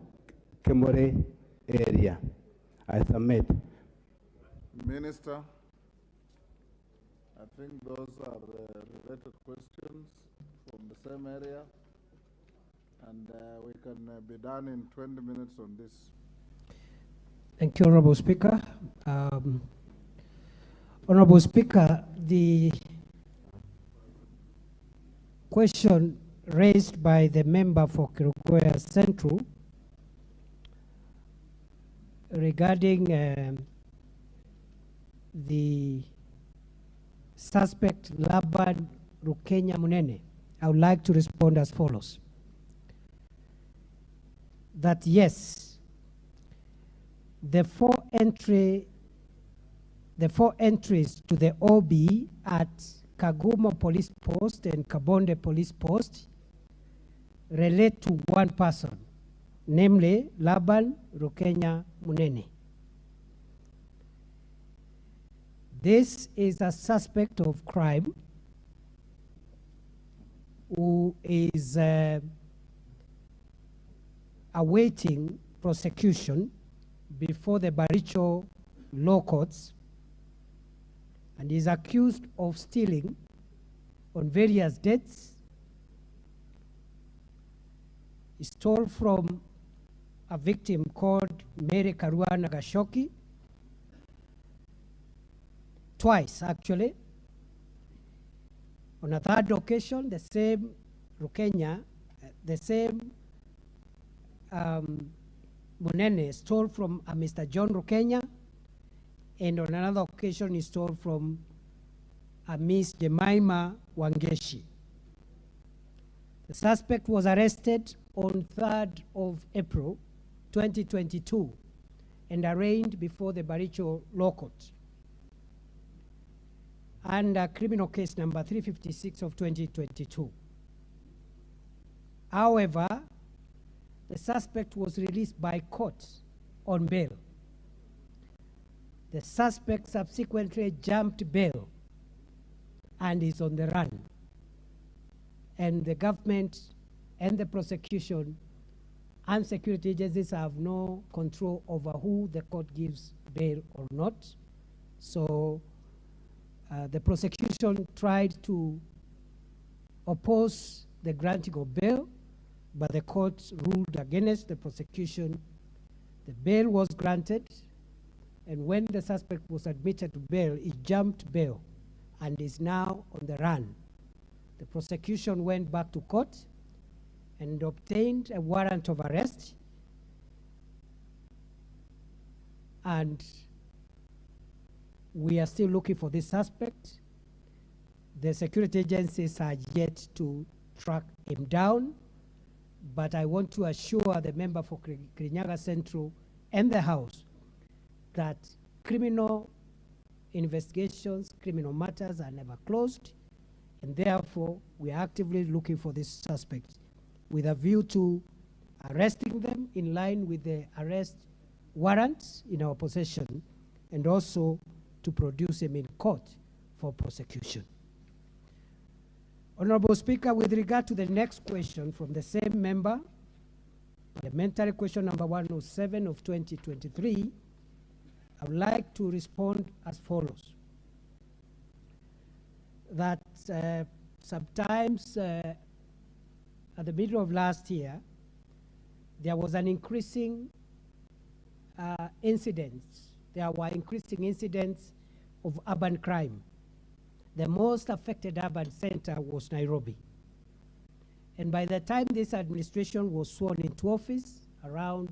Kemore area. I submit. Minister, I think those are related questions from the same area, and we can be done in 20 minutes on this. Thank you, Honorable Speaker. Honorable Speaker, the question raised by the member for Kerugoya Central regarding the suspect Laban Rukenya Munene I would like to respond as follows. That yes, the four entries to the OB at Kagumo Police Post and Kabonde Police Post relate to one person, namely Laban Rukenya Munene. This is a suspect of crime who is awaiting prosecution before the Baricho law courts and is accused of stealing on various dates. He stole from a victim called Mary Karua Nagashoki, twice actually. On a third occasion, the same Rukenya, the same Munene stole from Mr. John Rukenya, and on another occasion he stole from Miss Jemima Wangeshi. The suspect was arrested on 3rd of April 2022 and arraigned before the Baricho Law Court under criminal case number 356 of 2022. However, the suspect was released by court on bail. The suspect subsequently jumped bail and is on the run. And the government and the prosecution and security agencies have no control over who the court gives bail or not. So the prosecution tried to oppose the granting of bail, but the court ruled against the prosecution. The bail was granted, and when the suspect was admitted to bail, he jumped bail and is now on the run. The prosecution went back to court and obtained a warrant of arrest, and we are still looking for this suspect. The security agencies are yet to track him down, but I want to assure the member for Kirinyaga Central and the House that criminal investigations, criminal matters are never closed, and therefore we are actively looking for this suspect with a view to arresting them in line with the arrest warrants in our possession, and also to produce him in court for prosecution. Honorable Speaker, with regard to the next question from the same member, parliamentary question number 107 of 2023, I would like to respond as follows. That sometimes at the middle of last year, there was an increasing incidents. There were increasing incidents of urban crime. The most affected urban center was Nairobi. And by the time this administration was sworn into office, around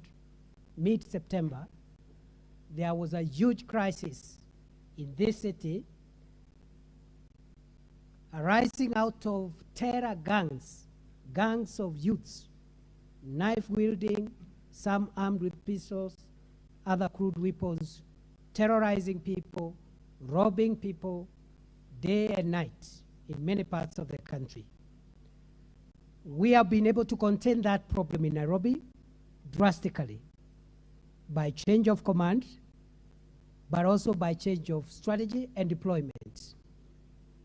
mid-September, there was a huge crisis in this city arising out of terror gangs, gangs of youths, knife-wielding, some armed with pistols, other crude weapons, terrorizing people, robbing people day and night in many parts of the country. We have been able to contain that problem in Nairobi drastically by change of command, but also by change of strategy and deployment,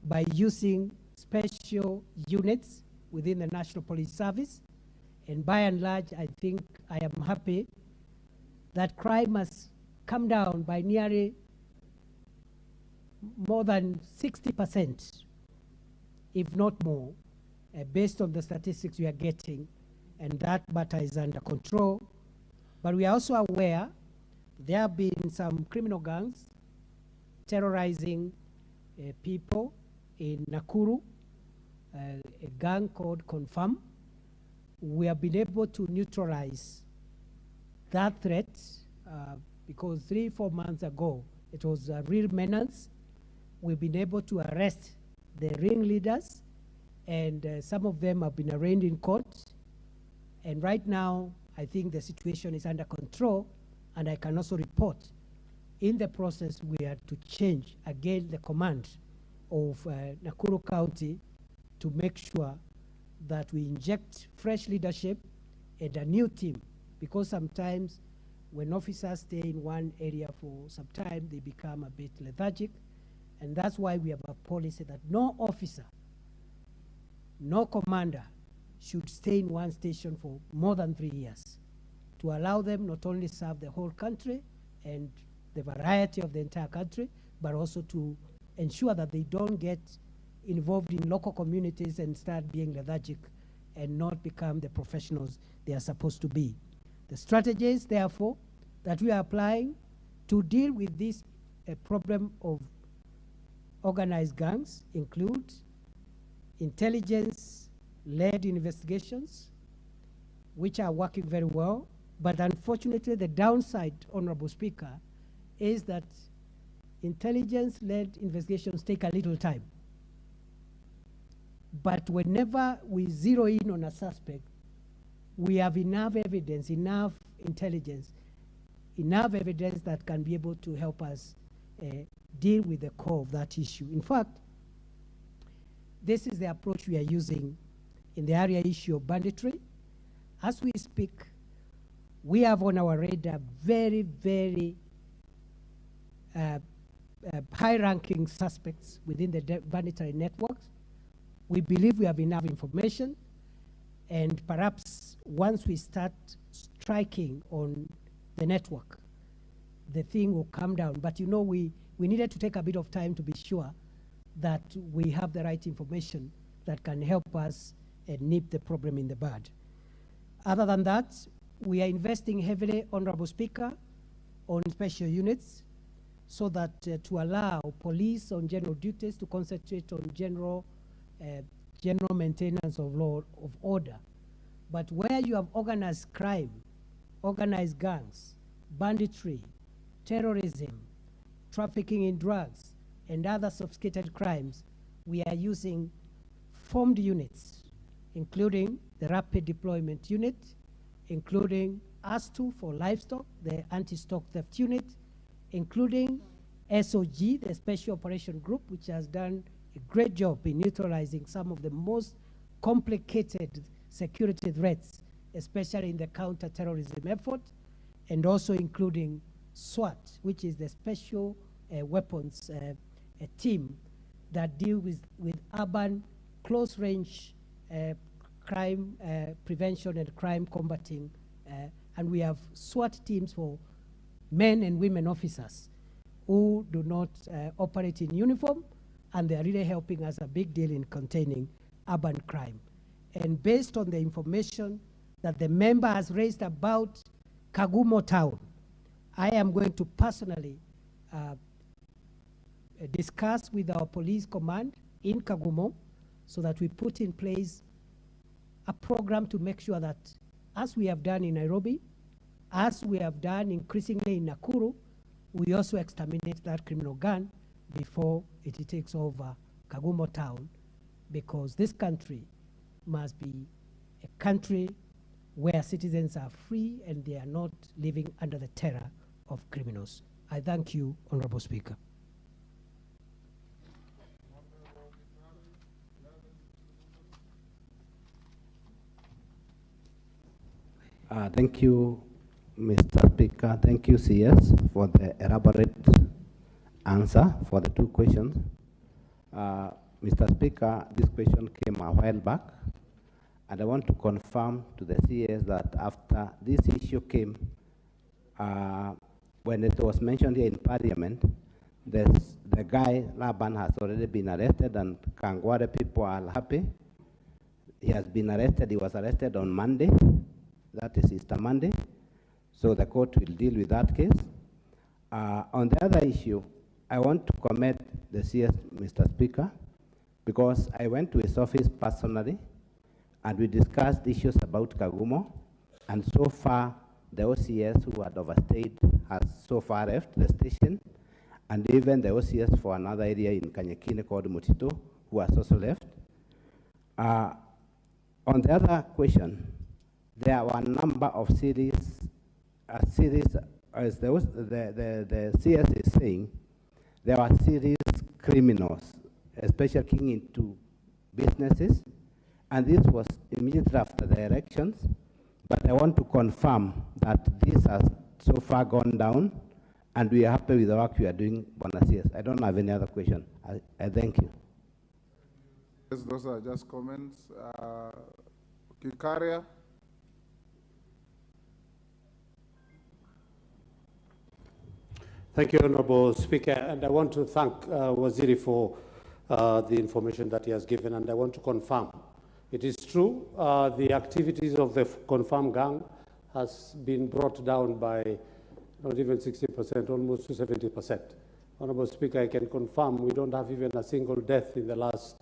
by using special units within the National Police Service. And by and large, I think I am happy that crime has come down by nearly more than 60%, if not more, based on the statistics we are getting, and that matter is under control. But we are also aware there have been some criminal gangs terrorizing people in Nakuru, a gang called Confirm. We have been able to neutralize that threat because 3-4 months ago, it was a real menace. We've been able to arrest the ringleaders and some of them have been arraigned in court. And right now, I think the situation is under control, and I can also report in the process we are to change again the command of Nakuru County to make sure that we inject fresh leadership and a new team, because sometimes when officers stay in one area for some time, they become a bit lethargic, and that's why we have a policy that no officer, no commander should stay in one station for more than 3 years, to allow them not only serve the whole country and the variety of the entire country, but also to ensure that they don't get involved in local communities and start being lethargic and not become the professionals they are supposed to be. The strategies, therefore, that we are applying to deal with this problem of organized gangs include intelligence-led investigations, which are working very well. But unfortunately, the downside, Honorable Speaker, is that intelligence-led investigations take a little time. But whenever we zero in on a suspect, we have enough evidence, enough intelligence, enough evidence that can be able to help us deal with the core of that issue. In fact, this is the approach we are using in the area issue of banditry. As we speak, we have on our radar very, very high-ranking suspects within the banditry networks. We believe we have enough information, and perhaps once we start striking on the network, the thing will come down. But you know, we needed to take a bit of time to be sure that we have the right information that can help us nip the problem in the bud. Other than that, we are investing heavily, Honorable Speaker, on special units, so that to allow police on general duties to concentrate on general maintenance of law of order. But where you have organized crime, organized gangs, banditry, terrorism, trafficking in drugs, and other sophisticated crimes, we are using formed units, including the Rapid Deployment Unit, including ASTU for livestock, the Anti-Stock Theft Unit, including SOG, the Special Operation Group, which has done a great job in neutralizing some of the most complicated security threats, especially in the counter-terrorism effort, and also including SWAT, which is the Special Weapons team that deal with urban close-range crime prevention and crime combating. And we have SWAT teams for men and women officers who do not operate in uniform, and they are really helping us a big deal in containing urban crime. And based on the information that the member has raised about Kagumo town, I am going to personally discuss with our police command in Kagumo so that we put in place a program to make sure that, as we have done in Nairobi, as we have done increasingly in Nakuru, we also exterminate that criminal gang before it takes over Kagumo town, because this country must be a country where citizens are free and they are not living under the terror of criminals. I thank you, Honorable Speaker. Thank you, Mr. Speaker. Thank you, CS, for the elaborate answer for the two questions. Mr. Speaker, this question came a while back, and I want to confirm to the CS that after this issue came, when it was mentioned here in Parliament, the guy, Laban, has already been arrested, and Kangware people are happy. He has been arrested. He was arrested on Monday. That is Easter Monday. So the court will deal with that case. On the other issue, I want to commend the CS, Mr. Speaker, because I went to his office personally, and we discussed issues about Kagumo, and so far, the OCS who had overstayed has so far left the station, and even the OCS for another area in Kanyekine called Mutito, who has also left. On the other question, there were a number of as the CS is saying, there were serious criminals, especially getting into businesses, and this was immediately after the elections. But I want to confirm that this has so far gone down, and we are happy with the work we are doing, Bwana CS. I don't have any other question. I thank you. Yes, those are just comments. Kikaria. Thank you, Honorable Speaker, and I want to thank Waziri for the information that he has given, and I want to confirm. It is true, the activities of the confirmed gang has been brought down by not even 60%, almost to 70%. Honorable Speaker, I can confirm we don't have even a single death in the last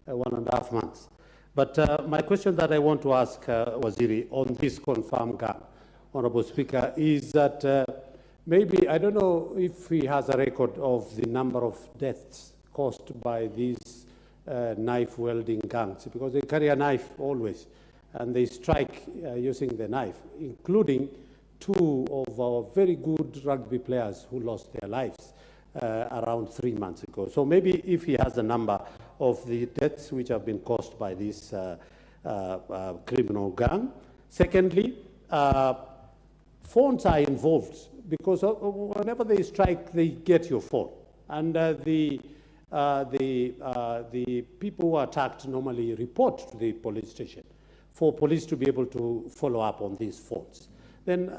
1.5 months. But my question that I want to ask Waziri on this confirmed gang, Honorable Speaker, is that maybe, I don't know if he has a record of the number of deaths caused by these knife-wielding gangs, because they carry a knife always, and they strike using the knife, including 2 of our very good rugby players who lost their lives around 3 months ago. So maybe if he has a number of the deaths which have been caused by this criminal gang. Secondly, phones are involved, because whenever they strike, they get your phone. And the people who are attacked normally report to the police station for police to be able to follow up on these phones. Then,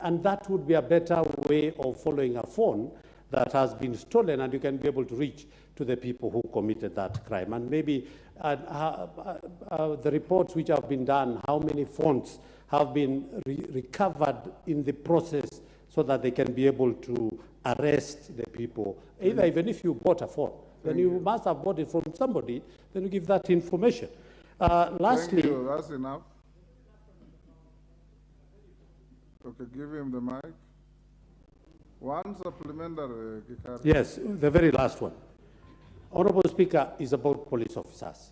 and that would be a better way of following a phone that has been stolen, and you can be able to reach to the people who committed that crime. And maybe the reports which have been done, how many phones have been recovered in the process, so that they can be able to arrest the people. Even if you bought a phone, then you must have bought it from somebody, then you give that information. Lastly. Thank you, that's enough. Okay, give him the mic. One supplementary, Kikari. Yes, the very last one. Honorable Speaker, is about police officers.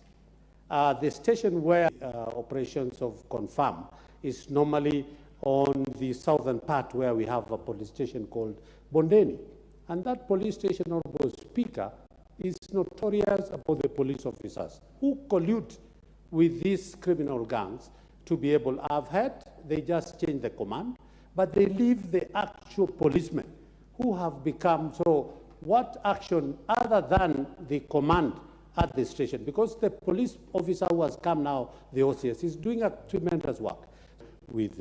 The station where operations of confirm is normally on the southern part, where we have a police station called Bondeni. And that police station, Honorable Speaker, is notorious about the police officers who collude with these criminal gangs to be able, I've heard they just change the command, but they leave the actual policemen who have become, so what action other than the command at the station? Because the police officer who has come now, the OCS, is doing a tremendous work with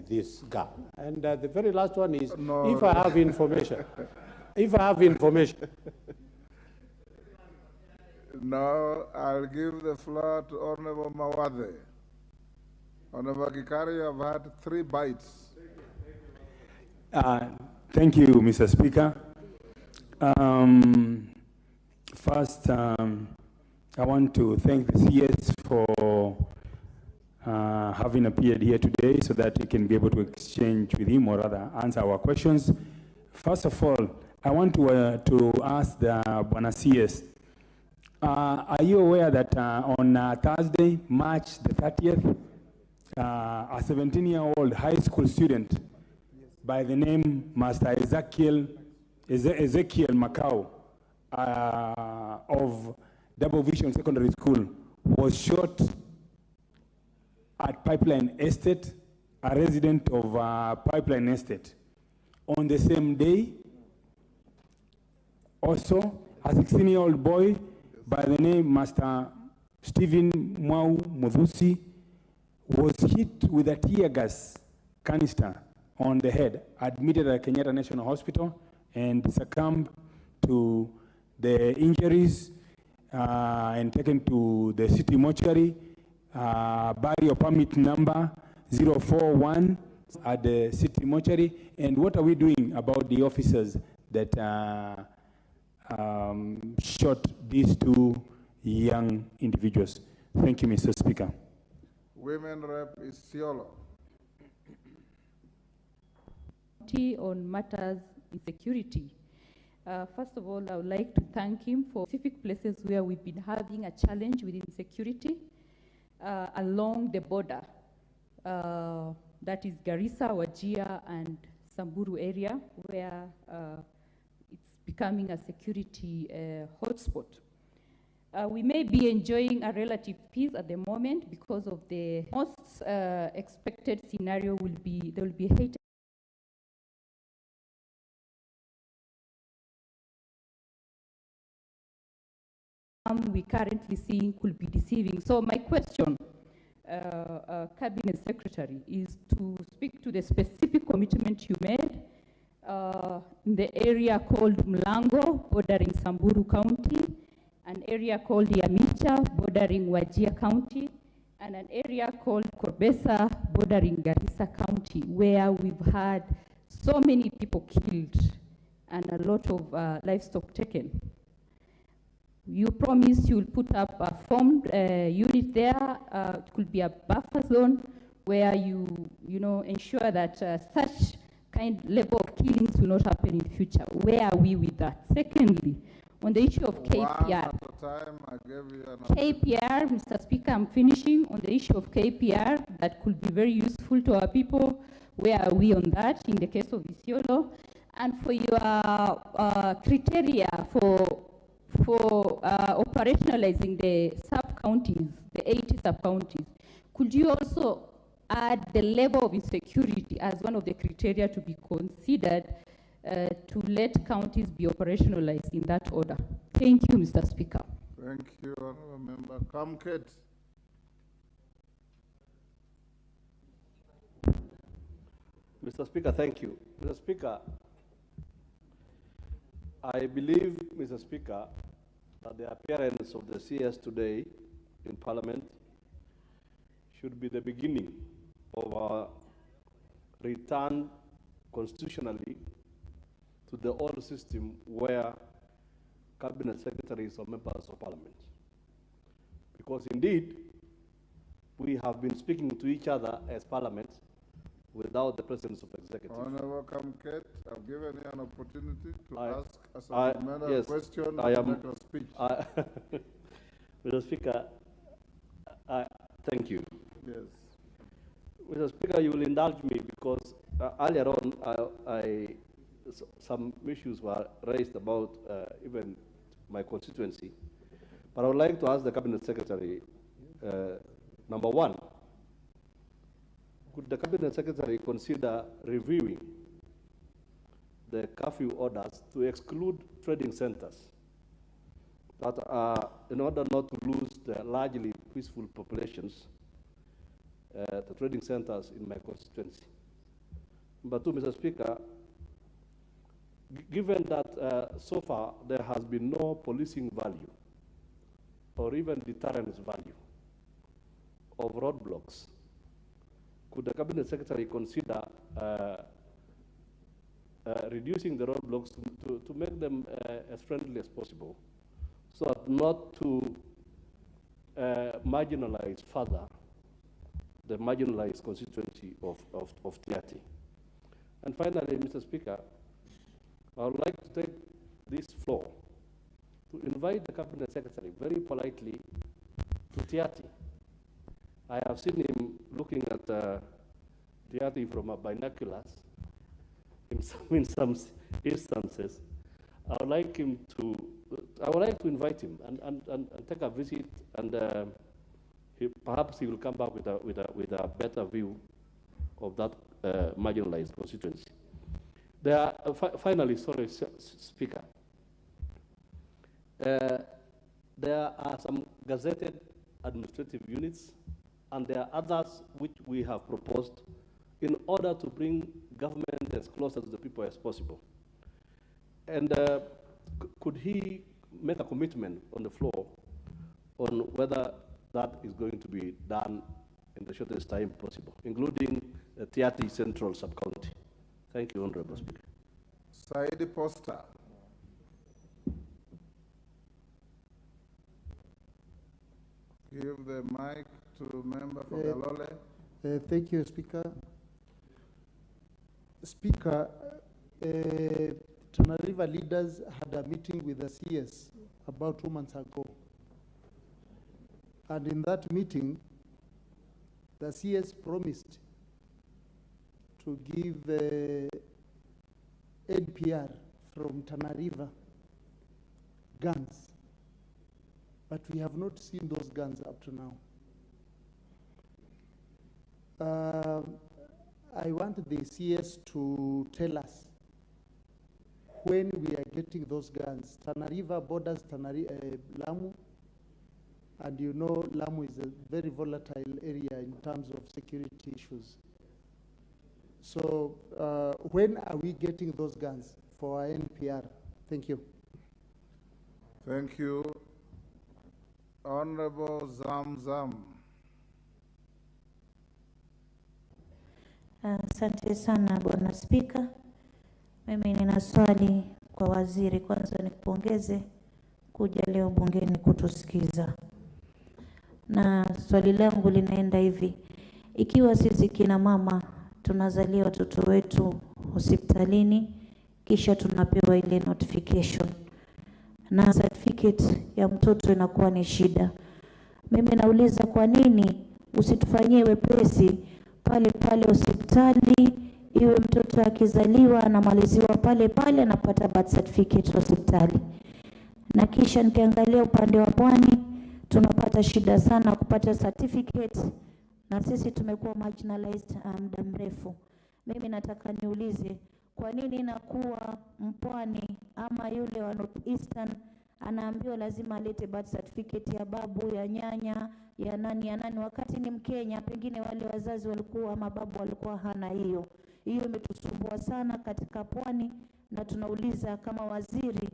this gang. And the very last one is, if I have information, Now I'll give the floor to Honorable Mawade. Honorable Kikari, you have had 3 bites. Thank you, Mr. Speaker. First, I want to thank the CS for having appeared here today, so that we can be able to exchange with him, or rather answer our questions. First of all, I want to ask the Bwana CS, are you aware that on Thursday, March the 30th, a 17-year-old high school student by the name Master Ezekiel Macau of Double Vision Secondary School was shot at Pipeline Estate, a resident of Pipeline Estate. On the same day, also, a 16-year-old boy by the name Master Stephen Mwau Muthusi was hit with a tear gas canister on the head, admitted at Kenyatta National Hospital, and succumbed to the injuries and taken to the city mortuary. Burial permit number 041 at the city mortuary. And what are we doing about the officers that shot these 2 young individuals? Thank you, Mr. Speaker. Women Rep is Siolo. On matters in security. First of all, I would like to thank him for specific places where we've been having a challenge with insecurity. along the border, that is Garissa, Wajir, and Samburu area, where it's becoming a security hotspot. We may be enjoying a relative peace at the moment because of the most expected scenario will be, there will be hate. We currently seeing could be deceiving. So my question, Cabinet Secretary, is to speak to the specific commitment you made in the area called Mlango, bordering Samburu County, an area called Yamicha, bordering Wajir County, and an area called Korbesa, bordering Garissa County, where we've had so many people killed and a lot of livestock taken. You promised you will put up a formed unit there. It could be a buffer zone where you ensure that such kind level of killings will not happen in future. Where are we with that? Secondly, on the issue of KPR. KPR, Mr. Speaker, I'm finishing. On the issue of KPR, that could be very useful to our people. Where are we on that in the case of Isiolo? And for your criteria for operationalizing the sub-counties, the 80 sub-counties, could you also add the level of insecurity as one of the criteria to be considered to let counties be operationalized in that order? Thank you, Mr. Speaker. Thank you, Honourable Member. Kamket. Mr. Speaker, thank you. Mr. Speaker, I believe, Mr. Speaker, that the appearance of the CS today in Parliament should be the beginning of our return constitutionally to the old system where cabinet secretaries are members of Parliament. Because indeed, we have been speaking to each other as Parliament without the presence of executive. Honourable Kamket, I've given you an opportunity to ask a supplementary yes, question I am, and make a speech. Mr. Speaker, thank you. Yes. Mr. Speaker, you will indulge me because earlier on, some issues were raised about even my constituency. But I would like to ask the Cabinet Secretary, number one, could the Cabinet Secretary consider reviewing the curfew orders to exclude trading centers that are, in order not to lose the largely peaceful populations, the trading centers in my constituency? Number two, Mr. Speaker, given that so far there has been no policing value or even deterrence value of roadblocks, could the Cabinet Secretary consider reducing the roadblocks to make them as friendly as possible, so as not to marginalize further the marginalized constituency of Tiati? And finally, Mr. Speaker, I would like to take this floor to invite the Cabinet Secretary very politely to Tiati. I have seen him looking at Tiati from binoculars in some instances. I would like to invite him and take a visit, and perhaps he will come back with a better view of that marginalized constituency. There are, finally, sorry, Speaker, there are some gazetted administrative units, and there are others which we have proposed in order to bring government as closer to the people as possible. And could he make a commitment on the floor on whether that is going to be done in the shortest time possible, including the Tiati Central Sub-County? Thank you, Honorable Speaker. Saidi Poster. Give the mic to member for Galole. Thank you, Speaker. Speaker, Tana River leaders had a meeting with the CS about 2 months ago. And in that meeting, the CS promised to give NPR from Tana River guns, but we have not seen those guns up to now. I want the CS to tell us when we are getting those guns. Tana River borders Lamu, and you know Lamu is a very volatile area in terms of security issues. So when are we getting those guns for our NPR? Thank you. Thank you. Honorable Zamzam. Asante sana Bwana Spika. Mimi nina swali kwa waziri. Kwanza nikupongeze kuja leo bungeni kutusikiza. Na swali langu linaenda hivi. Ikiwa sisi kina mama tunazalia watoto wetu hospitalini, kisha tunapewa ile notification na certificate ya mtoto inakuwa ni shida. Mimi nauliza kwa nini usitufanyie wepesi pale pale hospitali, iwe mtoto akizaliwa anamaliziwa pale pale anapata birth certificate hospitali. Na kisha nikiangalia upande wa Pwani tunapata shida sana kupata certificate, na sisi tumekuwa marginalized muda mrefu. Mimi nataka niulize kwa nini inakuwa Mpwani ama yule wa North Eastern anaambiwa lazima alete birth certificate ya babu, ya nyanya, ya nani, wakati ni Mkenya, pengine wale wazazi walikuwa ama babu walikuwa hana hiyo. Hiyo imetusumbua sana katika Pwani, na tunauliza kama waziri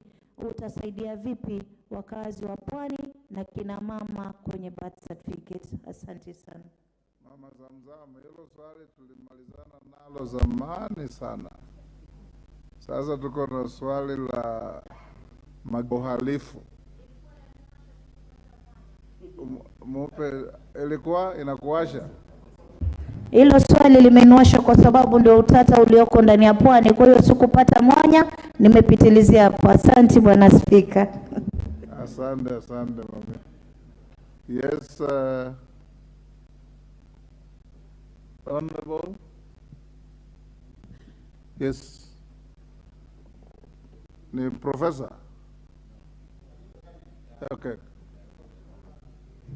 utasaidia vipi wakazi wa Pwani na kina mama kwenye birth certificate. Asante sana. Mama Zamzam, hilo swali tulimalizana nalo zamani sana. Sasa tuko na swali la magohalifu. Mupe, ilikuwa inakuasha? Hilo swali limeniwasha kwa sababu ndio utata ulioko ndani ya Pwani, kwa hiyo sikupata mwanya, nimepitilizia hapo. Asante Bwana Spika. Asante mama. Yes, Honorable. Yes. Ni Professor. Okay.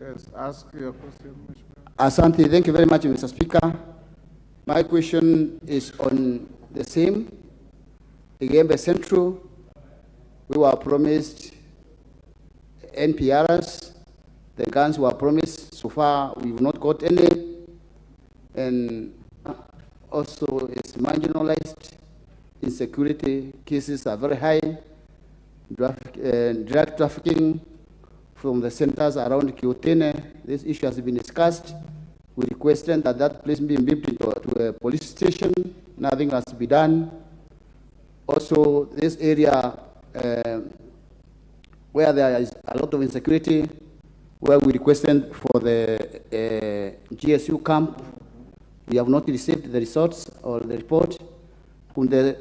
Yes, ask your question. Asante, thank you very much, Mr. Speaker. My question is on the same. Igembe Central, we were promised NPRs. The guns were promised. So far, we've not got any. And also, it's marginalized. Insecurity cases are very high. Drug trafficking from the centers around Kiotene, this issue has been discussed. We requested that that place be moved to a police station. Nothing has to be done. Also, this area where there is a lot of insecurity, where we requested for the GSU camp, we have not received the results or the report. Could the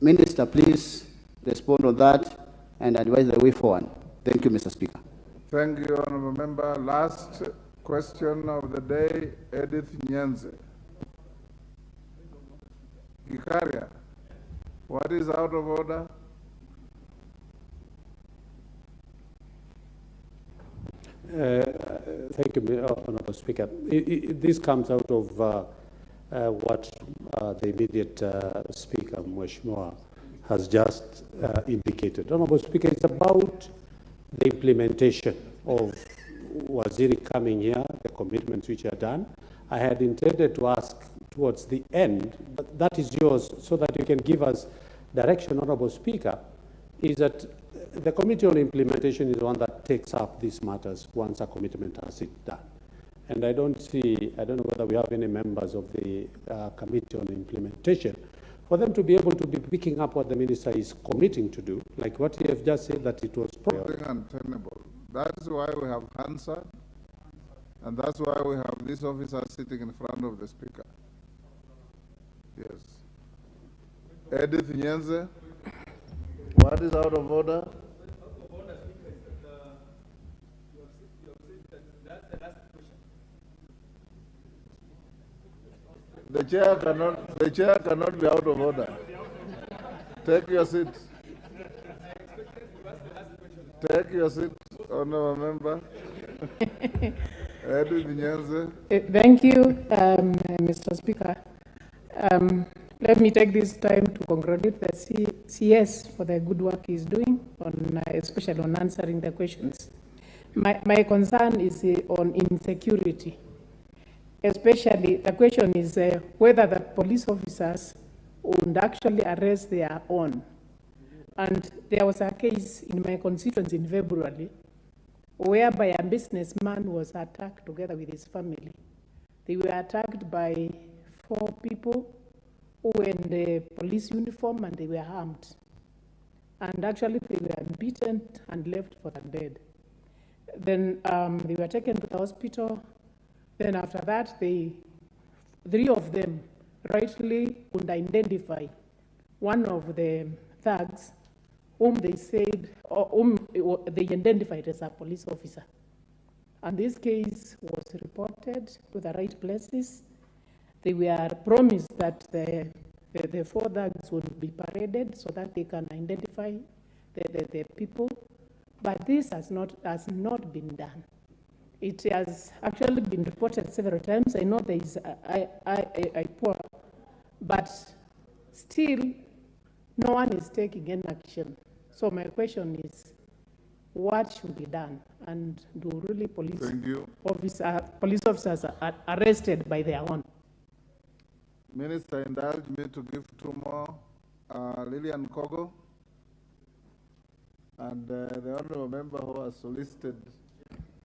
minister please respond on that and advise the way forward? Thank you, Mr. Speaker. Thank you, Honorable Member. Last question of the day, Edith Nyenze. Ikaria, what is out of order? Thank you, Honorable Speaker. This comes out of what the immediate Speaker, Mheshimiwa, has just indicated. Honorable Speaker, it's about the implementation of Waziri coming here, the commitments which are done. I had intended to ask towards the end, but that is yours, so that you can give us direction, Honorable Speaker, is that the Committee on Implementation is the one that takes up these matters once a commitment has been done. And I don't know whether we have any members of the Committee on Implementation, for them to be able to be picking up what the minister is committing to do, like what he has just said, that it was untenable. That's why we have Hansa, and that's why we have this officer sitting in front of the Speaker. Yes. Edith Nyenze, what is out of order? The chair cannot be out of order. Take your seat. Take your seat, honorable member. Edwin Nyanze. Thank you, Mr. Speaker. Let me take this time to congratulate the CS for the good work he's doing, especially on answering the questions. My concern is on insecurity. Especially, the question is whether the police officers would actually arrest their own. And there was a case in my constituency in February whereby a businessman was attacked together with his family. They were attacked by 4 people who were in the police uniform and they were armed. And actually they were beaten and left for dead. Then they were taken to the hospital. Then after that, 3 of them rightly could identify one of the thugs whom they said, or whom they identified as a police officer. And this case was reported to the right places. They were promised that the 4 thugs would be paraded so that they can identify the people, but this has not been done. It has actually been reported several times. I know there is a poor, but still no one is taking any action. So my question is, what should be done? And do really police officers are arrested by their own? Minister indulged me to give 2 more. Lillian Kogo and the honorable member who was solicited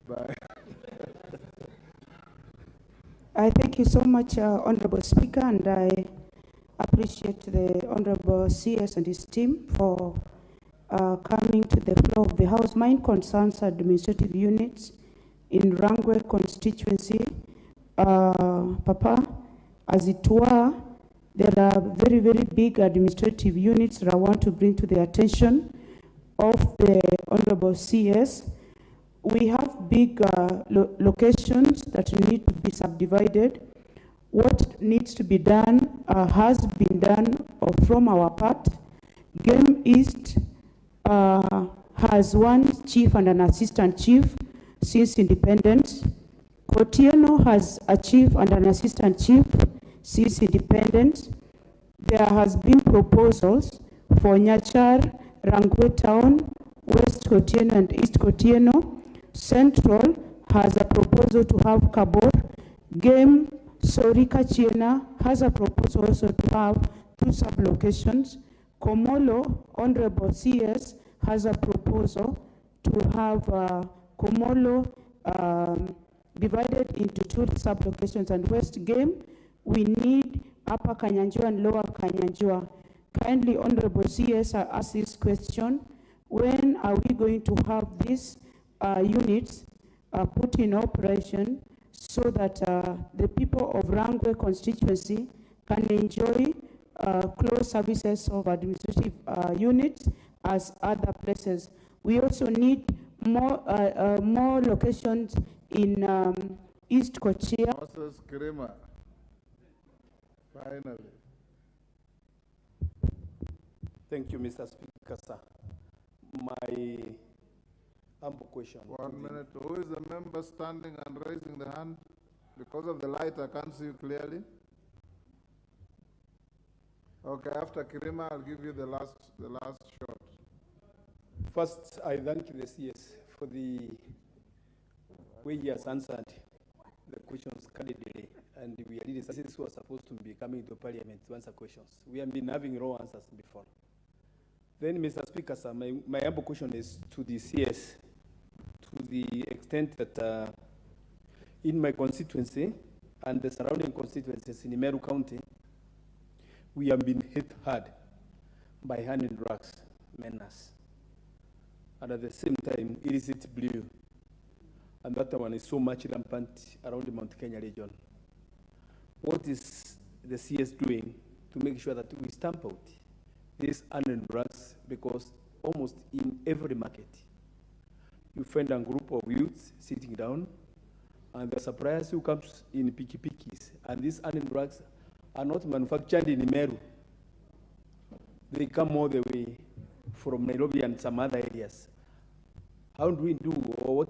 by. I thank you so much, Honorable Speaker, and I appreciate the Honorable CS and his team for coming to the floor of the House. Mine concerns administrative units in Rangwe constituency. Papa, as it were, there are very, very big administrative units that I want to bring to the attention of the Honorable CS. We have big locations that need to be subdivided. What needs to be done has been done from our part. Game East has 1 chief and an assistant chief since independence. Kotieno has a chief and an assistant chief since independence. There has been proposals for Nyachar, Rangwe Town, West Kotieno and East Kotieno. Central has a proposal to have Kabor. Game Sorika Chiena has a proposal also to have 2 sub-locations. Komolo, Honorable CS, has a proposal to have Komolo divided into 2 sub-locations. And West Game, we need Upper Kanyanjua and Lower Kanyanjua. Kindly, Honorable CS, I ask this question: when are we going to have these units put in operation so that the people of Rangwe constituency can enjoy close services of administrative units as other places? We also need more locations in East Kochia. Moses Kirima. Finally. Thank you, Mr. Speaker, sir. My humble question. 1 minute. Who is the member standing and raising the hand? Because of the light, I can't see you clearly. Okay, after Kirima, I'll give you the last shot. First, I thank the CS for the way he has answered the questions candidly, and we are the citizens who are supposed to be coming to Parliament to answer questions. We have been having raw answers before. Then, Mr. Speaker, sir, my humble question is to the CS, to the extent that in my constituency and the surrounding constituencies in Meru County, we have been hit hard by hand and drugs menace. And at the same time, illicit blue. And that one is so much rampant around the Mount Kenya region. What is the CS doing to make sure that we stamp out these hand and drugs? Because almost in every market, you find a group of youths sitting down, and the suppliers who comes in pikipikis, and these hand and drugs are not manufactured in Meru. They come all the way from Nairobi and some other areas. How do we do, or what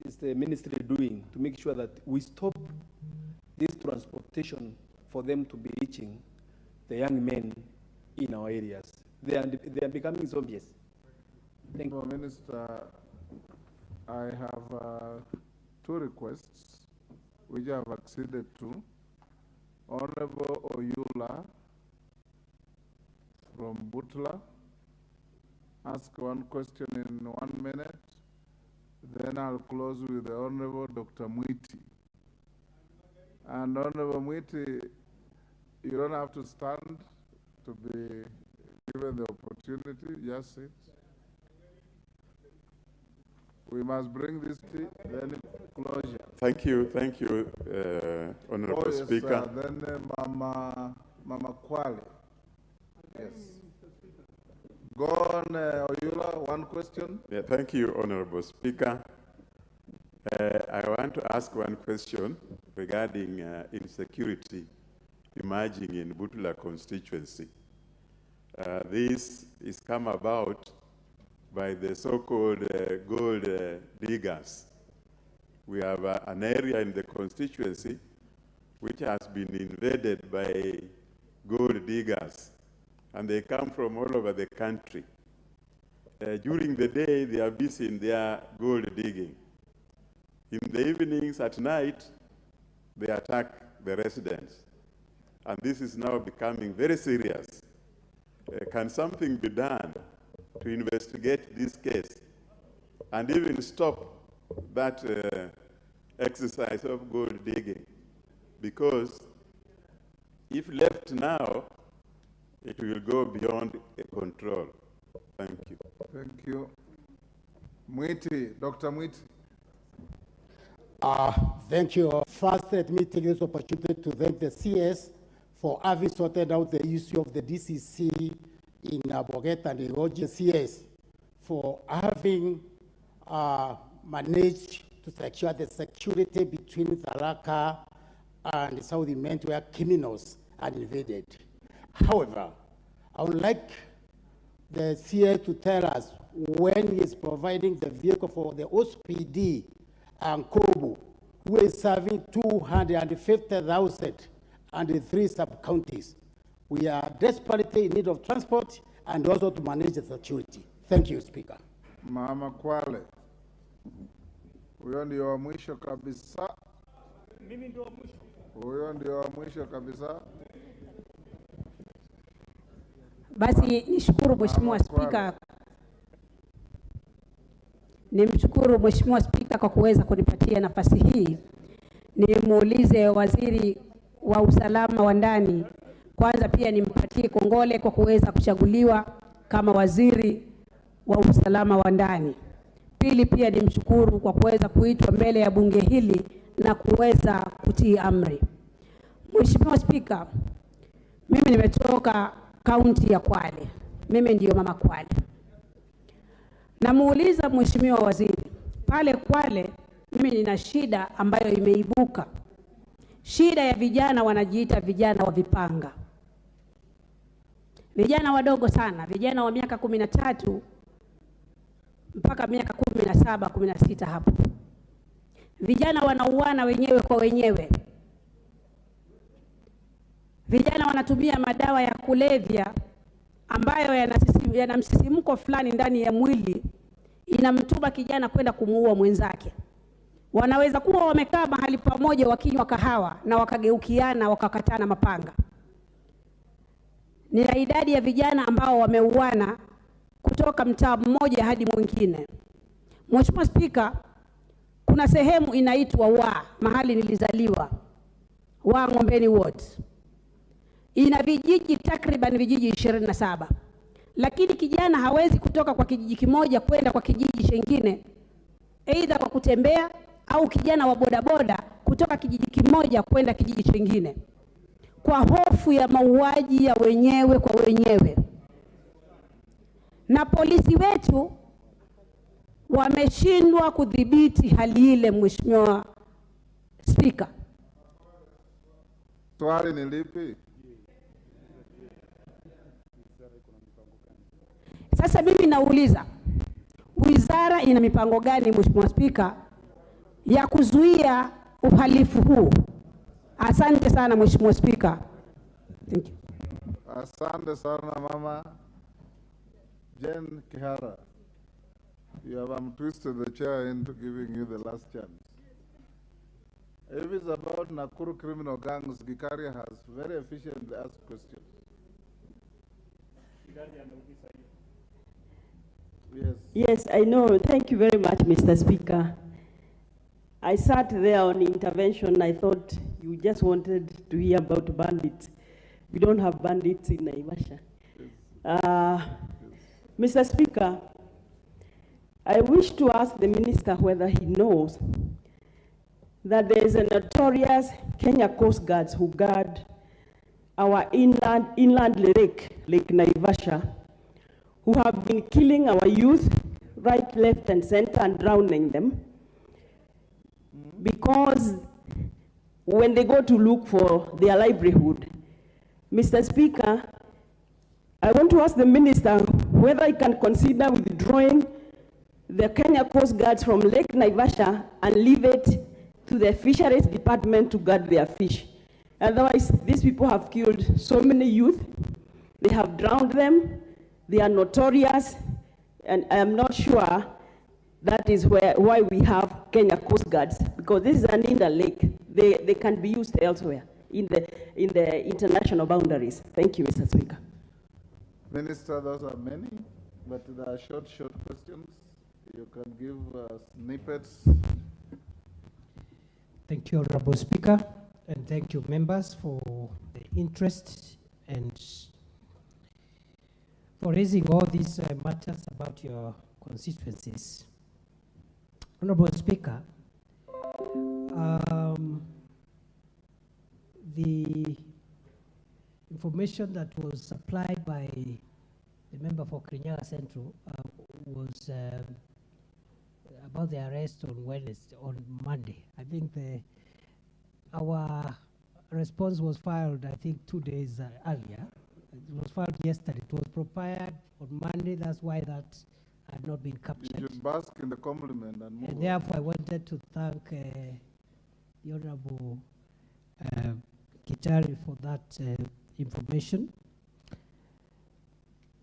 is the ministry doing to make sure that we stop this transportation for them to be reaching the young men in our areas? They are becoming zombies. Thank you. Minister, I have two requests which I have acceded to. Honorable Oyula from Butla, ask one question in 1 minute. Then I'll close with the Honorable Dr. Mwiti. And Honorable Mwiti, you don't have to stand to be given the opportunity, just sit. We must bring this to then closure. Thank you, Honorable Speaker. Then Mama Kwale. Yes. Go on, Oyula, one question. Yeah, thank you, Honorable Speaker. I want to ask one question regarding insecurity emerging in Butula constituency. This is come about by the so-called gold diggers. We have an area in the constituency which has been invaded by gold diggers, and they come from all over the country. During the day, they are busy in their gold digging. In the evenings, at night, they attack the residents. And this is now becoming very serious. Can something be done to investigate this case and even stop that exercise of gold digging? Because if left now, it will go beyond control. Thank you. Thank you. Mwiti, Dr. Mwiti. Thank you. First, let me take this opportunity to thank the CS for having sorted out the issue of the DCC in Boget and the OGCS for having managed to secure the security between Tharaka and the South Imend where criminals are invaded. However, I would like the CS to tell us when he is providing the vehicle for the OSPD and Kobu, who is serving 250,000 and the 3 sub-counties. We are desperately in need of transport and also to manage the security. Thank you, Speaker. Mama Kwale. Huyo ndio wa mwisho kabisa. Mimi ndio wa mwisho. Huyo ndio wa mwisho kabisa. Basi nishukuru Mheshimiwa Spika. Nimshukuru Mheshimiwa Spika kwa kuweza kunipatia nafasi hii. Nimuulize waziri wa usalama wa ndani. Kwanza pia nimpatie kongole kwa kuweza kuchaguliwa kama waziri wa usalama wa ndani. Pili pia nimshukuru kwa kuweza kuitwa mbele ya bunge hili na kuweza kutii amri. Mheshimiwa Spika, mimi nimetoka kaunti ya Kwale. Mimi ndio mama Kwale. Namuuliza Mheshimiwa waziri, pale Kwale mimi nina shida ambayo imeibuka. Shida ya vijana wanajiita vijana wa vipanga. Vijana wadogo sana, vijana wa miaka 13 mpaka miaka 17, 16 hapo. Vijana wanauana wenyewe kwa wenyewe. Vijana wanatumia madawa ya kulevya ambayo yana msisimko fulani ndani ya mwili, inamtuma kijana kwenda kumuua mwenzake. Wanaweza kuwa wamekaa mahali pamoja wakinywa kahawa na wakageukiana wakakatana mapanga. Nina idadi ya vijana ambao wameuana kutoka mtaa mmoja hadi mwingine. Mheshimiwa Spika, kuna sehemu inaitwa mahali nilizaliwa, Ngombeni Ward. Ina vijiji takriban vijiji 27. Lakini kijana hawezi kutoka kwa kijiji kimoja kwenda kwa kijiji kingine, aidha kwa kutembea au kijana wa bodaboda kutoka kijiji kimoja kwenda kijiji kingine, kwa hofu ya mauaji ya wenyewe kwa wenyewe. Na polisi wetu wameshindwa kudhibiti hali ile. Mheshimiwa Spika, swali ni lipi? Sasa mimi nauliza, wizara ina mipango gani, Mheshimiwa Spika, ya kuzuia uhalifu huu? Asante sana Mheshimiwa Spika. Thank you. Asante sana Mama Jen Kihara. You have twisted the chair into giving you the last chance. If it's about Nakuru criminal gangs, Gikaria has very efficiently asked questions. Yes. Yes, I know. Thank you very much, Mr. Speaker. I sat there on intervention. I thought you just wanted to hear about bandits. We don't have bandits in Naivasha. Mr. Speaker, I wish to ask the minister whether he knows that there is a notorious Kenya Coast Guards who guard our inland Lake Naivasha, who have been killing our youth right, left, and center and drowning them. Because when they go to look for their livelihood, Mr. Speaker, I want to ask the minister whether he can consider withdrawing the Kenya Coast Guards from Lake Naivasha and leave it to the fisheries department to guard their fish. Otherwise, these people have killed so many youth, they have drowned them, they are notorious, and I am not sure that is why we have Kenya Coast Guards, because this is an inland lake. They can be used elsewhere in the international boundaries. Thank you, Mr. Speaker. Minister, those are many, but they are short questions. You can give snippets. Thank you, Honorable Speaker, and thank you, members, for the interest and for raising all these matters about your constituencies. Honorable Speaker, the information that was supplied by the member for Kirinyaga Central was about the arrest on Monday. I think our response was filed, I think, 2 days earlier. It was filed yesterday. It was prepared on Monday. That's why that had not been captured. You should bask in the compliment and move And on. therefore, I wanted to thank the Honorable Kitari for that information.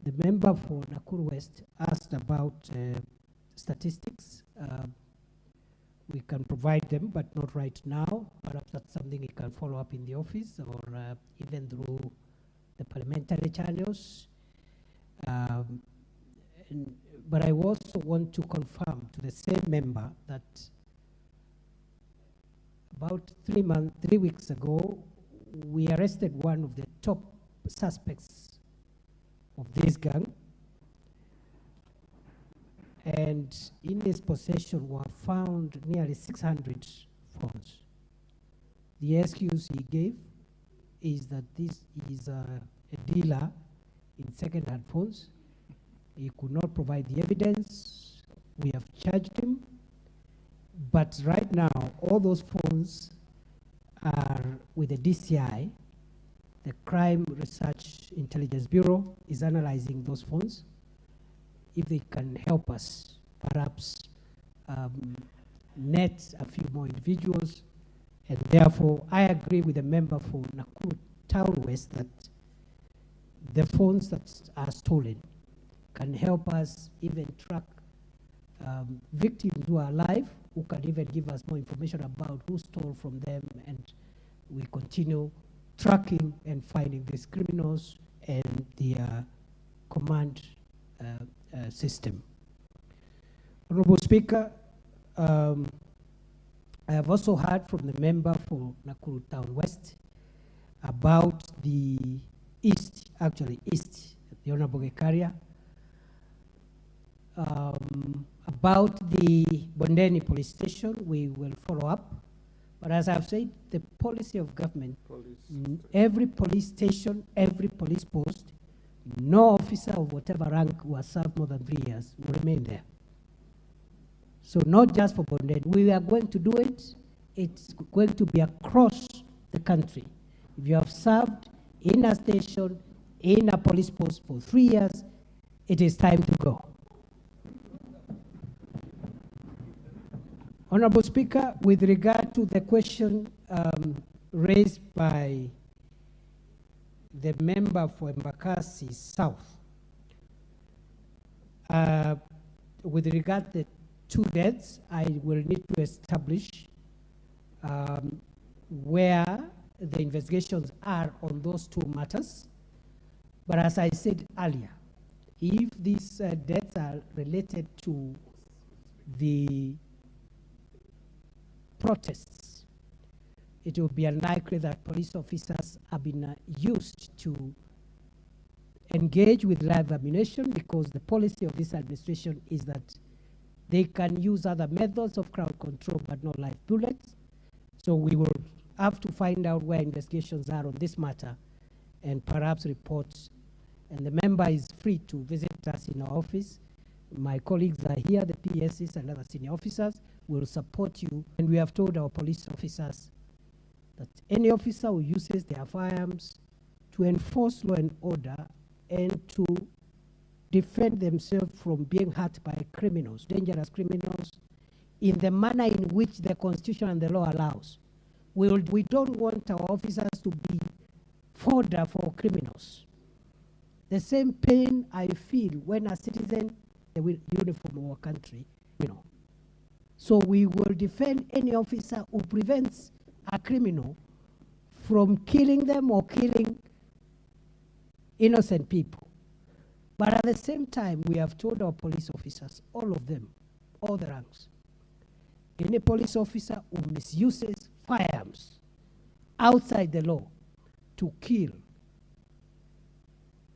The member for Nakuru West asked about statistics. We can provide them, but not right now. Perhaps that's something we can follow up in the office or even through the parliamentary channels. But I also want to confirm to the same member that about 3 weeks ago, we arrested one of the top suspects of this gang. And in his possession were found nearly 600 phones. The excuse he gave is that this is a dealer in second-hand phones. He could not provide the evidence. We have charged him. But right now, all those phones are with the DCI. The Crime Research Intelligence Bureau is analyzing those phones. If they can help us, perhaps net a few more individuals. And therefore, I agree with the member for Nakuru Town West that the phones that are stolen can help us even track victims who are alive, who can even give us more information about who stole from them, and we continue tracking and finding these criminals and their command system. Honorable Speaker, I have also heard from the member for Nakuru Town West about the East, the Honorable Gekaria, about the Bondeni police station. We will follow up. But as I've said, the policy of government, every police station, every police post, no officer of whatever rank who has served more than 3 years will remain there. So not just for Bondeni. We are going to do it. It's going to be across the country. If you have served in a station, in a police post for 3 years, it is time to go. Honorable Speaker, with regard to the question raised by the member for Embakasi South, with regard to 2 deaths, I will need to establish where the investigations are on those 2 matters. But as I said earlier, if these deaths are related to the protests, it will be unlikely that police officers have been used to engage with live ammunition, because the policy of this administration is that they can use other methods of crowd control but not live bullets. So we will have to find out where investigations are on this matter and perhaps reports. And the member is free to visit us in our office. My colleagues are here, the PSs and other senior officers will support you. And we have told our police officers that any officer who uses their firearms to enforce law and order and to defend themselves from being hurt by criminals, dangerous criminals, in the manner in which the Constitution and the law allows. We don't want our officers to be fodder for criminals. The same pain I feel when a citizen in the uniform of our country, So we will defend any officer who prevents a criminal from killing them or killing innocent people. But at the same time, we have told our police officers, all of them, all the ranks, any police officer who misuses firearms outside the law to kill,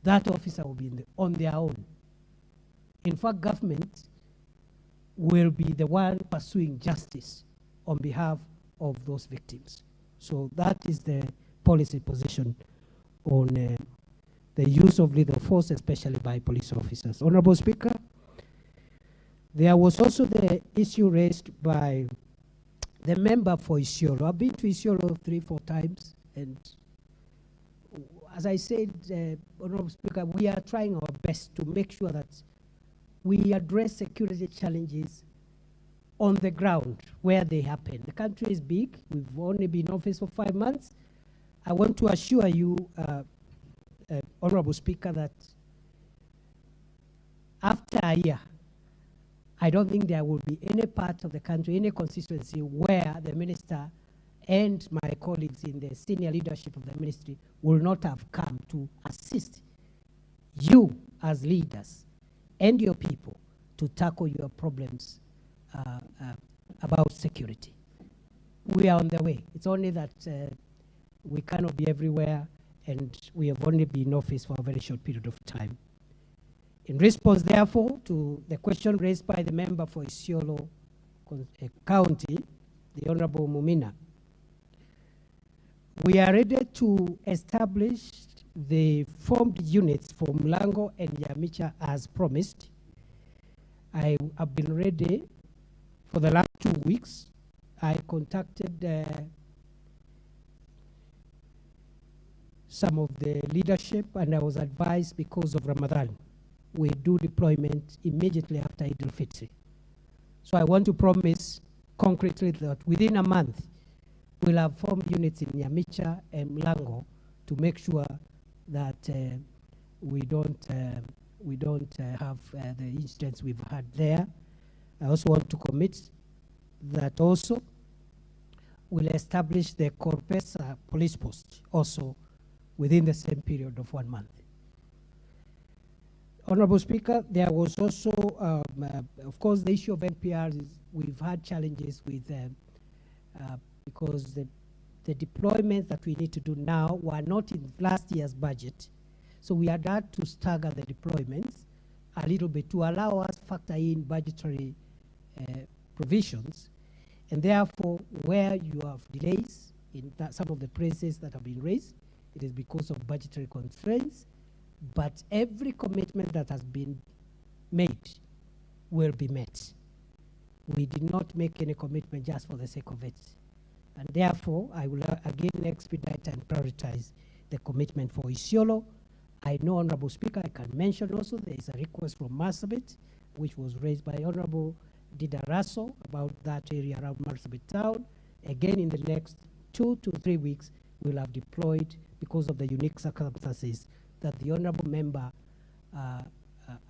that officer will be on their own. In fact, government will be the one pursuing justice on behalf of those victims. So that is the policy position on the use of lethal force, especially by police officers. Honorable Speaker, there was also the issue raised by the member for Isiolo. I've been to Isiolo 3-4 times, and as I said, Honorable Speaker, we are trying our best to make sure that we address security challenges on the ground where they happen. The country is big. We've only been in office for 5 months. I want to assure you, Honorable Speaker, that after a year, I don't think there will be any part of the country, any constituency where the minister and my colleagues in the senior leadership of the ministry will not have come to assist you as leaders and your people to tackle your problems about security. We are on the way. It's only that we cannot be everywhere, and we have only been in office for a very short period of time. In response, therefore, to the question raised by the member for Isiolo County, the Honorable Mumina, we are ready to establish the formed units for Mlango and Yamicha as promised. I have been ready for the last 2 weeks. I contacted some of the leadership, and I was advised because of Ramadan, we do deployment immediately after Eid al-Fitr. So I want to promise concretely that within a month, we'll have formed units in Yamicha and Mlango to make sure that we don't have the incidents we've had there. I also want to commit that also we'll establish the Corpesa police post also within the same period of 1 month. Honorable Speaker, there was also, of course, the issue of NPRs. We've had challenges with because the deployments that we need to do now were not in last year's budget. So we had to stagger the deployments a little bit to allow us factor in budgetary provisions. And therefore, where you have delays in some of the places that have been raised, it is because of budgetary constraints. But every commitment that has been made will be met. We did not make any commitment just for the sake of it. And therefore, I will again expedite and prioritize the commitment for Isiolo I know, Honorable Speaker, I can mention also there is a request from Marsabit, which was raised by Honorable Didaraso about that area around Marsabit town. Again, in the next 2 to 3 weeks, we'll have deployed because of the unique circumstances that the Honorable Member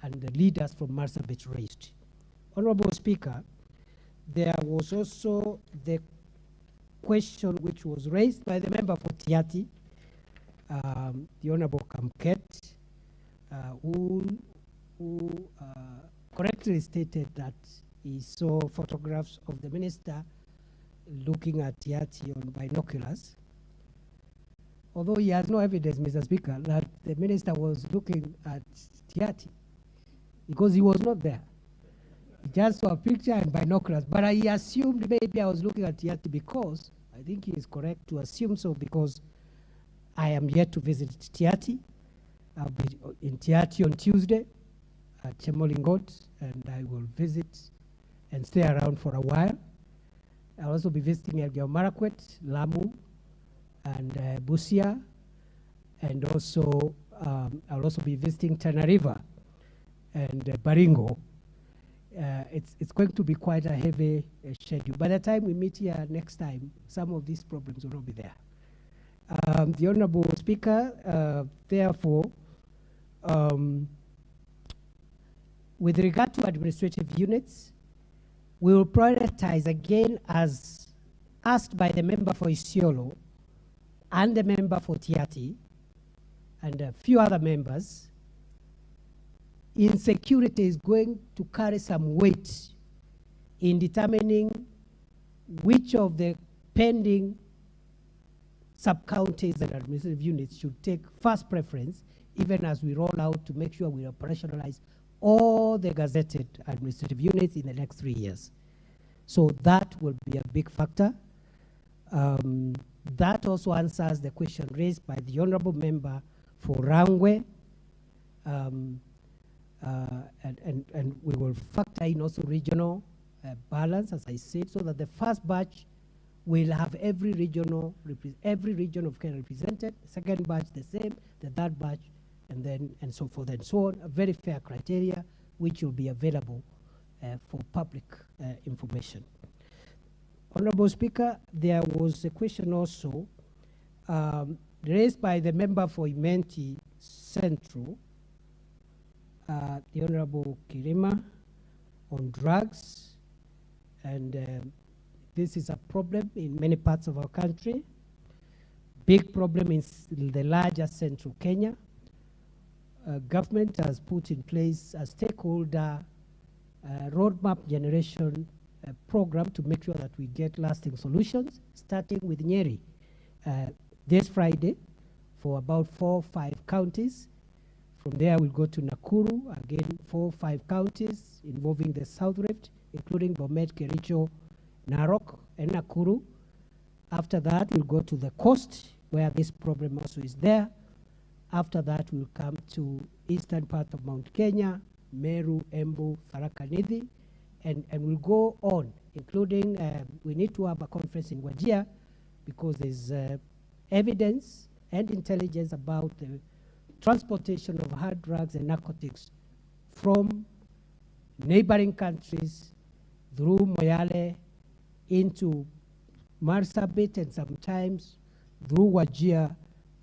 and the leaders from Marsabit raised. Honorable Speaker, there was also the question which was raised by the member for Tiati, the Honorable Kamket, who correctly stated that he saw photographs of the minister looking at Tiati on binoculars. Although he has no evidence, Mr. Speaker, that the minister was looking at Tiati, because he was not there. He just saw a picture and binoculars, but I assumed maybe I was looking at Tiati because, I think he is correct to assume so, because I am yet to visit Tiati. I'll be in Tiati on Tuesday at Chemolingot, and I will visit and stay around for a while. I'll also be visiting Elgeyo Marakwet, Lamu, and Busia, and also I'll also be visiting Tana River and Baringo. It's going to be quite a heavy schedule. By the time we meet here next time, some of these problems will not be there. The Honorable Speaker, therefore, with regard to administrative units, we will prioritize again, as asked by the member for Isiolo and the member for Tiati and a few other members. Insecurity is going to carry some weight in determining which of the pending sub-counties and administrative units should take first preference, even as we roll out to make sure we operationalize all the gazetted administrative units in the next 3 years. So that will be a big factor. That also answers the question raised by the Honorable Member for Rangwe. And we will factor in also regional balance, as I said, so that the first batch will have every region of Kenya represented, the second batch the same, the third batch, and so forth and so on. A very fair criteria which will be available for public information. Honorable Speaker, there was a question also raised by the member for Imenti Central, the Honorable Kirima, on drugs, and this is a problem in many parts of our country. Big problem in the larger central Kenya. Government has put in place a stakeholder roadmap generation program to make sure that we get lasting solutions, starting with Nyeri this Friday for about 4 or 5 counties. From there, we'll go to Nakuru, again 4 or 5 counties involving the South Rift, including Bomet, Kericho, Narok, and Nakuru. After that, we'll go to the coast, where this problem also is there. After that, we'll come to eastern part of Mount Kenya, Meru, Embu, Tharaka Nithi, and we'll go on, including, we need to have a conference in Wajir, because there's evidence and intelligence about the transportation of hard drugs and narcotics from neighboring countries through Moyale into Marsabit, and sometimes through Wajir,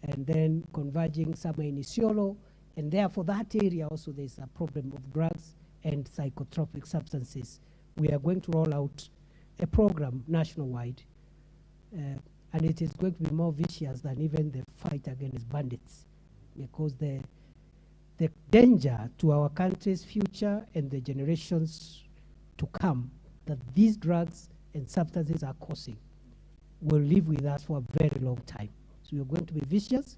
and then converging somewhere in Isiolo. And therefore, that area also there's a problem of drugs and psychotropic substances. We are going to roll out a program nationwide, and it is going to be more vicious than even the fight against bandits, because the danger to our country's future and the generations to come that these drugs and substances are causing will live with us for a very long time. So we're going to be vicious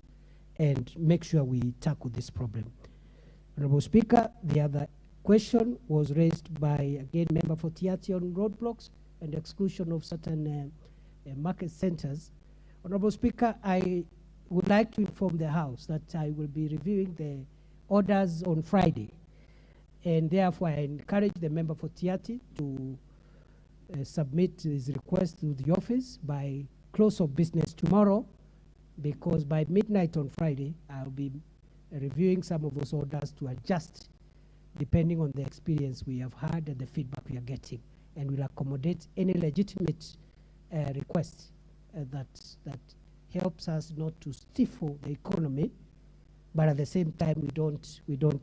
and make sure we tackle this problem. Honorable Speaker, the other question was raised by, again, member for Tiati on roadblocks and exclusion of certain market centers. Honorable Speaker, I would like to inform the House that I will be reviewing the orders on Friday, and therefore I encourage the member for Tiati to submit his request to the office by close of business tomorrow, because by midnight on Friday, I'll be reviewing some of those orders to adjust depending on the experience we have had and the feedback we are getting, and will accommodate any legitimate request that helps us not to stifle the economy, but at the same time we don't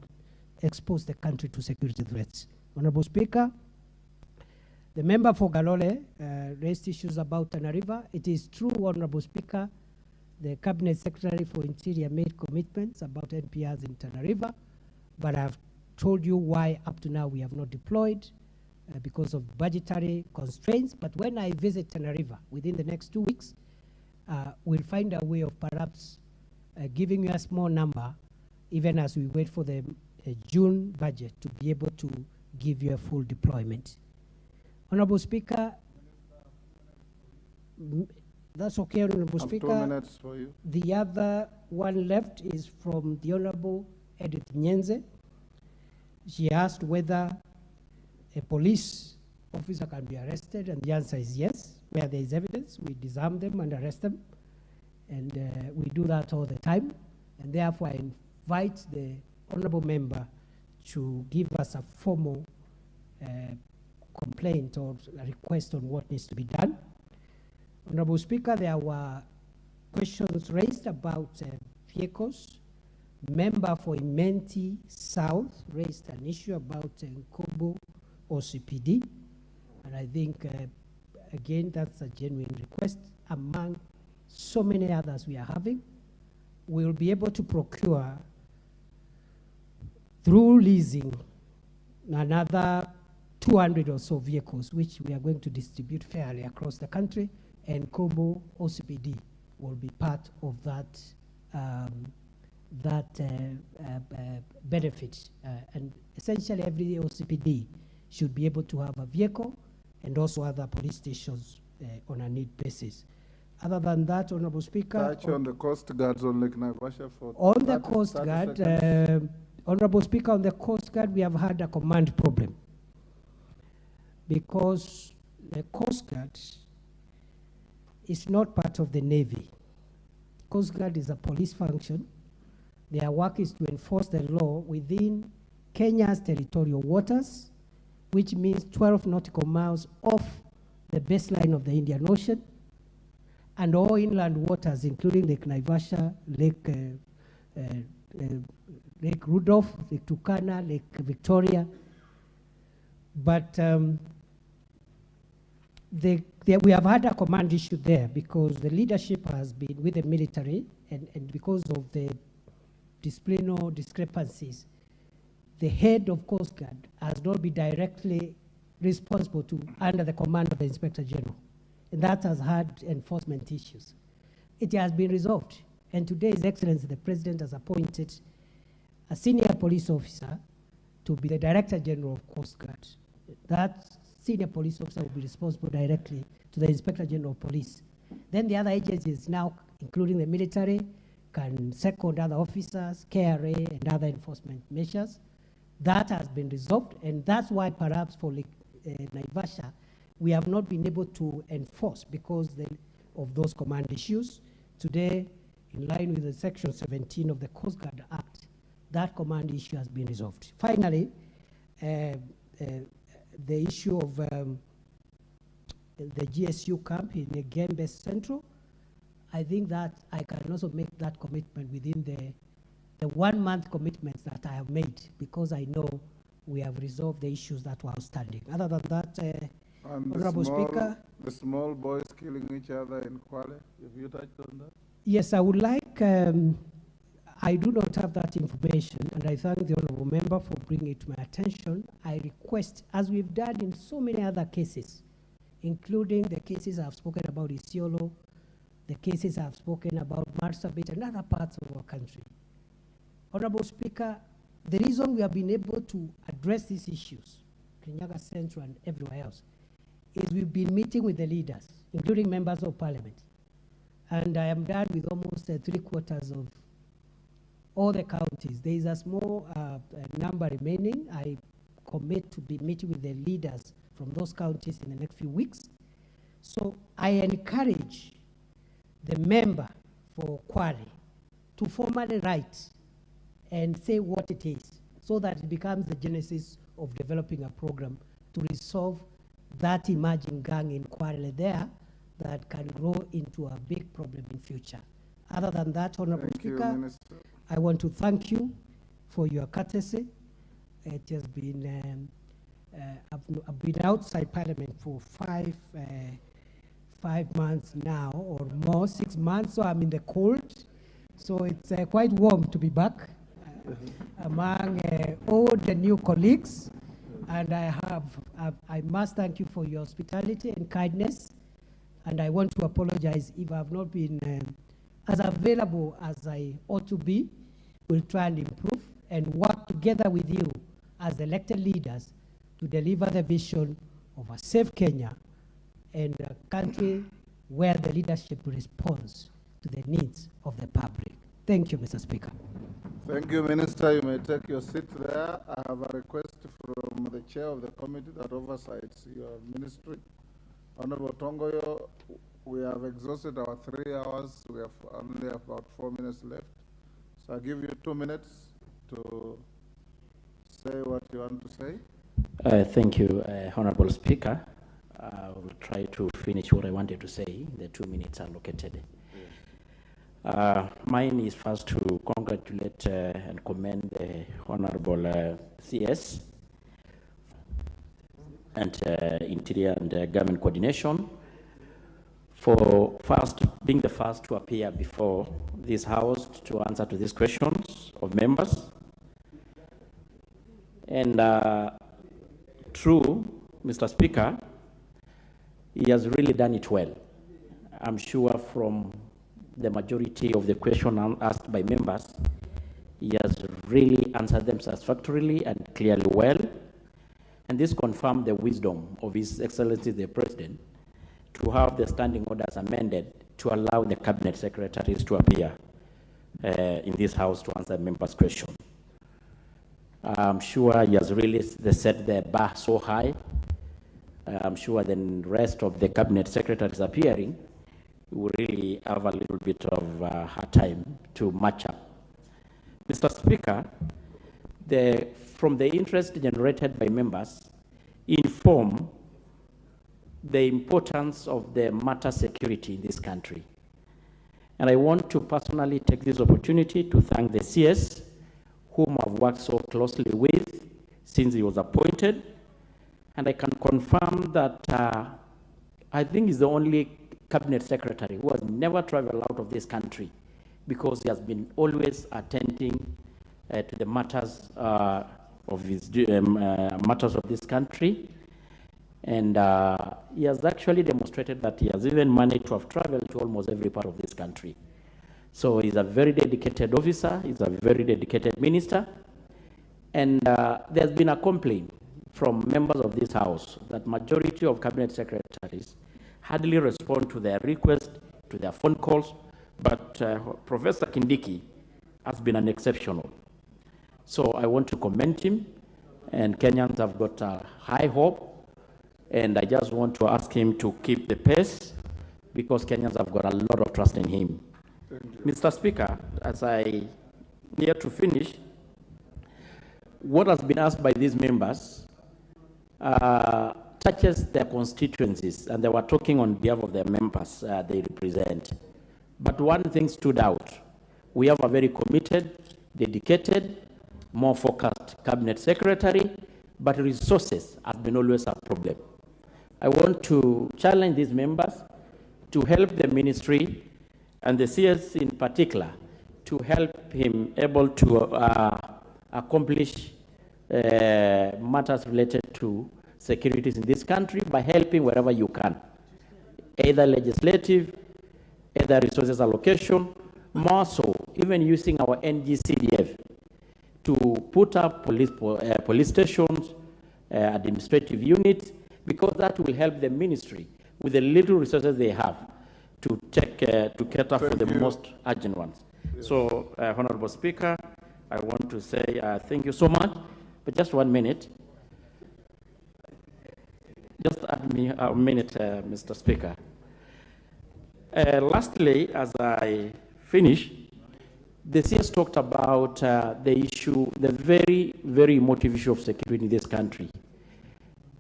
expose the country to security threats. Honorable Speaker, the member for Galole raised issues about Tana River. It is true, Honorable Speaker, the Cabinet Secretary for Interior made commitments about NPRs in Tana River, but I've told you why up to now we have not deployed because of budgetary constraints. But when I visit Tana River within the next 2 weeks, we'll find a way of perhaps giving you a small number, even as we wait for the June budget to be able to give you a full deployment. Honorable Speaker, that's okay, Honorable Speaker. 2 minutes for you. The other one left is from the Honorable Edith Nyenze. She asked whether a police officer can be arrested, and the answer is yes. Where there is evidence, we disarm them and arrest them. And we do that all the time. And therefore, I invite the honorable member to give us a formal complaint or a request on what needs to be done. Honorable Speaker, there were questions raised about vehicles. Member for Imenti South raised an issue about Nkobo OCPD. And I think, again, that's a genuine request among so many others we are having. We'll be able to procure, through leasing, another 200 or so vehicles, which we are going to distribute fairly across the country, and Kobo OCPD will be part of that benefit. And essentially, every OCPD should be able to have a vehicle, and also other police stations on a need basis. Other than that, Honorable Speaker, Touch on the Coast Guards on Lake Naivasha for on the Coast Guard, Honorable Speaker, on the Coast Guard, we have had a command problem because the Coast Guard is not part of the Navy. Coast Guard is a police function. Their work is to enforce the law within Kenya's territorial waters, which means 12 nautical miles off the baseline of the Indian Ocean, and all inland waters, including Lake Naivasha, Lake Rudolph, Lake Turkana, Lake Victoria. But we have had a command issue there because the leadership has been with the military, and because of the disciplinary discrepancies, the head of Coast Guard has not been directly responsible to under the command of the Inspector General. And that has had enforcement issues. It has been resolved. And today, His Excellency, the President has appointed a senior police officer to be the Director General of Coast Guard. That senior police officer will be responsible directly to the Inspector General of Police. Then the other agencies now, including the military, can second other officers, KRA, and other enforcement measures. That has been resolved, and that's why perhaps for Naivasha, we have not been able to enforce because of those command issues. Today, in line with the Section 17 of the Coast Guard Act, that command issue has been resolved. Finally, the issue of the GSU camp in Gembe Central, I think that I can also make that commitment within the 1 month commitments that I have made, because I know we have resolved the issues that were outstanding. Other than that, Honorable Speaker. The small boys killing each other in Kwale, have you touched on that? Yes, I would like, I do not have that information, and I thank the Honorable Member for bringing it to my attention. I request, as we've done in so many other cases, including the cases I've spoken about Isiolo, the cases I've spoken about Marsabit and other parts of our country. Honorable Speaker, the reason we have been able to address these issues, Kenyaga Central and everywhere else, is we've been meeting with the leaders, including members of parliament. And I am done with almost 3/4 of all the counties. There is a small number remaining. I commit to be meeting with the leaders from those counties in the next few weeks. So I encourage the member for Kwale to formally write and say what it is, so that it becomes the genesis of developing a program to resolve that emerging gang inquiry there that can grow into a big problem in future. Other than that, Honorable Thank you, Speaker, Minister. I want to thank you for your courtesy. It has been, I've been outside Parliament for five months now, or more, 6 months, so I'm in the cold. So it's quite warm to be back among old and new colleagues. And I must thank you for your hospitality and kindness. And I want to apologize if I've not been as available as I ought to be. We'll try and improve and work together with you as elected leaders to deliver the vision of a safe Kenya and a country where the leadership responds to the needs of the public. Thank you, Mr. Speaker. Thank you, Minister. You may take your seat there. I have a request from the chair of the committee that oversees your ministry. Honorable Tongoyo, we have exhausted our 3 hours. We have only about 4 minutes left. So I'll give you 2 minutes to say what you want to say. Thank you, Honorable Speaker. I will try to finish what I wanted to say. The 2 minutes allocated. Mine is first to congratulate and commend the Honorable CS and Interior and Government Coordination for being the first to appear before this House to answer to these questions of members. And true, Mr. Speaker, he has really done it well. I'm sure from the majority of the questions asked by members, he has really answered them satisfactorily and clearly well. And this confirmed the wisdom of His Excellency the President to have the standing orders amended to allow the cabinet secretaries to appear in this House to answer members' questions. I'm sure he has really set the bar so high. I'm sure the rest of the cabinet secretaries appearing will really have a little bit of hard time to match up. Mr. Speaker, from the interest generated by members, inform the importance of the matter security in this country. And I want to personally take this opportunity to thank the CS, whom I've worked so closely with since he was appointed. And I can confirm that I think he's the only cabinet secretary who has never traveled out of this country, because he has been always attending to the matters of this country. And he has actually demonstrated that he has even managed to have traveled to almost every part of this country. So he's a very dedicated officer, he's a very dedicated minister. And there's been a complaint from members of this House that majority of cabinet secretaries hardly respond to their requests, to their phone calls, but Professor Kindiki has been an exceptional. So I want to commend him, and Kenyans have got a high hope, and I just want to ask him to keep the pace, because Kenyans have got a lot of trust in him. Mr. Speaker, as I near to finish, what has been asked by these members touches their constituencies, and they were talking on behalf of their members they represent. But one thing stood out. We have a very committed, dedicated, more focused cabinet secretary, but resources have been always a problem. I want to challenge these members to help the ministry and the CS in particular to help him able to accomplish matters related to securities in this country by helping wherever you can, either legislative, either resources allocation, more so even using our NGCDF to put up police stations, administrative units, because that will help the ministry with the little resources they have to cater for the most urgent ones. Yes. So, Honorable Speaker, I want to say thank you so much, but just 1 minute. Just add me a minute, Mr. Speaker. Lastly, as I finish, The CS talked about the issue, the very, very emotive issue of security in this country.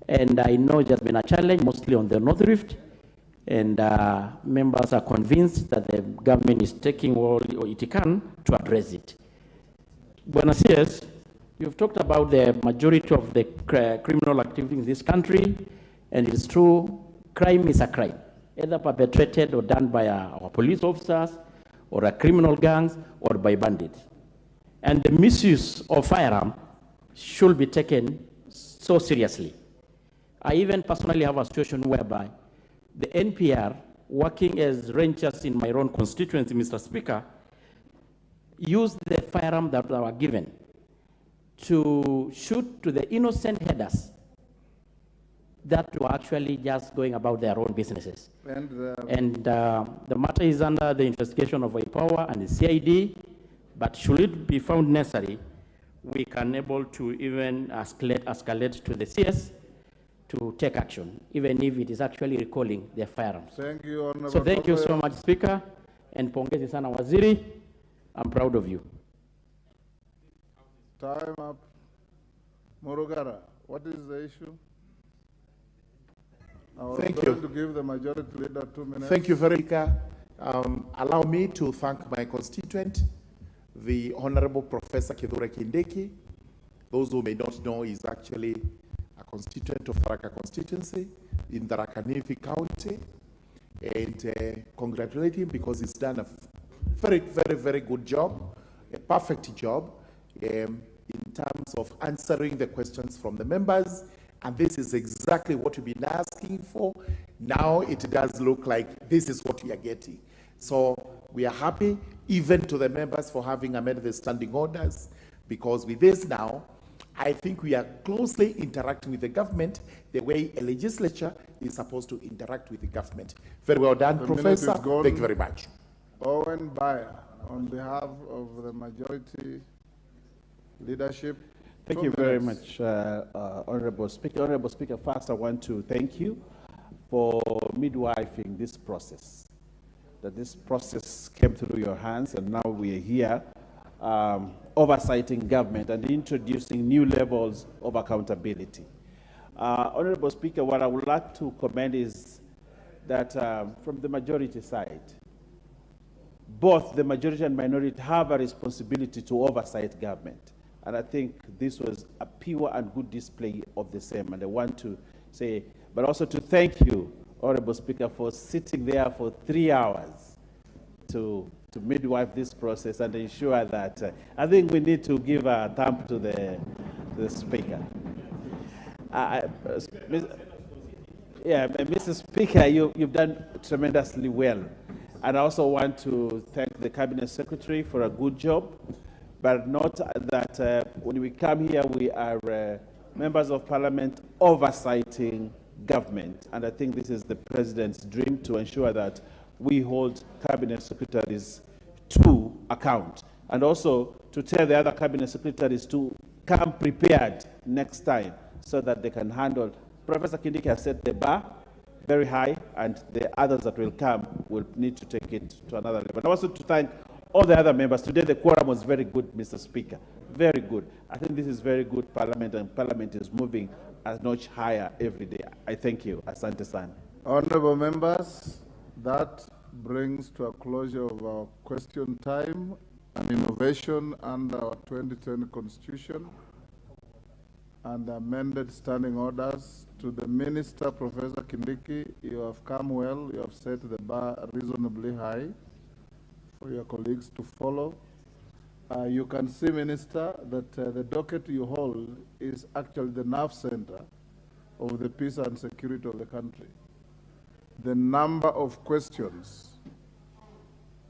And I know it has been a challenge, mostly on the North Rift, and members are convinced that the government is taking all it can to address it. Buenos CS, you've talked about the majority of the criminal activity in this country, and it's true, crime is a crime, either perpetrated or done by our police officers, or a criminal gangs, or by bandits. And the misuse of firearm should be taken so seriously. I even personally have a situation whereby the NPR, working as rangers in my own constituency, Mr. Speaker, used the firearm that were given to shoot to the innocent headers that were actually just going about their own businesses. And the matter is under the investigation of IPOWER and the CID, but should it be found necessary, we can able to even escalate to the CS to take action, even if it is actually recalling their firearms. Thank you, Honorable. So thank you so much, Speaker, and pongezi sana waziri. I'm proud of you. Time up. Morugara, what is the issue? Thank going you. to give the majority leader 2 minutes. Thank you very much. Allow me to thank my constituent, the Honorable Professor Kithure Kindiki. Those who may not know, is actually a constituent of Tharaka constituency in Tharaka Nithi County, and congratulate him because he's done a very, very, very good job, a perfect job in terms of answering the questions from the members. And this is exactly what we've been asking for. Now it does look like this is what we are getting. So we are happy, even to the members, for having amended the standing orders, because with this now, I think we are closely interacting with the government the way a legislature is supposed to interact with the government. Very well done, Professor. Thank you very much. Owen Bayer, on behalf of the majority leadership. Thank you very much, Honorable Speaker. Honorable Speaker, first I want to thank you for midwifing this process, that this process came through your hands, and now we are here oversighting government and introducing new levels of accountability. Honorable Speaker, what I would like to commend is that from the majority side, both the majority and minority have a responsibility to oversight government. And I think this was a pure and good display of the same. And I want to say, but also to thank you, Honorable Speaker, for sitting there for 3 hours to midwife this process and ensure that, I think we need to give a thumb to the Speaker. Mr. Speaker, you've done tremendously well. And I also want to thank the Cabinet Secretary for a good job. But note that when we come here, we are members of parliament oversighting government. And I think this is the president's dream, to ensure that we hold cabinet secretaries to account. And also to tell the other cabinet secretaries to come prepared next time so that they can handle. Professor Kindiki has set the bar very high, and the others that will come will need to take it to another level. And also to thank all the other members. Today the quorum was very good, Mr. Speaker, very good. I think this is very good Parliament, and Parliament is moving a notch higher every day. I thank you. Asante sana. Honorable members, that brings to a closure of our question time and innovation under our 2020 Constitution and amended standing orders. To the Minister, Professor Kindiki, you have come well. You have set the bar reasonably high for your colleagues to follow. You can see, Minister, that the docket you hold is actually the nerve center of the peace and security of the country. The number of questions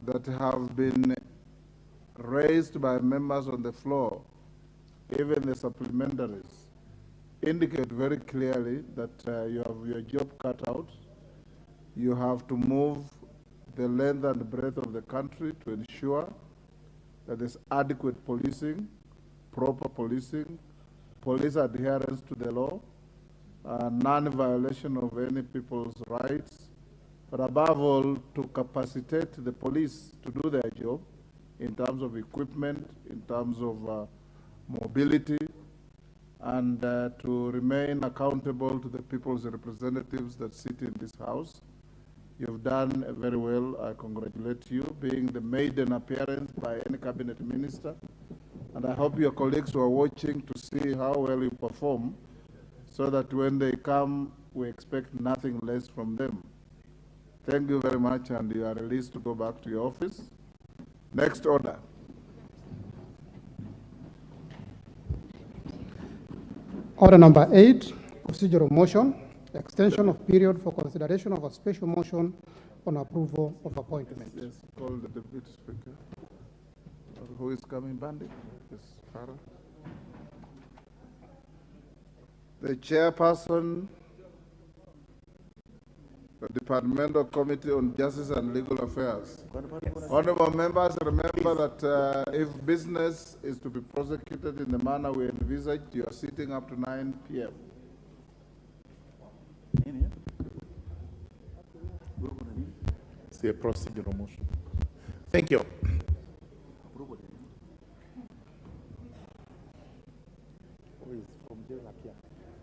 that have been raised by members on the floor, even the supplementaries, indicate very clearly that you have your job cut out. You have to move the length and breadth of the country to ensure that there's adequate policing, proper policing, police adherence to the law, non-violation of any people's rights, but above all, to capacitate the police to do their job in terms of equipment, in terms of mobility, and to remain accountable to the people's representatives that sit in this house. You've done very well. I congratulate you, being the maiden appearance by any cabinet minister. And I hope your colleagues who are watching to see how well you perform, so that when they come, we expect nothing less from them. Thank you very much, and you are released to go back to your office. Next order. Order number 8, procedural motion, extension of period for consideration of a special motion on approval of appointment. Yes, call the Deputy Speaker. Who is coming, Bandit? Yes, Farah. The chairperson, the Departmental Committee on Justice and Legal Affairs. Honorable members, remember that if business is to be prosecuted in the manner we envisaged, you are sitting up to 9 p.m. It's a procedural motion. Thank you.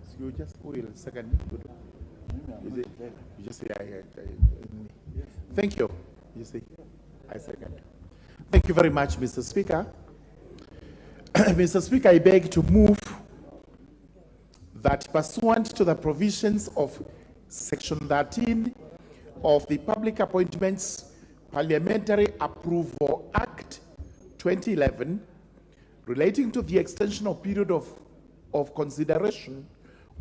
So you just will second. You just say thank you. You say I second. Thank you very much, Mr. Speaker. Mr. Speaker, I beg to move that pursuant to the provisions of Section 13 of the Public Appointments Parliamentary Approval Act 2011, relating to the extension of period of consideration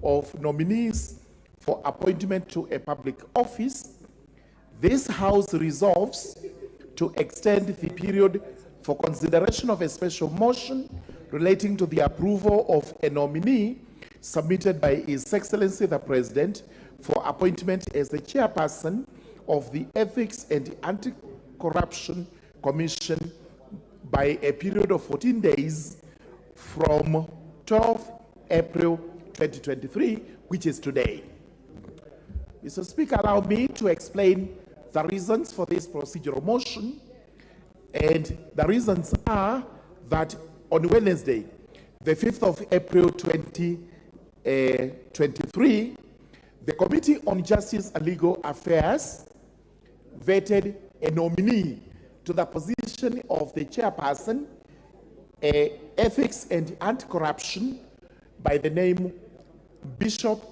of nominees for appointment to a public office, this House resolves to extend the period for consideration of a special motion relating to the approval of a nominee submitted by His Excellency the President for appointment as the chairperson of the Ethics and Anti-Corruption Commission by a period of 14 days from 12 April 2023, which is today. Mr. Speaker, allow me to explain the reasons for this procedural motion. And the reasons are that on Wednesday, the 5th of April 2023, the Committee on Justice and Legal Affairs vetted a nominee to the position of the chairperson, Ethics and Anti-Corruption, by the name Bishop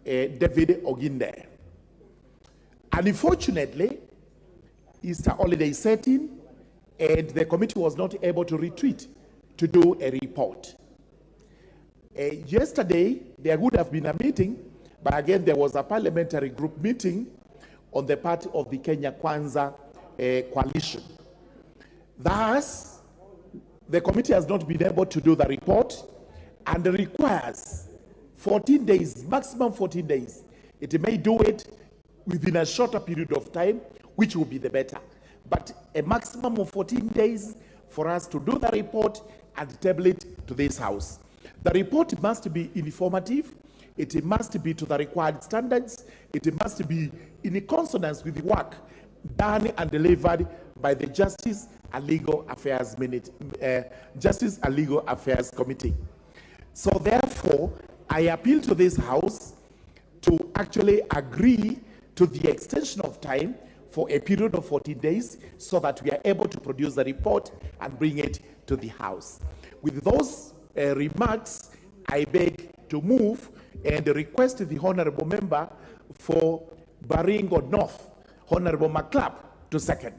David Oginde. Unfortunately, Easter holiday set in, and the committee was not able to retreat to do a report. Yesterday, there would have been a meeting, but again, there was a parliamentary group meeting on the part of the Kenya Kwanza coalition. Thus, the committee has not been able to do the report and requires 14 days, maximum 14 days. It may do it within a shorter period of time, which will be the better. But a maximum of 14 days for us to do the report and table it to this House. The report must be informative. It must be to the required standards. It must be in consonance with the work done and delivered by the Justice and Legal Affairs Committee. So therefore, I appeal to this House to actually agree to the extension of time for a period of 14 days so that we are able to produce the report and bring it to the House. With those remarks, I beg to move and request the Honorable Member for Baringo North, Honorable McClap, to second.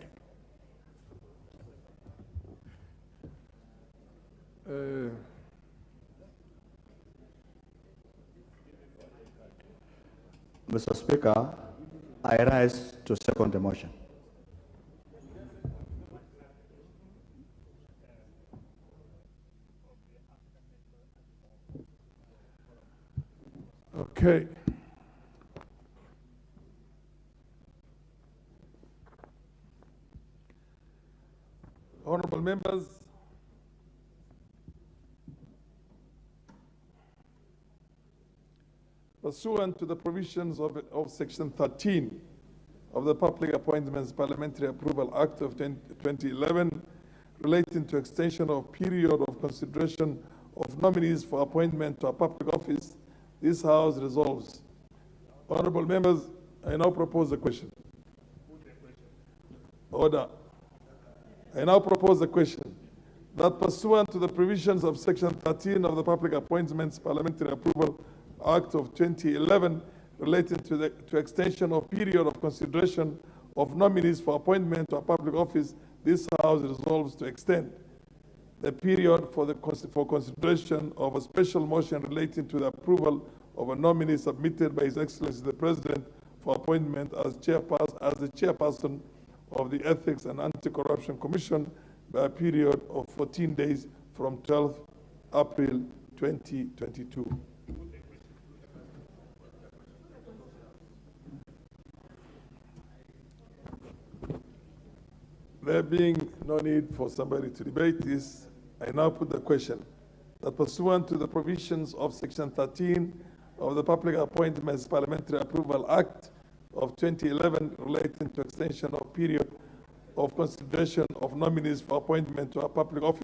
Mr. Speaker, I rise to second the motion. Okay. Honorable members, pursuant to the provisions of Section 13 of the Public Appointments Parliamentary Approval Act of 2011, relating to extension of period of consideration of nominees for appointment to a public office, this House resolves. Honorable members, I now propose the question. Order. I now propose the question that pursuant to the provisions of Section 13 of the Public Appointments Parliamentary Approval Act of 2011 relating to extension of period of consideration of nominees for appointment to a public office, this House resolves to extend the period for consideration of a special motion relating to the approval of a nominee submitted by His Excellency the President for appointment as the chairperson of the Ethics and Anti-Corruption Commission by a period of 14 days from 12 April 2022. There being no need for somebody to debate this, I now put the question that pursuant to the provisions of Section 13 of the Public Appointments Parliamentary Approval Act of 2011 relating to extension of period of consideration of nominees for appointment to a public office,